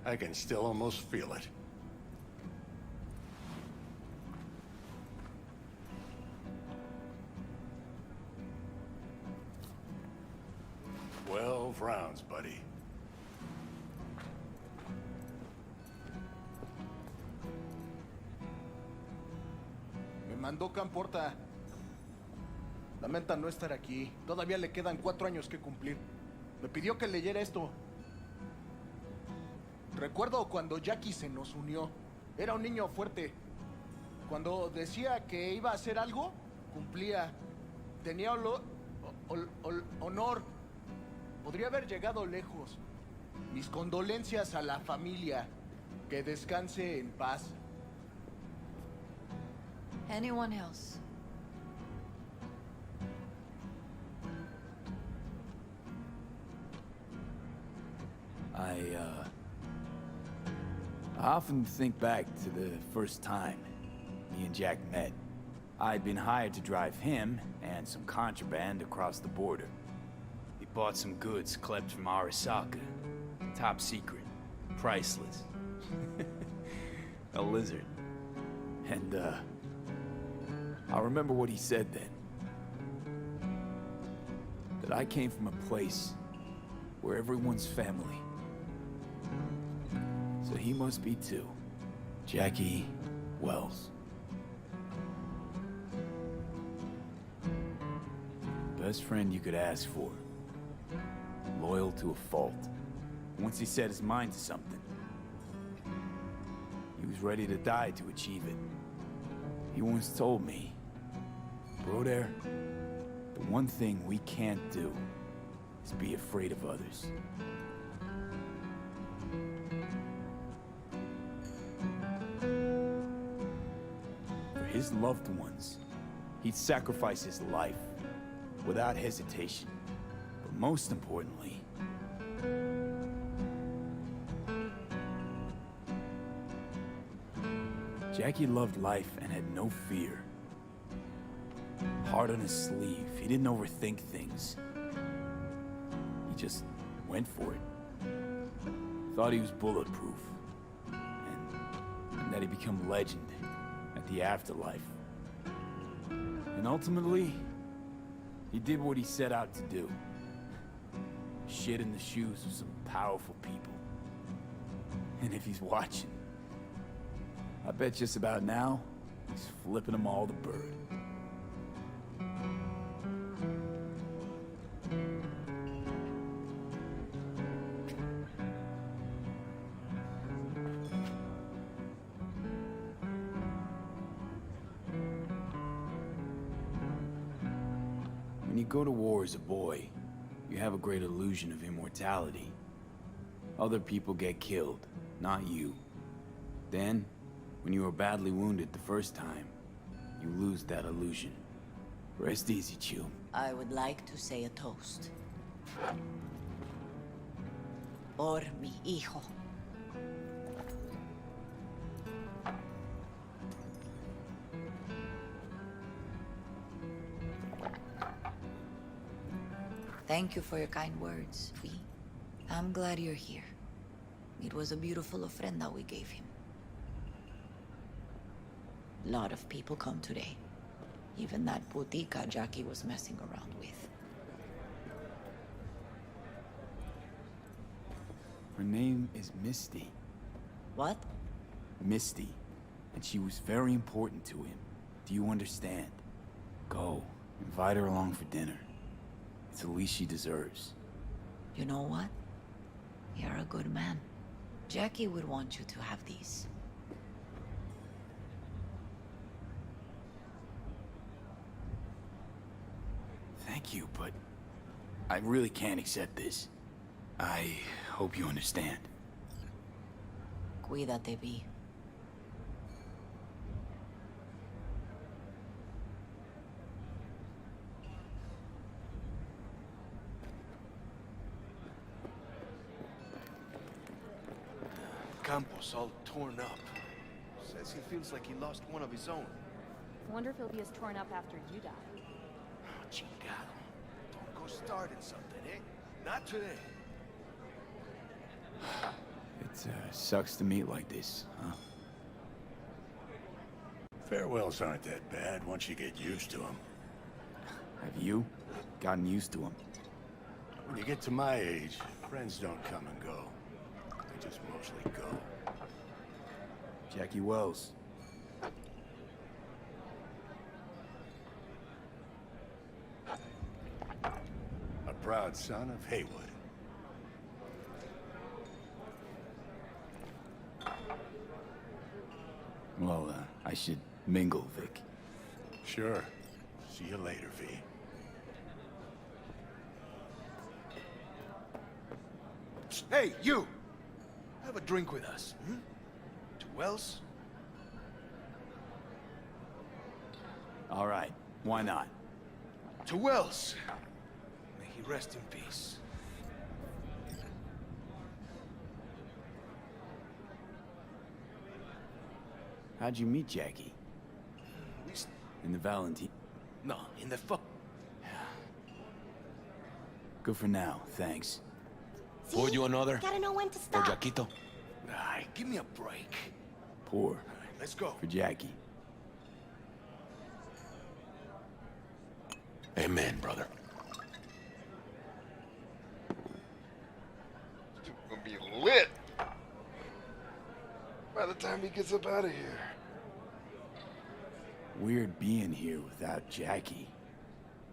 I can still almost feel it. "12 rounds, buddy." Me mandó Camporta. Lamenta no estar aquí. Todavía le quedan 4 años que cumplir. Me pidió que leyera esto. Recuerdo cuando Jackie se nos unió. Era un niño fuerte. Cuando decía que iba a hacer algo, cumplía. Tenía honor. Podría haber llegado lejos. Mis condolencias a la familia. Que descanse en paz. Anyone else? I often think back to the first time me and Jack met. I'd been hired to drive him and some contraband across the border. He bought some goods clipped from Arasaka. Top secret. Priceless. A lizard. And, I remember what he said then. That I came from a place where everyone's family. So he must be too. Jackie Wells. Best friend you could ask for. Loyal to a fault. Once he set his mind to something, he was ready to die to achieve it. He once told me, "Bro there, the one thing we can't do is be afraid of others." For his loved ones, he'd sacrifice his life without hesitation. But most importantly, Jackie loved life and had no fear. Heart on his sleeve, he didn't overthink things. He just went for it. Thought he was bulletproof. And that he'd become legend at the afterlife. And ultimately, he did what he set out to do. Shit in the shoes of some powerful people. And if he's watching, I bet just about now, he's flipping them all the bird. When you go to war as a boy, you have a great illusion of immortality. Other people get killed, not you. Then, when you are badly wounded the first time, you lose that illusion. Rest easy, Chew. I would like to say a toast. Por mi hijo. Thank you for your kind words, V. I'm glad you're here. It was a beautiful ofrenda we gave him. A lot of people come today. Even that putica Jackie was messing around with. Her name is Misty. What? Misty. And she was very important to him. Do you understand? Go. Invite her along for dinner. It's the least she deserves. You know what? You're a good man. Jackie would want you to have these. Thank you, but I really can't accept this. I hope you understand. Cuídate, V. Campos all torn up. Says he feels like he lost one of his own. Wonder if he'll be as torn up after you die. Oh, chingado. Don't go starting something, eh? Not today. It sucks to meet like this, huh? Farewells aren't that bad once you get used to them. Have you gotten used to them? When you get to my age, friends don't come and go. They just mostly go. Jackie Wells. A proud son of Haywood. Well, I should mingle, Vic. Sure. See you later, V. Hey, you! Have a drink with us, hmm? To Wells? All right, why not? To Wells! May he rest in peace. How'd you meet Jackie? In the Valentine? No, in the Good for now, thanks. Pour you another? Gotta know when to stop. For Jaquito. Ay, give me a break. Pour. Let's go. For Jackie. Amen, brother. It's gonna be lit by the time he gets up out of here. Weird being here without Jackie.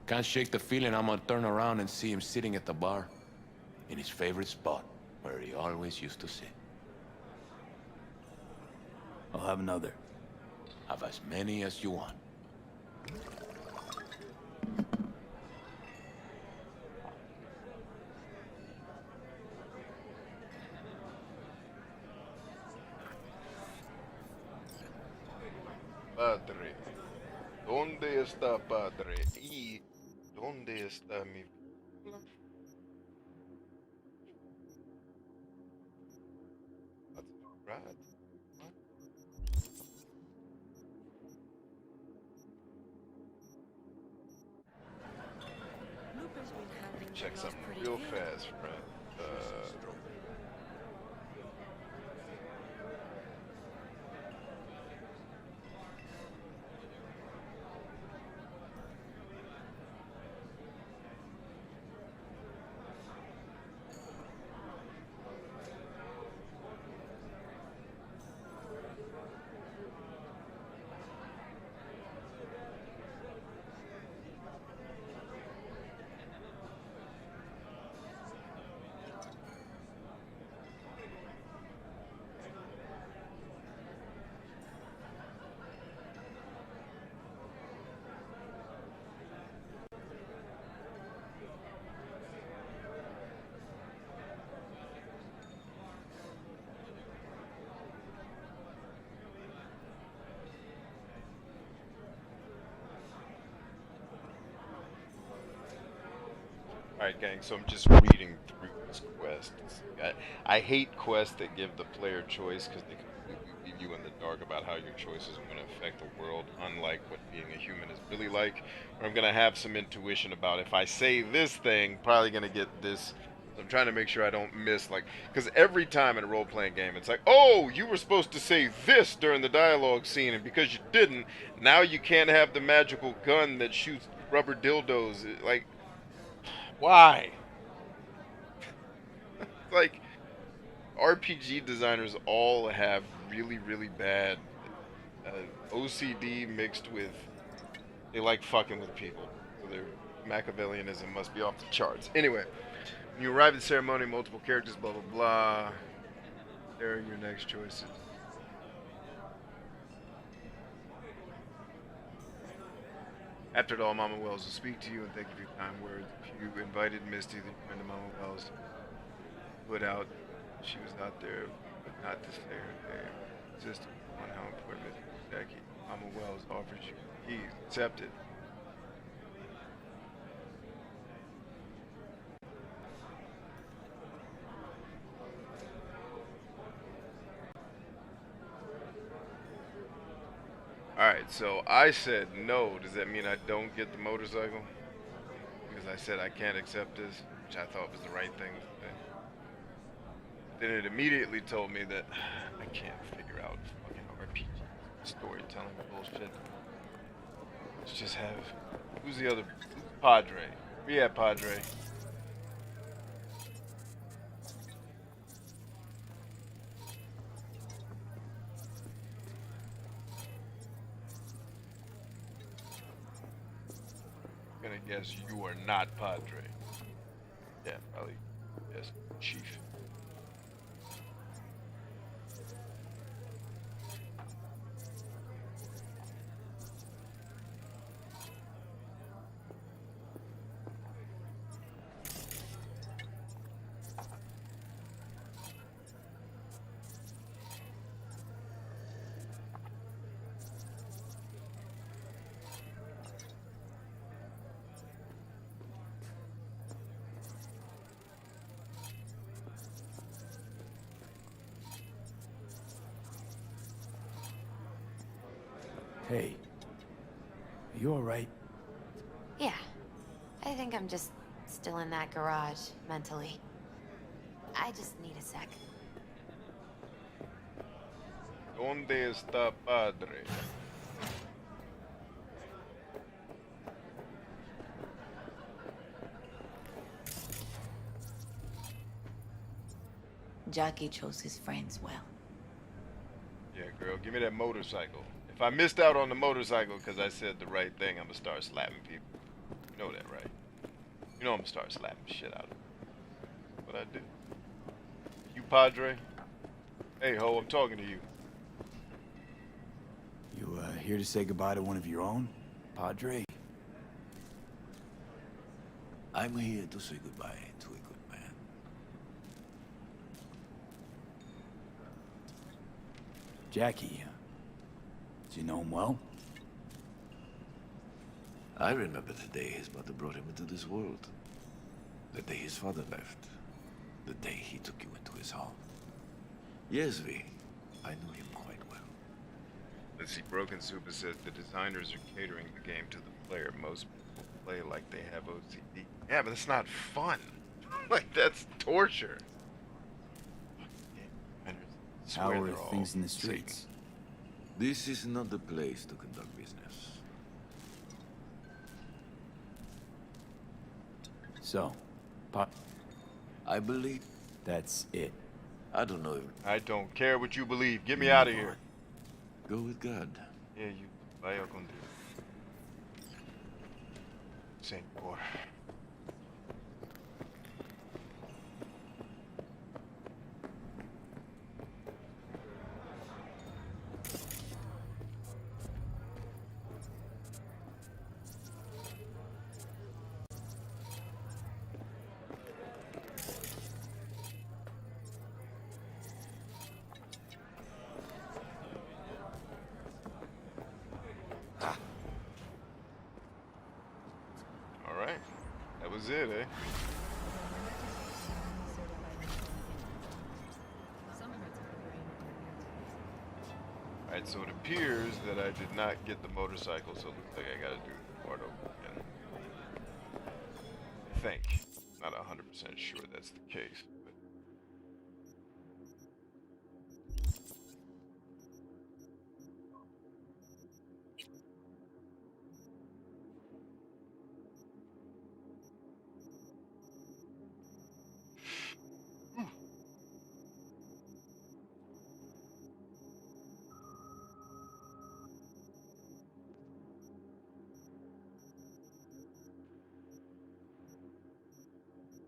Can't shake the feeling I'm gonna turn around and see him sitting at the bar. In his favorite spot, where he always used to sit. I'll have another. Have as many as you want. Padre, ¿dónde está Padre? ¿Y dónde está mi... That's right. Check something real fast, friend. Alright, gang, so I'm just reading through this quest. I hate quests that give the player choice because they completely leave you in the dark about how your choices are going to affect the world, unlike what being a human is really like. Where I'm going to have some intuition about if I say this thing, probably going to get this. So I'm trying to make sure I don't miss, like, because every time in a role-playing game, it's like, oh, you were supposed to say this during the dialogue scene, and because you didn't, now you can't have the magical gun that shoots rubber dildos. Like, why? Like, RPG designers all have really, really bad OCD mixed with they like fucking with people. So their Machiavellianism must be off the charts. Anyway, when you arrive at the ceremony, multiple characters, blah, blah, blah. There are your next choices. After it all, Mama Wells will speak to you and thank you for your kind words. You invited Misty, the friend of Mama Wells, put out. She was out there, but not to say her name. Insisted on how important it is. Jackie, Mama Wells offers you keys. Accept it. Alright, so I said no. Does that mean I don't get the motorcycle? Because I said I can't accept this, which I thought was the right thing to say. Then it immediately told me that I can't figure out fucking RPG storytelling bullshit. Let's just have... Who's the other... Who's Padre? Where you at, Padre? I'm gonna guess you are not Padre. Yeah, probably. Yes, Chief. Hey, are you alright? Yeah. I think I'm just still in that garage, mentally. I just need a sec. ¿Dónde está Padre? Jackie chose his friends well. Yeah, girl, give me that motorcycle. If I missed out on the motorcycle because I said the right thing, I'm gonna start slapping people. You know that, right? You know I'm gonna start slapping shit out of them. That's what I do. You, Padre? Hey, ho, I'm talking to you. You, here to say goodbye to one of your own, Padre? I'm here to say goodbye to a good man. Jackie, do you know him well? I remember the day his mother brought him into this world. The day his father left. The day he took you into his home. Yes, V. I knew him quite well. Let's see, Broken Super says the designers are catering the game to the player. Most people play like they have OCD. Yeah, but that's not fun. Like, that's torture. How are things in the streets? This is not the place to conduct business. So, I believe that's it. I don't know. I don't care what you believe. Get me out of here. Go with God. Yeah, you vaya con Dios. Señor. Alright. That was it, eh? appears that I did not get the motorcycle, so it looks like I gotta do the part over again. I think. Not 100% sure that's the case. But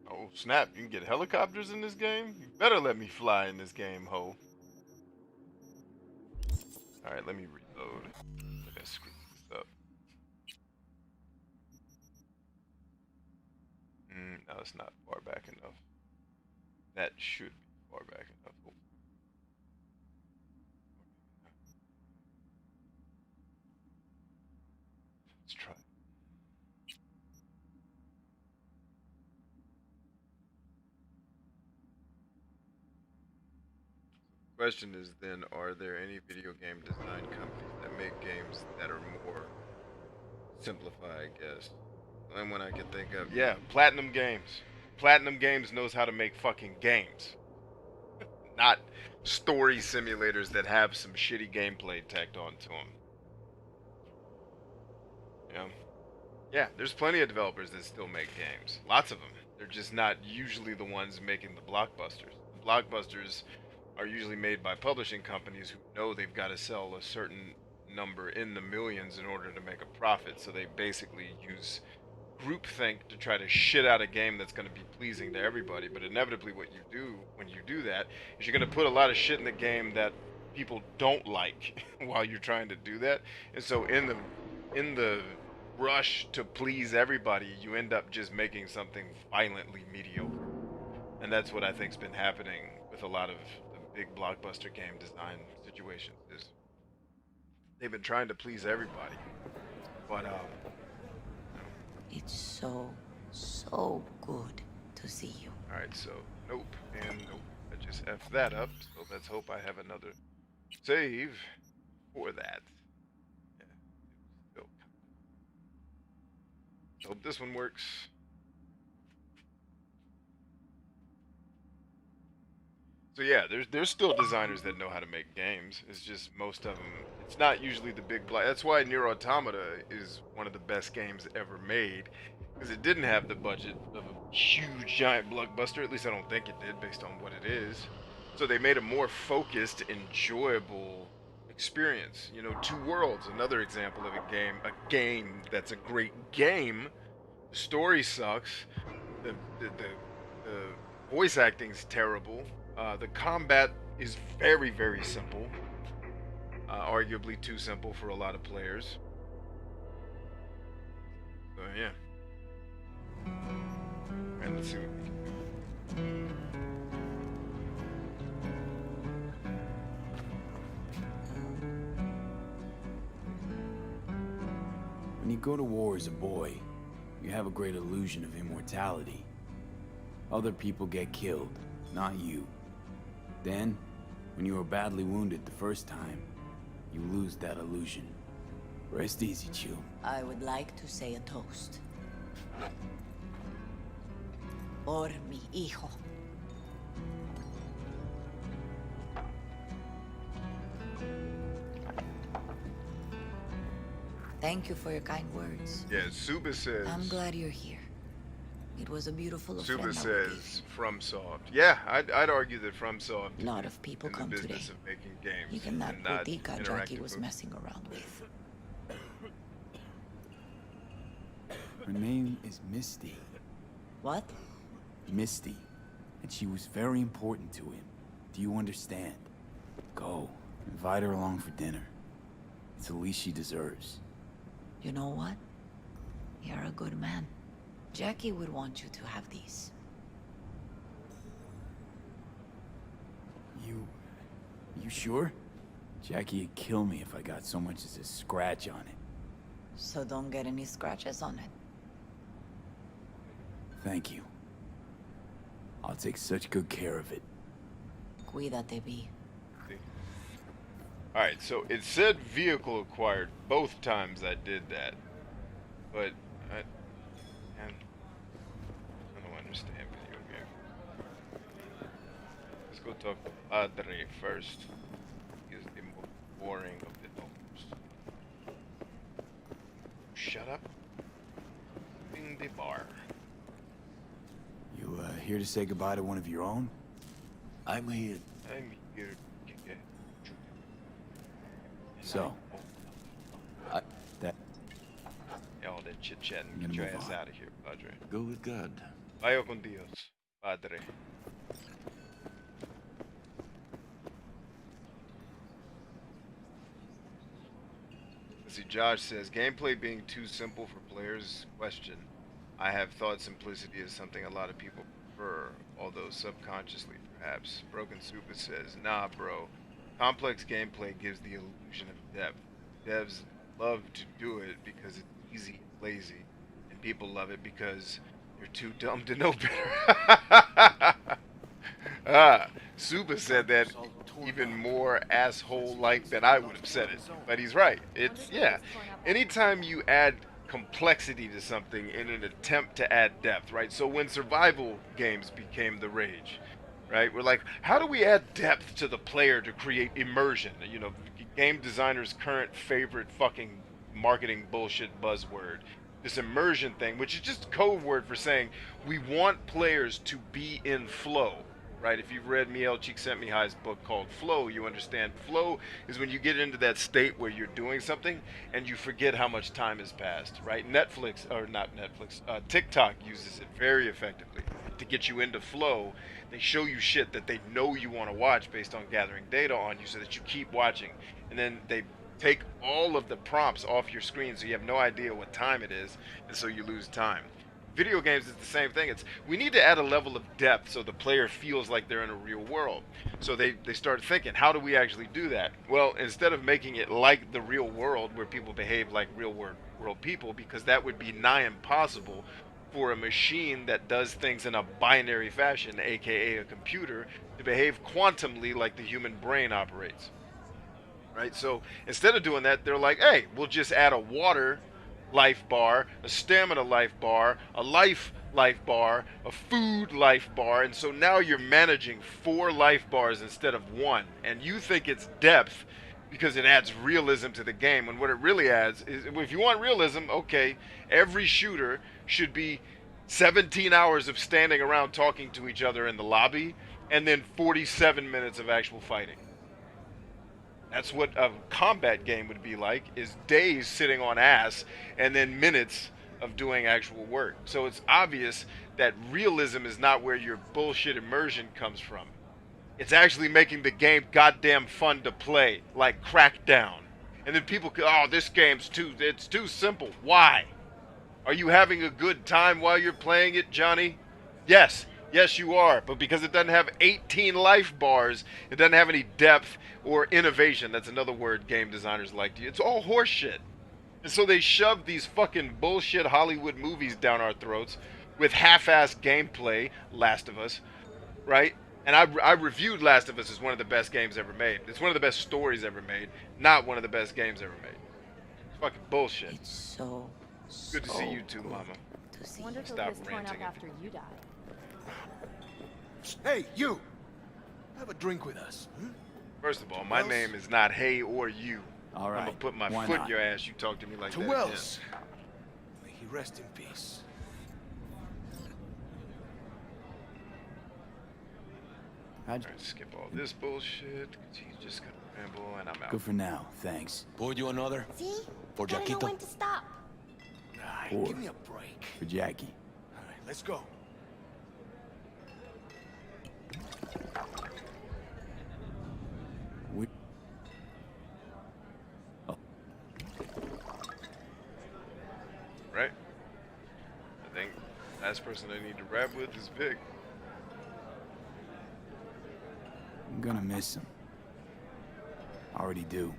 oh, snap. You can get helicopters in this game? You better let me fly in this game, ho. Alright, let me reload. I gotta screw this up. No, it's not far back enough. That should be far back enough. Oh. Let's try. Question is then, are there any video game design companies that make games that are more simplified, I guess? And when I can think of, yeah, Platinum Games. Platinum Games knows how to make fucking games. Not story simulators that have some shitty gameplay tacked onto them. Yeah. Yeah, there's plenty of developers that still make games. Lots of them. They're just not usually the ones making the blockbusters. The blockbusters are usually made by publishing companies who know they've got to sell a certain number in the millions in order to make a profit. So they basically use groupthink to try to shit out a game that's going to be pleasing to everybody. But inevitably what you do when you do that is you're going to put a lot of shit in the game that people don't like while you're trying to do that. And so in the rush to please everybody, you end up just making something violently mediocre. And that's what I think's been happening with a lot of the big blockbuster game design situations, is they've been trying to please everybody. But it's so good to see you. Alright, so nope and nope. I just F that up, so let's hope I have another save for that. Yeah. Hope this one works. So yeah, there's still designers that know how to make games. It's just most of them, it's not usually the big black. That's why Nier Automata is one of the best games ever made, because it didn't have the budget of a huge giant blockbuster. At least I don't think it did, based on what it is. So they made a more focused, enjoyable experience. You know, Two Worlds, another example of a game that's a great game. The story sucks. The voice acting's terrible. The combat is very, very simple. Arguably too simple for a lot of players. So yeah. And let's see what we can do. When you go to war as a boy, you have a great illusion of immortality. Other people get killed, not you. Then, when you are badly wounded the first time, you lose that illusion. Rest easy, Chew. I would like to say a toast. Por mi hijo. Thank you for your kind words. Yeah, Suba says... I'm glad you're here. It was a beautiful affair. Suba says FromSoft. Yeah, I'd argue that FromSoft a lot of people come the today. business of making games. Even that not Boudica Jackie was messing around with. Her name is Misty. What? Misty. And she was very important to him. Do you understand? Go. Invite her along for dinner. It's the least she deserves. You know what? You're a good man. Jackie would want you to have these. You sure? Jackie would kill me if I got so much as a scratch on it. So don't get any scratches on it. Thank you. I'll take such good care of it. Cuídate, B. Alright, so it said vehicle acquired both times I did that. But, man, I don't understand video games. Let's go talk to Padre first. He is the most boring of the dogs. Shut up. In the bar. You, here to say goodbye to one of your own? I'm here. I'm here to get So, that... Yeah, all that chit-chatting. Get your ass out of here, Padre. Go with God. Vaya con Dios, Padre. See, Josh says, gameplay being too simple for players? Question. I have thought simplicity is something a lot of people prefer, although subconsciously perhaps. Broken Super says, nah bro, complex gameplay gives the illusion of depth. Devs love to do it because it's easy and lazy, and people love it because you're too dumb to know better. Super said that even more asshole-like than I would have said it, but he's right. It's, yeah, anytime you add complexity to something in an attempt to add depth, right? So when survival games became the rage, right? We're like, how do we add depth to the player to create immersion? You know, game designers' current favorite fucking marketing bullshit buzzword. This immersion thing, which is just code word for saying we want players to be in flow, right? If you've read Miel Csikszentmihalyi's book called Flow, you understand flow is when you get into that state where you're doing something and you forget how much time has passed, right? TikTok uses it very effectively to get you into flow. They show you shit that they know you want to watch based on gathering data on you so that you keep watching. And then they take all of the prompts off your screen so you have no idea what time it is, and so you lose time. Video games is the same thing. We need to add a level of depth so the player feels like they're in a real world. So they start thinking, how do we actually do that? Well, instead of making it like the real world where people behave like real world people, because that would be nigh impossible for a machine that does things in a binary fashion, aka a computer, to behave quantumly like the human brain operates. Right? So instead of doing that, they're like, hey, we'll just add a water life bar, a stamina life bar, a life bar, a food life bar, and so now you're managing 4 life bars instead of 1, and you think it's depth because it adds realism to the game, when what it really adds is, if you want realism, okay, every shooter should be 17 hours of standing around talking to each other in the lobby, and then 47 minutes of actual fighting. That's what a combat game would be like, is days sitting on ass and then minutes of doing actual work. So it's obvious that realism is not where your bullshit immersion comes from. It's actually making the game goddamn fun to play, like Crackdown. And then people go, oh, this game's it's too simple. Why? Are you having a good time while you're playing it, Johnny? Yes. Yes, you are, but because it doesn't have 18 life bars, it doesn't have any depth or innovation. That's another word game designers like to use. It's all horseshit. And so they shove these fucking bullshit Hollywood movies down our throats with half-assed gameplay, Last of Us, right? And I reviewed Last of Us as one of the best games ever made. It's one of the best stories ever made, not one of the best games ever made. It's fucking bullshit. It's so good to see you too, Mama. Wonder if Stop it was torn up ranting. after you died. Hey, you! Have a drink with us. Hmm? First of all, my name is not Hey or You. All right. I'm gonna put my Why foot not? in your ass. You talk to me like To that Wells. May he rest in peace. again. All right, skip all this bullshit, 'cause he's just gonna ramble, and I'm out. Good for now, thanks. Pour you another? See? For Gotta know Jaquito? when to stop. Nah, Four. give me a break. For Jackie. All right, let's go. We... Right? I think last person I need to rap with is Vic. I'm gonna miss him. Already do.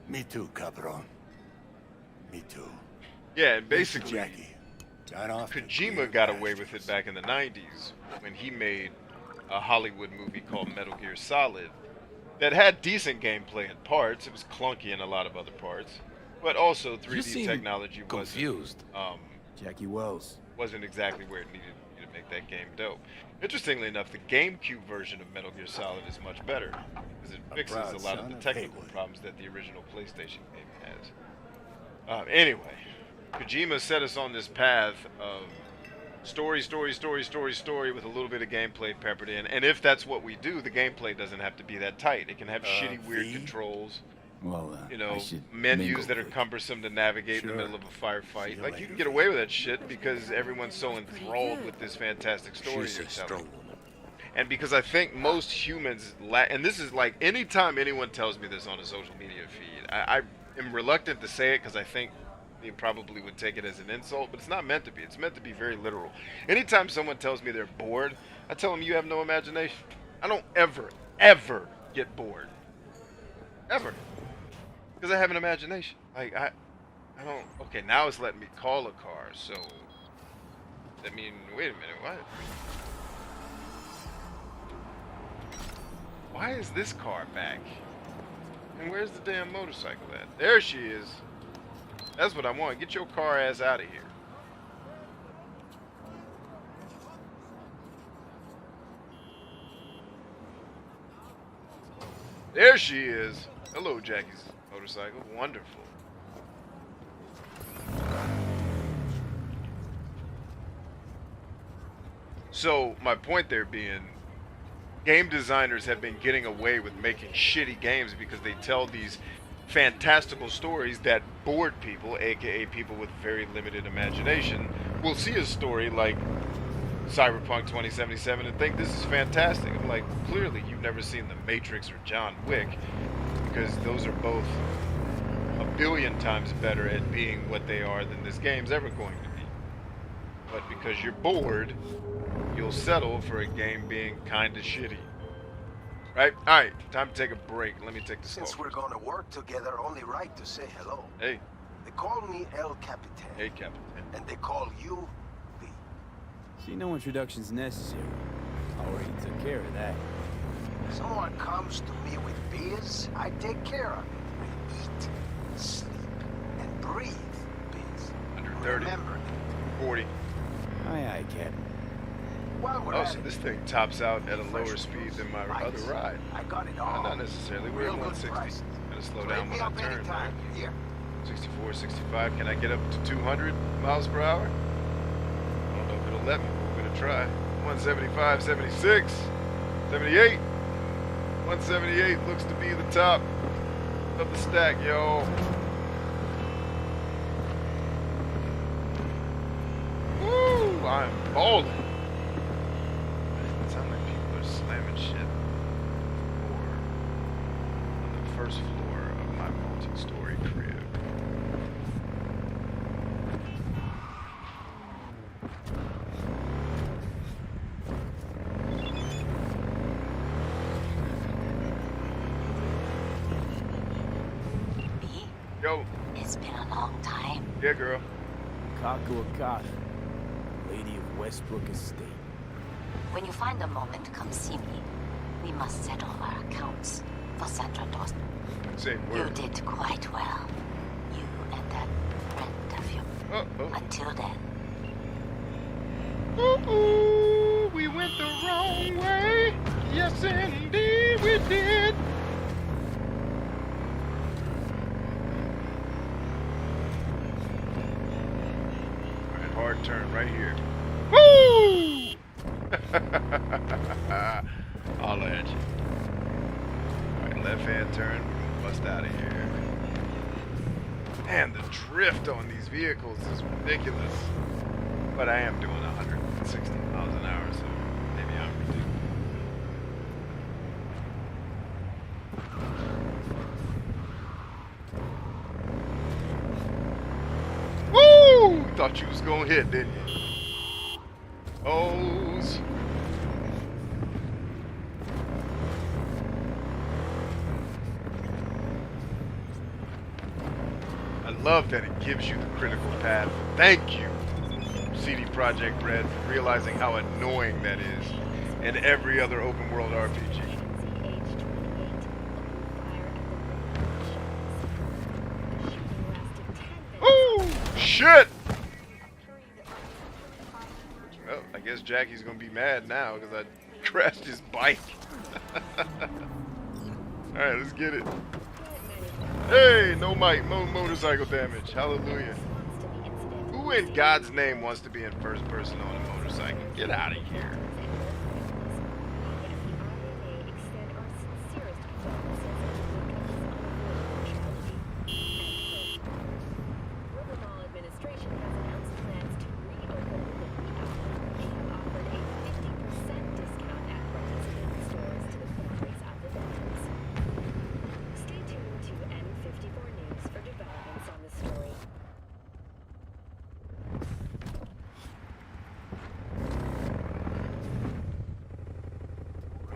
Me too, cabron. Me too. Yeah, and basically, Jackie. Got off to Kojima got away with it back in the 90s when he made a Hollywood movie called Metal Gear Solid that had decent gameplay in parts. It was clunky in a lot of other parts, but also 3D technology confused. Jackie Wells wasn't exactly where it needed to be to make that game dope. Interestingly enough, the GameCube version of Metal Gear Solid is much better because it fixes a lot of the technical problems that the original PlayStation game has. Anyway, Kojima set us on this path of story with a little bit of gameplay peppered in. And if that's what we do, the gameplay doesn't have to be that tight. It can have shitty, weird controls. Well, you know, menus that are cumbersome to navigate in the middle of a firefight. Like, you can get away with that shit because everyone's so enthralled with this fantastic story you're telling. And because I think most humans and this is like, anytime anyone tells me this on a social media feed, I am reluctant to say it because I think they probably would take it as an insult, but it's not meant to be. It's meant to be very literal. Anytime someone tells me they're bored, I tell them you have no imagination. I don't ever get bored. Ever. Because I have an imagination. Like, I don't... Okay, now it's letting me call a car, so... I mean, wait a minute, what? Why is this car back? And where's the damn motorcycle at? There she is. That's what I want. Get your car ass out of here. There she is. Hello, Jackie's motorcycle. Wonderful. So, my point there being, game designers have been getting away with making shitty games because they tell these fantastical stories that bored people, aka people with very limited imagination, will see a story like Cyberpunk 2077 and think this is fantastic. I'm like, clearly you've never seen The Matrix or John Wick, because those are both a billion times better at being what they are than this game's ever going to be. But because you're bored, you'll settle for a game being kinda shitty. Right? Alright, time to take a break. Let me take the Since we're gonna work together, only right to say hello. Hey. They call me El Capitan. Hey, Capitan. And they call you V. See, no introduction's necessary. Already took care of that. Someone comes to me with beers, I take care of it. I eat, sleep, and breathe beers. 130. Remember. 40. Aye, aye, Captain. Oh, so this thing tops out at a lower speed than my other ride. I got it all. Not necessarily. We're at 160. Gotta slow down when I turn. 64, 65. Can I get up to 200 miles per hour? I don't know if it'll let me, but we're gonna try. 175, 76, 78. 178 looks to be the top of the stack, yo. Woo! I'm balling. Slamming shit on the first floor of my multi-story crib. Yo. It's been a long time. Yeah, girl. Kaku Akata, Lady of Westbrook Estate. When you find a moment, come see me. We must settle our accounts for Sandra Dawson. You did quite well. You and that friend of yours. Until then. Ooh, we went the wrong way. Yes, indeed, we did. All right, hard turn right here. Woo! Holla at you. Alright, left hand turn. Bust out of here. Man, the drift on these vehicles is ridiculous. But I am doing 160 miles an hour, so maybe I'm ridiculous. Woo! Thought you was gonna hit, didn't you? O's. I love that it gives you the critical path. Thank you, CD Projekt Red, for realizing how annoying that is in every other open world RPG. shit! Well, I guess Jackie's gonna be mad now because I crashed his bike. Alright, let's get it. Hey, no motorcycle damage. Hallelujah. Who in God's name wants to be in first person on a motorcycle? Get out of here.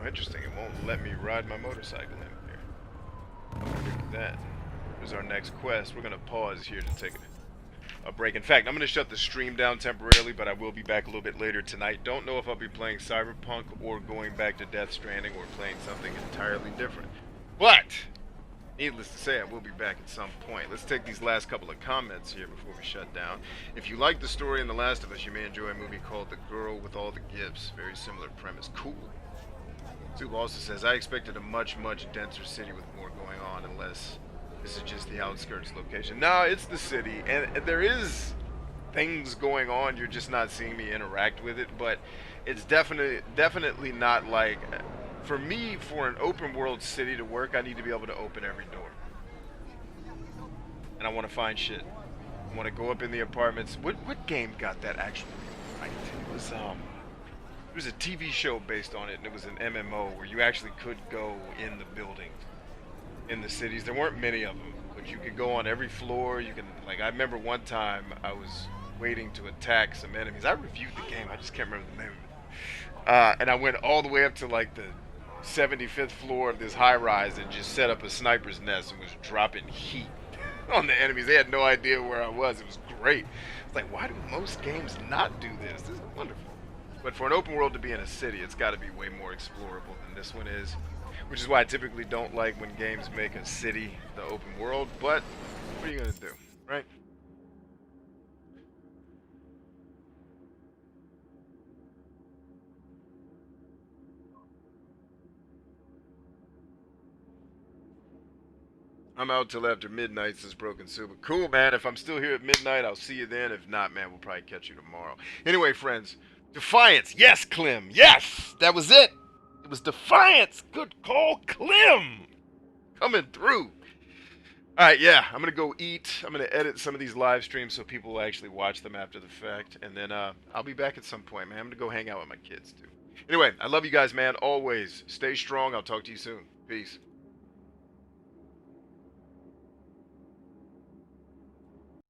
Interesting, it won't let me ride my motorcycle in here. Look at that. Here's our next quest. We're gonna pause here to take a break. In fact, I'm gonna shut the stream down temporarily, but I will be back a little bit later tonight. Don't know if I'll be playing Cyberpunk or going back to Death Stranding or playing something entirely different. But, needless to say, I will be back at some point. Let's take these last couple of comments here before we shut down. If you like the story in The Last of Us, you may enjoy a movie called The Girl with All the Gifts. Very similar premise. Cool. Sue also says, I expected a much, much denser city with more going on, unless this is just the outskirts location. No, it's the city, and there is things going on, you're just not seeing me interact with it, but it's definitely not like, for me, for an open world city to work, I need to be able to open every door. And I want to find shit. I want to go up in the apartments. What game got that actually right? It was, there was a TV show based on it, and it was an MMO where you actually could go in the buildings, in the cities. There weren't many of them, but you could go on every floor. You can, like, I remember one time I was waiting to attack some enemies. I reviewed the game, I just can't remember the name of it. And I went all the way up to like the 75th floor of this high rise and just set up a sniper's nest and was dropping heat on the enemies. They had no idea where I was. It was great. It's like, why do most games not do this? This is wonderful. But for an open world to be in a city, it's got to be way more explorable than this one is. Which is why I typically don't like when games make a city the open world. But what are you going to do, right? I'm out till after midnight, says Broken Super. Cool, man. If I'm still here at midnight, I'll see you then. If not, man, we'll probably catch you tomorrow. Anyway, friends. Defiance. Yes, Clem. Yes, that was it. It was Defiance. Good call, Clem. Coming through. All right, yeah. I'm going to go eat. I'm going to edit some of these live streams so people will actually watch them after the fact. And then I'll be back at some point, man. I'm going to go hang out with my kids, too. Anyway, I love you guys, man. Always. Stay strong. I'll talk to you soon. Peace.